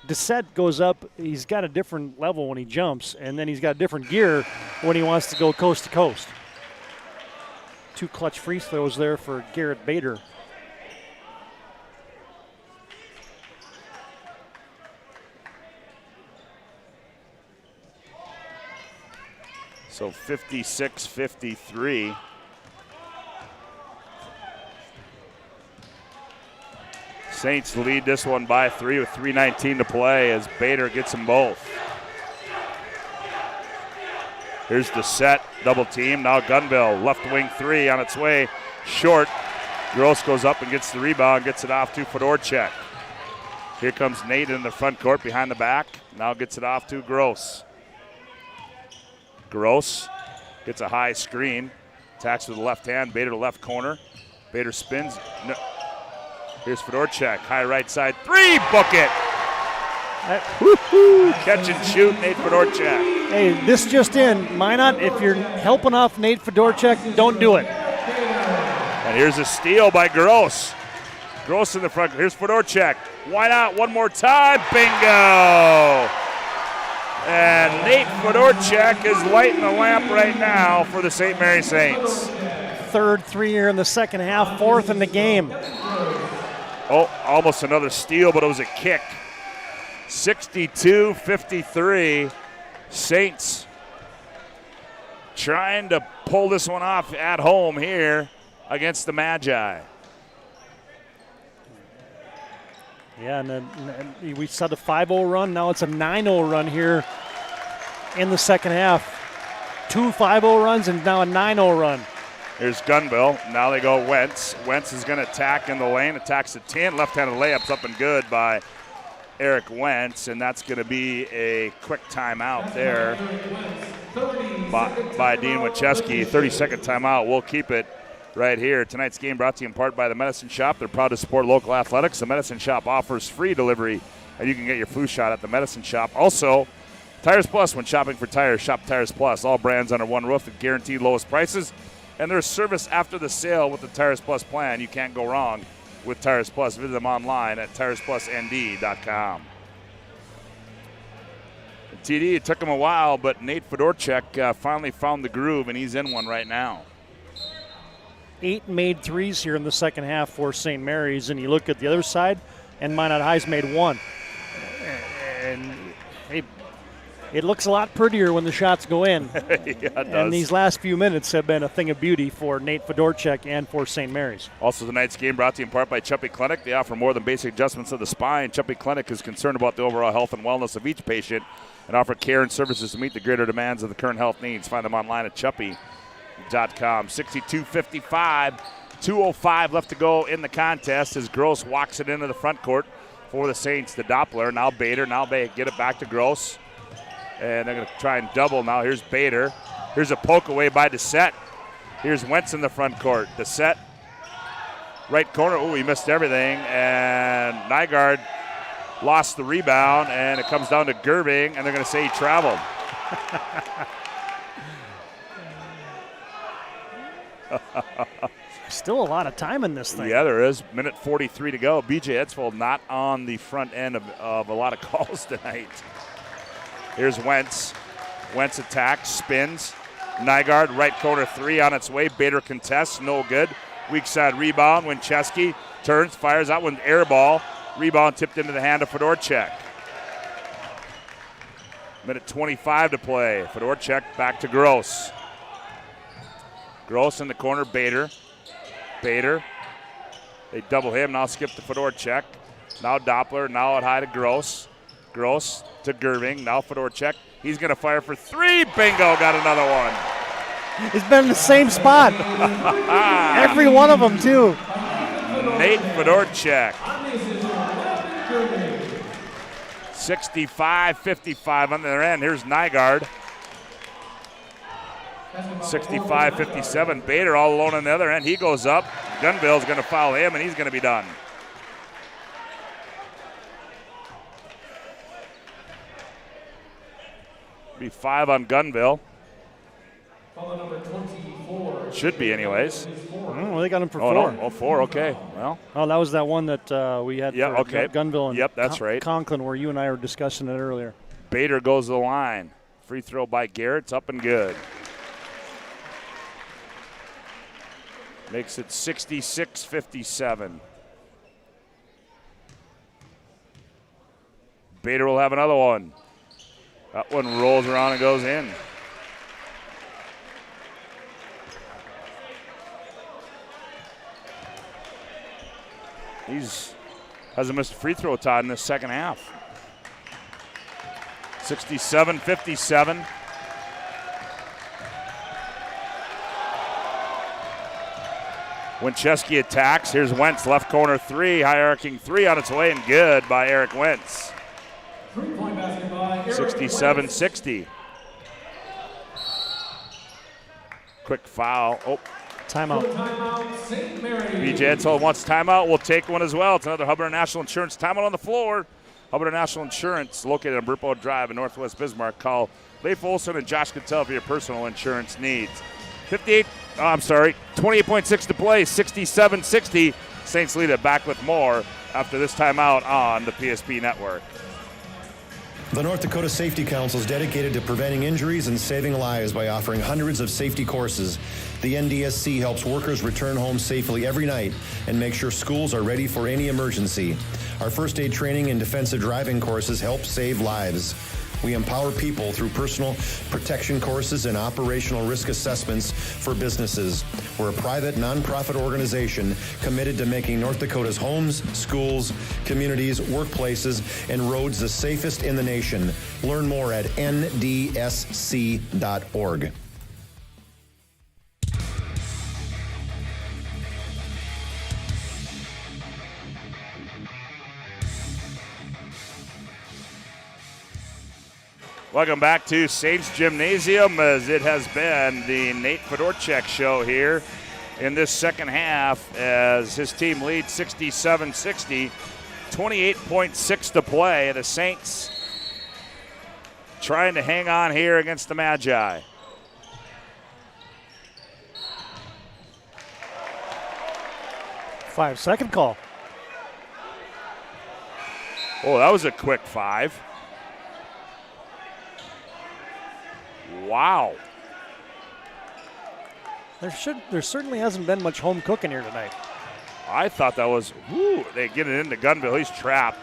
Doucette goes up. He's got a different level when he jumps, and then he's got a different gear when he wants to go coast to coast. 2 clutch free throws there for Garrett Bader. So 56-53. Saints lead this one by 3 with 3:19 to play as Bader gets them both. Here's Doucette, double team. Now Gunville, left wing 3 on its way. Short. Gross goes up and gets the rebound, gets it off to Fedorchak. Here comes Nate in the front court behind the back. Now gets it off to Gross. Gross gets a high screen. Attacks with the left hand. Bader to left corner. Bader spins. No. Here's Fedorchak. High right side. 3. Book it. Catch and shoot, Nate Fedorchak. Hey, this just in. Minot, if you're helping off Nate Fedorchak, don't do it. And here's a steal by Gross. Gross in the front. Here's Fedorchak. Why not? One more time. Bingo. And Nate Fedorchak is lighting the lamp right now for the St. Mary Saints. Third 3 here in the second half, 4th in the game. Oh, almost another steal, but it was a kick. 62-53. Saints trying to pull this one off at home here against the Magi. Yeah, and then we saw the 5-0 run. Now it's a 9-0 run here in the second half. 2 5-0 runs and now a 9-0 run. Here's Gunville. Now they go Wentz. Wentz is going to attack in the lane. Attacks the 10. Left-handed layups up and good by Eric Wentz, and that's going to be a quick timeout there by Dean Winchesky. 30-second timeout. We'll keep it right here. Tonight's game brought to you in part by the Medicine Shop. They're proud to support local athletics. The Medicine Shop offers free delivery, and you can get your flu shot at the Medicine Shop. Also, Tires Plus. When shopping for tires, shop Tires Plus. All brands under one roof at guaranteed lowest prices. And there's service after the sale with the Tires Plus plan. You can't go wrong with Tires Plus. Visit them online at TiresPlusND.com. TD, it took him a while, but Nate Fedorchak finally found the groove, and he's in one right now. 8 made threes here in the second half for St. Mary's, and you look at the other side, and Minot High's made 1. And hey, it looks a lot prettier when the shots go in. Yeah, it does. And these last few minutes have been a thing of beauty for Nate Fedorchak and for St. Mary's. Also, tonight's game brought to you in part by Chuppy Clinic. They offer more than basic adjustments of the spine. Chuppy Clinic is concerned about the overall health and wellness of each patient and offer care and services to meet the greater demands of the current health needs. Find them online at chuppy.com. 62-55, 2:05 left to go in the contest as Gross walks it into the front court for the Saints. The Doppler, now Bader, now they get it back to Gross. And they're going to try and double now. Here's Bader. Here's a poke away by Doucette. Here's Wentz in the front court. Doucette, right corner. Oh, he missed everything. And Nygaard lost the rebound, and it comes down to Gerbing, and they're going to say he traveled. Still a lot of time in this thing. Yeah, there is. Minute 43 to go. BJ Edsvold not on the front end of a lot of calls tonight. Here's Wentz. Wentz attacks, spins. Nygaard, right corner 3 on its way. Bader contests, no good. Weak side rebound. Winchesky turns, fires out with an air ball. Rebound tipped into the hand of Fedorchak. Minute 25 to play. Fedorchak back to Gross. Gross in the corner, Bader. Bader. They double him, now skip to Fedorchak. Now Doppler, now out high to Gross. Gross to Gerbing, now Fedorchak. He's going to fire for 3. Bingo, got another one. He's been in the same spot. Every one of them, too. Nate Fedorchak. 65-55 on the other end. Here's Nygaard. 65-57. Bader all alone on the other end. He goes up. Gunville's going to foul him, and he's going to be done. Be 5 on Gunville. Should be, anyways. Well, they got him for 4. No. Oh, 4, okay. Well. Oh, that was that one that we had for Gunville and that's right. Conklin, where you and I were discussing it earlier. Bader goes to the line. Free throw by Garrett. It's up and good. Makes it 66-57. Bader will have another one. That one rolls around and goes in. Hasn't missed a free throw, Todd, in this second half. 67-57. Winchesky attacks. Here's Wentz, left corner 3, high arcing 3 on its way, and good by Eric Wentz. 67-60. Quick foul. Oh. Timeout. BJ Edsel wants timeout. We'll take one as well. It's another Hubbard National Insurance timeout on the floor. Hubbard National Insurance, located on Burpo Drive in Northwest Bismarck. Call Leif Olson and Josh Cattell for your personal insurance needs. 28.6 to play, 67-60. Saints lead it. Back with more after this timeout on the PSP Network. The North Dakota Safety Council is dedicated to preventing injuries and saving lives by offering hundreds of safety courses. The NDSC helps workers return home safely every night and make sure schools are ready for any emergency. Our first aid training and defensive driving courses help save lives. We empower people through personal protection courses and operational risk assessments for businesses. We're a private, nonprofit organization committed to making North Dakota's homes, schools, communities, workplaces, and roads the safest in the nation. Learn more at ndsc.org. Welcome back to Saints Gymnasium, as it has been the Nate Fedorchak show here in this second half as his team leads 67-60, 28.6 to play. The Saints trying to hang on here against the Magi. Five-second call. Oh, that was a quick 5. Wow. There certainly hasn't been much home cooking here tonight. I thought that was, they get it into Gunville. He's trapped.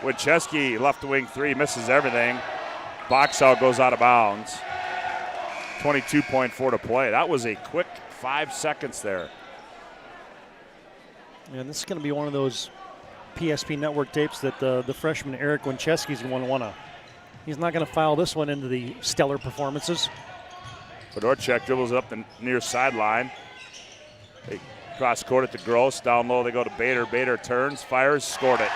Winchesky, left wing 3, misses everything. Box out, goes out of bounds. 22.4 to play. That was a quick 5 seconds there. And this is going to be one of those PSP Network tapes that the freshman Eric Winchesky's going to want to. He's not going to file this one into the stellar performances. Fedorchak dribbles up the near sideline. They cross court at the Gross. Down low they go to Bader. Bader turns, fires, scored it.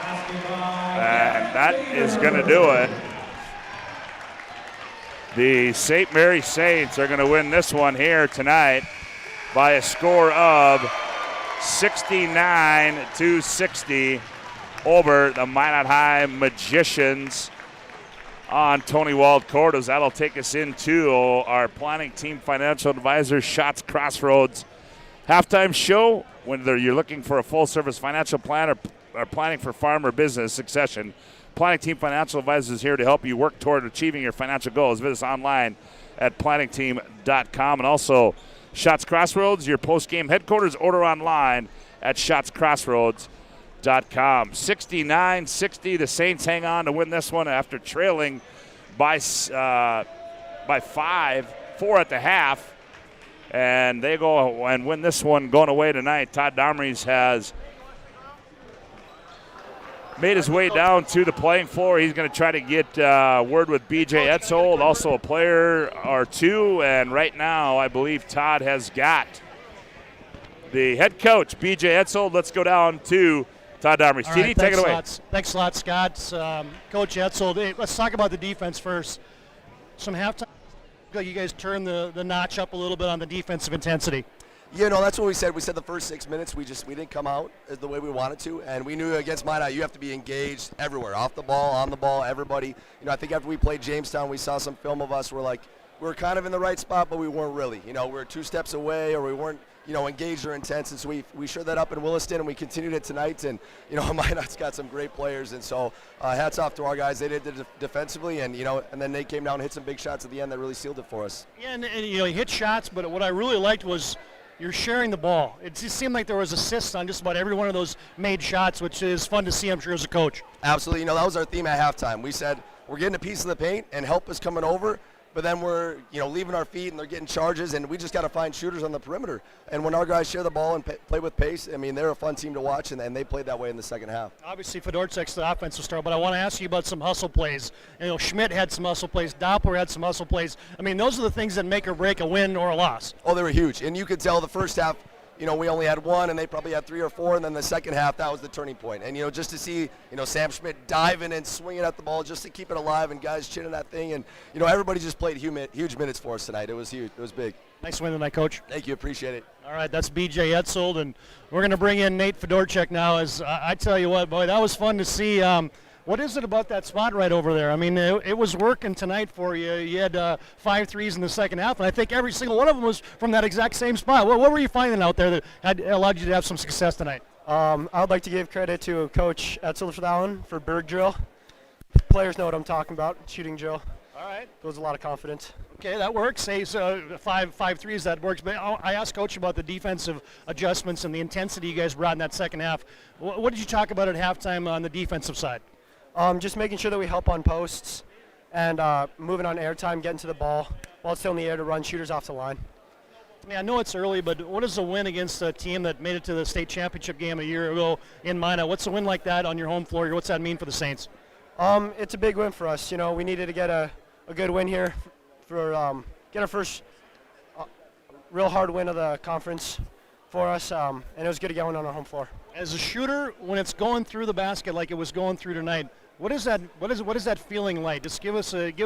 And that is going to do it. The St. Mary Saints are going to win this one here tonight by a score of 69-60 over the Minot High Magicians on Tony Wald Cordes. That'll take us into our planning team financial advisor Shots Crossroads halftime show. Whether you're looking for a full-service financial plan or planning for farm or business succession, Planning Team Financial Advisors is here to help you work toward achieving your financial goals. Visit us online at planningteam.com. And also, Shots Crossroads, your post-game headquarters. Order online at shotscrossroads.com. 69-60, the Saints hang on to win this one after trailing by 4 at the half. And they go and win this one going away tonight. Todd Domres has made his way down to the playing floor. He's going to try to get word with BJ Etzold, also a player or two. And right now, I believe Todd has got the head coach, BJ Etzold. Let's go down to Todd Domres. TD, take it away. Thanks a lot, Scott. Coach Etzold, hey, let's talk about the defense first. Some halftime, you guys turned the notch up a little bit on the defensive intensity. That's what we said. We said the first 6 minutes we didn't come out as the way we wanted to, and we knew against Minot you have to be engaged everywhere, off the ball, on the ball, everybody. I think after we played Jamestown, we saw some film of us. We're kind of in the right spot, but we weren't really. We were 2 steps away, or we weren't engaged or intense, and so we showed that up in Williston, and we continued it tonight. And Minot's got some great players, and so hats off to our guys. They did it defensively, and and then Nate came down and hit some big shots at the end that really sealed it for us. Yeah, and he hit shots, but what I really liked was you're sharing the ball. It just seemed like there was assists on just about every one of those made shots, which is fun to see, I'm sure, as a coach. Absolutely. That was our theme at halftime. We said we're getting a piece of the paint and help is coming over, but then we're leaving our feet and they're getting charges, and we just got to find shooters on the perimeter. And when our guys share the ball and play with pace, they're a fun team to watch, and they played that way in the second half. Obviously, Fedorczak's the offensive star, but I want to ask you about some hustle plays. Schmidt had some hustle plays. Doppler had some hustle plays. Those are the things that make or break a win or a loss. Oh, they were huge. And you could tell the first half, we only had 1, and they probably had 3 or 4, and then the second half, that was the turning point. And, just to see, Sam Schmidt diving and swinging at the ball just to keep it alive, and guys chinning that thing. And, everybody just played huge minutes for us tonight. It was huge. It was big. Nice win tonight, Coach. Thank you. Appreciate it. All right, that's B.J. Etzold, and we're going to bring in Nate Fedorczak now. As I tell you what, boy, that was fun to see. What is it about that spot right over there? It was working tonight for you. You had 5 threes in the second half, and I think every single one of them was from that exact same spot. What were you finding out there that had allowed you to have some success tonight? I would like to give credit to Coach Etzel for that one, for Berg drill. Players know what I'm talking about, shooting drill. All right. There was a lot of confidence. Okay, that works. Say so 5 threes, that works. But I asked Coach about the defensive adjustments and the intensity you guys brought in that second half. What did you talk about at halftime on the defensive side? Just making sure that we help on posts and moving on airtime, getting to the ball while it's still in the air to run shooters off the line. I know it's early, but what is a win against a team that made it to the state championship game a year ago in Minot? What's a win like that on your home floor? What's that mean for the Saints? It's a big win for us. We needed to get a good win here for get our first real hard win of the conference for us, and it was good to get one on our home floor. As a shooter, when it's going through the basket like it was going through tonight, what is that feeling like? Just give us a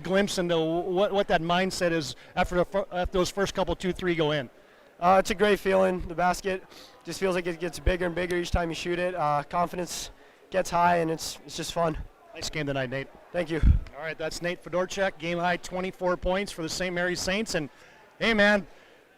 glimpse into what that mindset is after those first couple 2-3 go in. It's a great feeling. The basket just feels like it gets bigger and bigger each time you shoot it. Confidence gets high, and it's just fun. Nice game tonight, Nate. Thank you. All right, that's Nate Fedorczak, game high 24 points for the St. Mary's Saints. And hey, man,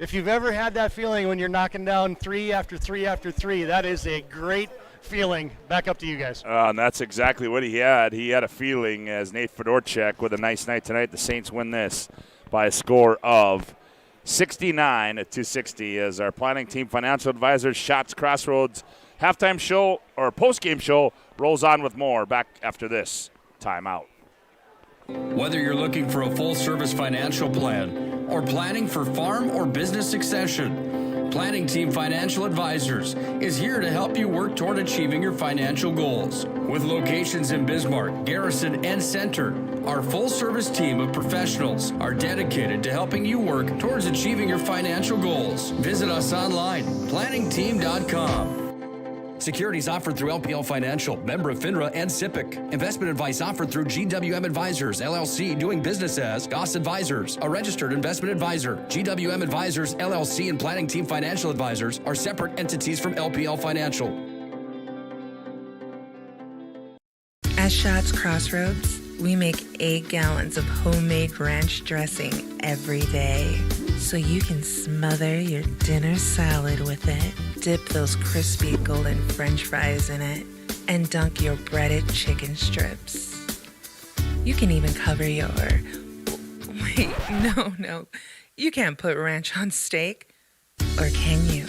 if you've ever had that feeling when you're knocking down 3 after 3 after 3, that is a great feeling. Back up to you guys. And that's exactly what he had. He had a feeling as Nate Fedorczak with a nice night tonight. The Saints win this by a score of 69-60 as our planning team financial advisors, Shots Crossroads halftime show or post-game show rolls on with more. Back after this timeout. Whether you're looking for a full-service financial plan or planning for farm or business succession, Planning Team Financial Advisors is here to help you work toward achieving your financial goals. With locations in Bismarck, Garrison, and Center, our full-service team of professionals are dedicated to helping you work towards achieving your financial goals. Visit us online, planningteam.com. Securities offered through LPL Financial, member of FINRA and SIPC. Investment advice offered through GWM Advisors, LLC, doing business as Goss Advisors, a registered investment advisor. GWM Advisors, LLC, and Planning Team Financial Advisors are separate entities from LPL Financial. At Shots Crossroads, we make 8 gallons of homemade ranch dressing every day, so you can smother your dinner salad with it. Dip those crispy golden French fries in it and dunk your breaded chicken strips. You can even cover your... Wait, no. You can't put ranch on steak. Or can you?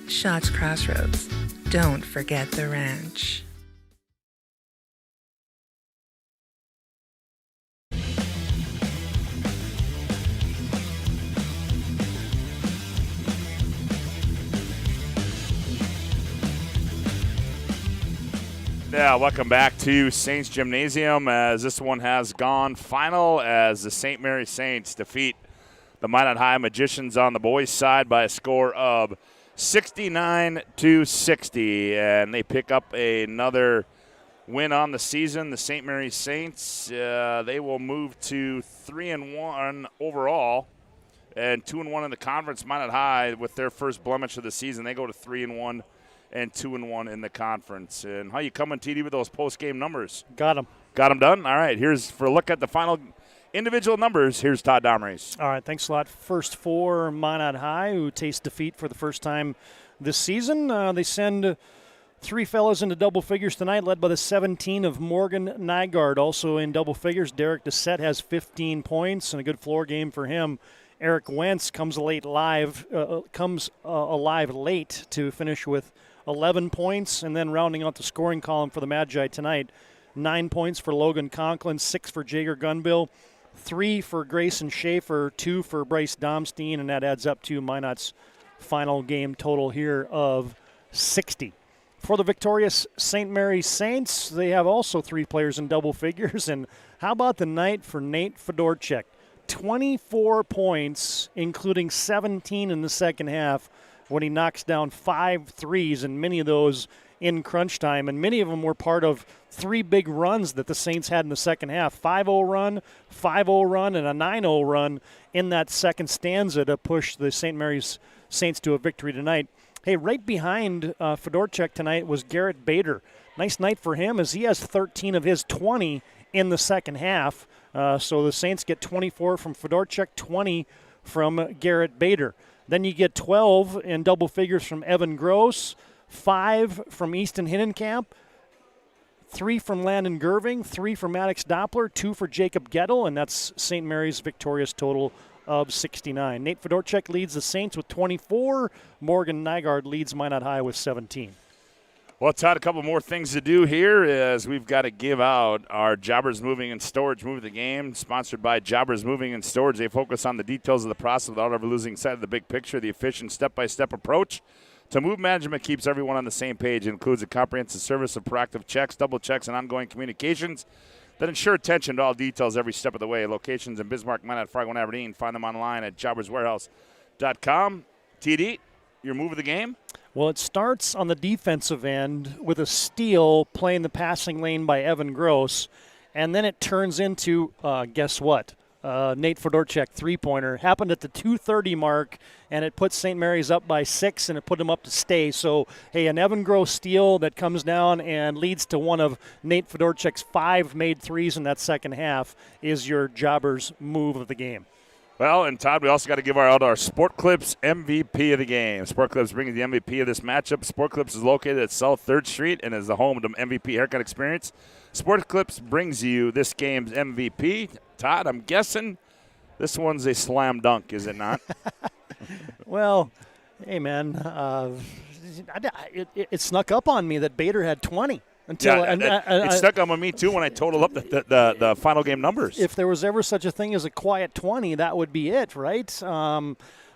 Shots Crossroads. Don't forget the ranch. Yeah, welcome back to Saints Gymnasium as this one has gone final as the St. Mary's Saints defeat the Minot High Magicians on the boys' side by a score of 69-60, and they pick up another win on the season. The St. Mary's Saints, they will move to 3-1 overall and 2-1 in the conference. Minot High, with their first blemish of the season, they go to 3-1 and 2-1 in the conference. And how you coming, TD, with those post-game numbers? Got them. Got them done? All right, here's for a look at the final individual numbers. Here's Todd Domres. All right, thanks a lot. First for Minot High, who taste defeat for the first time this season. They send 3 fellas into double figures tonight, led by the 17 of Morgan Nygaard. Also in double figures, Derek Doucette has 15 points and a good floor game for him. Eric Wentz comes alive late to finish with 11 points, and then rounding out the scoring column for the Magi tonight, 9 points for Logan Conklin, 6 for Jager Gunbill, 3 for Grayson Schaefer, 2 for Bryce Domstein, and that adds up to Minot's final game total here of 60. For the victorious St. Mary's Saints, they have also 3 players in double figures, and how about the night for Nate Fedorchak? 24 points, including 17 in the second half, when he knocks down 5 threes, and many of those in crunch time, and many of them were part of 3 big runs that the Saints had in the second half. 5-0 run, 5-0 run, and a 9-0 run in that second stanza to push the St. Mary's Saints to a victory tonight. Hey, right behind Fedorchak tonight was Garrett Bader. Nice night for him as he has 13 of his 20 in the second half. So the Saints get 24 from Fedorchak, 20 from Garrett Bader. Then you get 12 in double figures from Evan Gross, 5 from Easton Hinnenkamp, 3 from Landon Gerving, 3 for Maddox Doppler, 2 for Jacob Gettle, and that's St. Mary's victorious total of 69. Nate Fedorchak leads the Saints with 24. Morgan Nygaard leads Minot High with 17. Well, Todd, a couple more things to do here as we've got to give out our Jobbers Moving and Storage Move of the Game, sponsored by Jobbers Moving and Storage. They focus on the details of the process without ever losing sight of the big picture. The efficient step-by-step approach to move management keeps everyone on the same page. It includes a comprehensive service of proactive checks, double checks, and ongoing communications that ensure attention to all details every step of the way. Locations in Bismarck, Minot, Fargo, and Aberdeen. Find them online at jobberswarehouse.com. TD, your move of the game? Well, it starts on the defensive end with a steal playing the passing lane by Evan Gross, and then it turns into, guess what? Nate Fedorchak three-pointer. Happened at the 2:30 mark, and it put St. Mary's up by 6, and it put them up to stay. So, hey, an Evan Gross steal that comes down and leads to one of Nate Fedorchak's 5 made threes in that second half is your Jobbers move of the game. Well, and Todd, we also got to give out our Sport Clips MVP of the game. Sport Clips bringing the MVP of this matchup. Sport Clips is located at South 3rd Street and is the home of the MVP haircut experience. Sport Clips brings you this game's MVP. Todd, I'm guessing this one's a slam dunk, is it not? Well, hey, man, it snuck up on me that Bader had 20. It stuck on me, too, when I totaled up the final game numbers. If there was ever such a thing as a quiet 20, that would be it, right?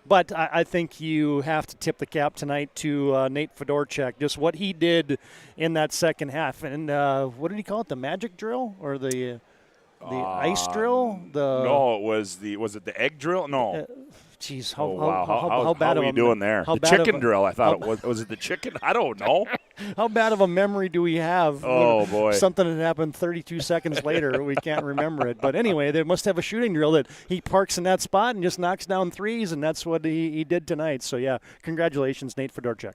But I think you have to tip the cap tonight to Nate Fedorchak, just what he did in that second half. And what did he call it, the magic drill or the ice drill? No, was it the egg drill? No. Jeez, how bad are you doing there? The chicken drill, I thought it was. Was it the chicken? I don't know. How bad of a memory do we have? Oh, boy. Something that happened 32 seconds later, we can't remember it. But anyway, they must have a shooting drill that he parks in that spot and just knocks down threes, and that's what he did tonight. So, yeah, congratulations, Nate Fedorchak.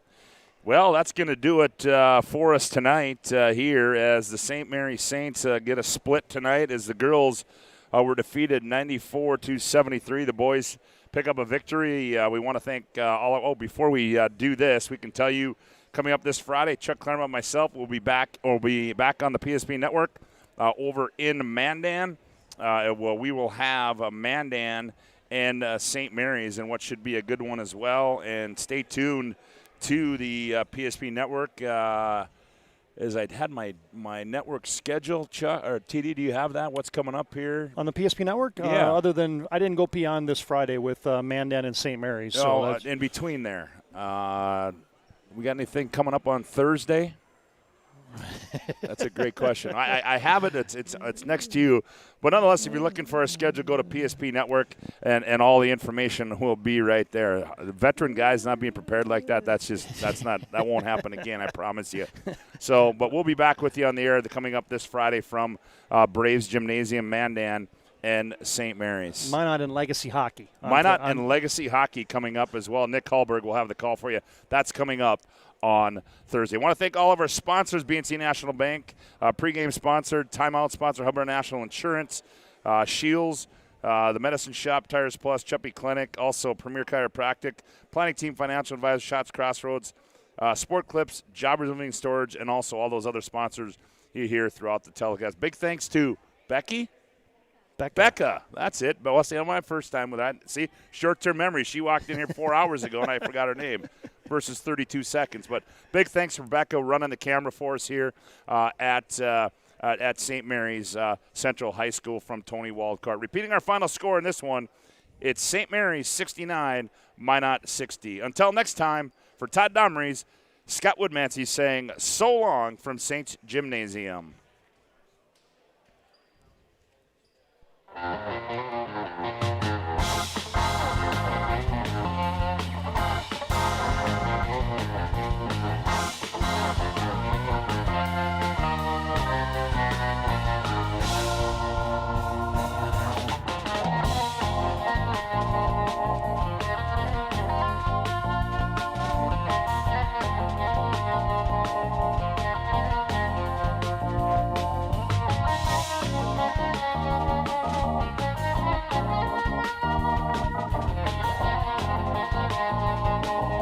Well, that's going to do it for us tonight here as the St. Mary's Saints get a split tonight as the girls were defeated 94-73. The boys pick up a victory. We want to thank before we do this, we can tell you coming up this Friday, Chuck Claremont and myself will be back on the PSP network over in Mandan. We will have Mandan and St. Mary's in what should be a good one as well. And stay tuned to the PSP network. As I'd had my network schedule, Chuck, or TD, do you have that? What's coming up here? On the PSP network? Yeah. Other than, I didn't go beyond this Friday with Mandan and St. Mary's. So in between there. We got anything coming up on Thursday? That's a great question. I have it. It's next to you. But nonetheless, if you're looking for a schedule, go to PSP Network, and all the information will be right there. Veteran guys not being prepared like that, that won't happen again, I promise you. So, but we'll be back with you on the air coming up this Friday from Braves Gymnasium, Mandan. and St. Mary's. Minot and Legacy Hockey. Minot and Legacy Hockey coming up as well. Nick Hallberg will have the call for you. That's coming up on Thursday. I want to thank all of our sponsors, BNC National Bank, pregame sponsor, timeout sponsor, Hubbard National Insurance, Shields, the Medicine Shop, Tires Plus, Chuppy Clinic, also Premier Chiropractic, Planning Team Financial Advisor, Shots Crossroads, Sport Clips, Jobbers Moving Storage, and also all those other sponsors you hear throughout the telecast. Big thanks to Becca. That's it. But see, on my first time with that, see, short-term memory. She walked in here 4 hours ago, and I forgot her name versus 32 seconds. But big thanks for Becca running the camera for us here at St. Mary's Central High School from Tony Waldcart. Repeating our final score in this one, it's St. Mary's 69, Minot 60. Until next time, for Todd Domres, Scott Woodmansee saying so long from Saints Gymnasium.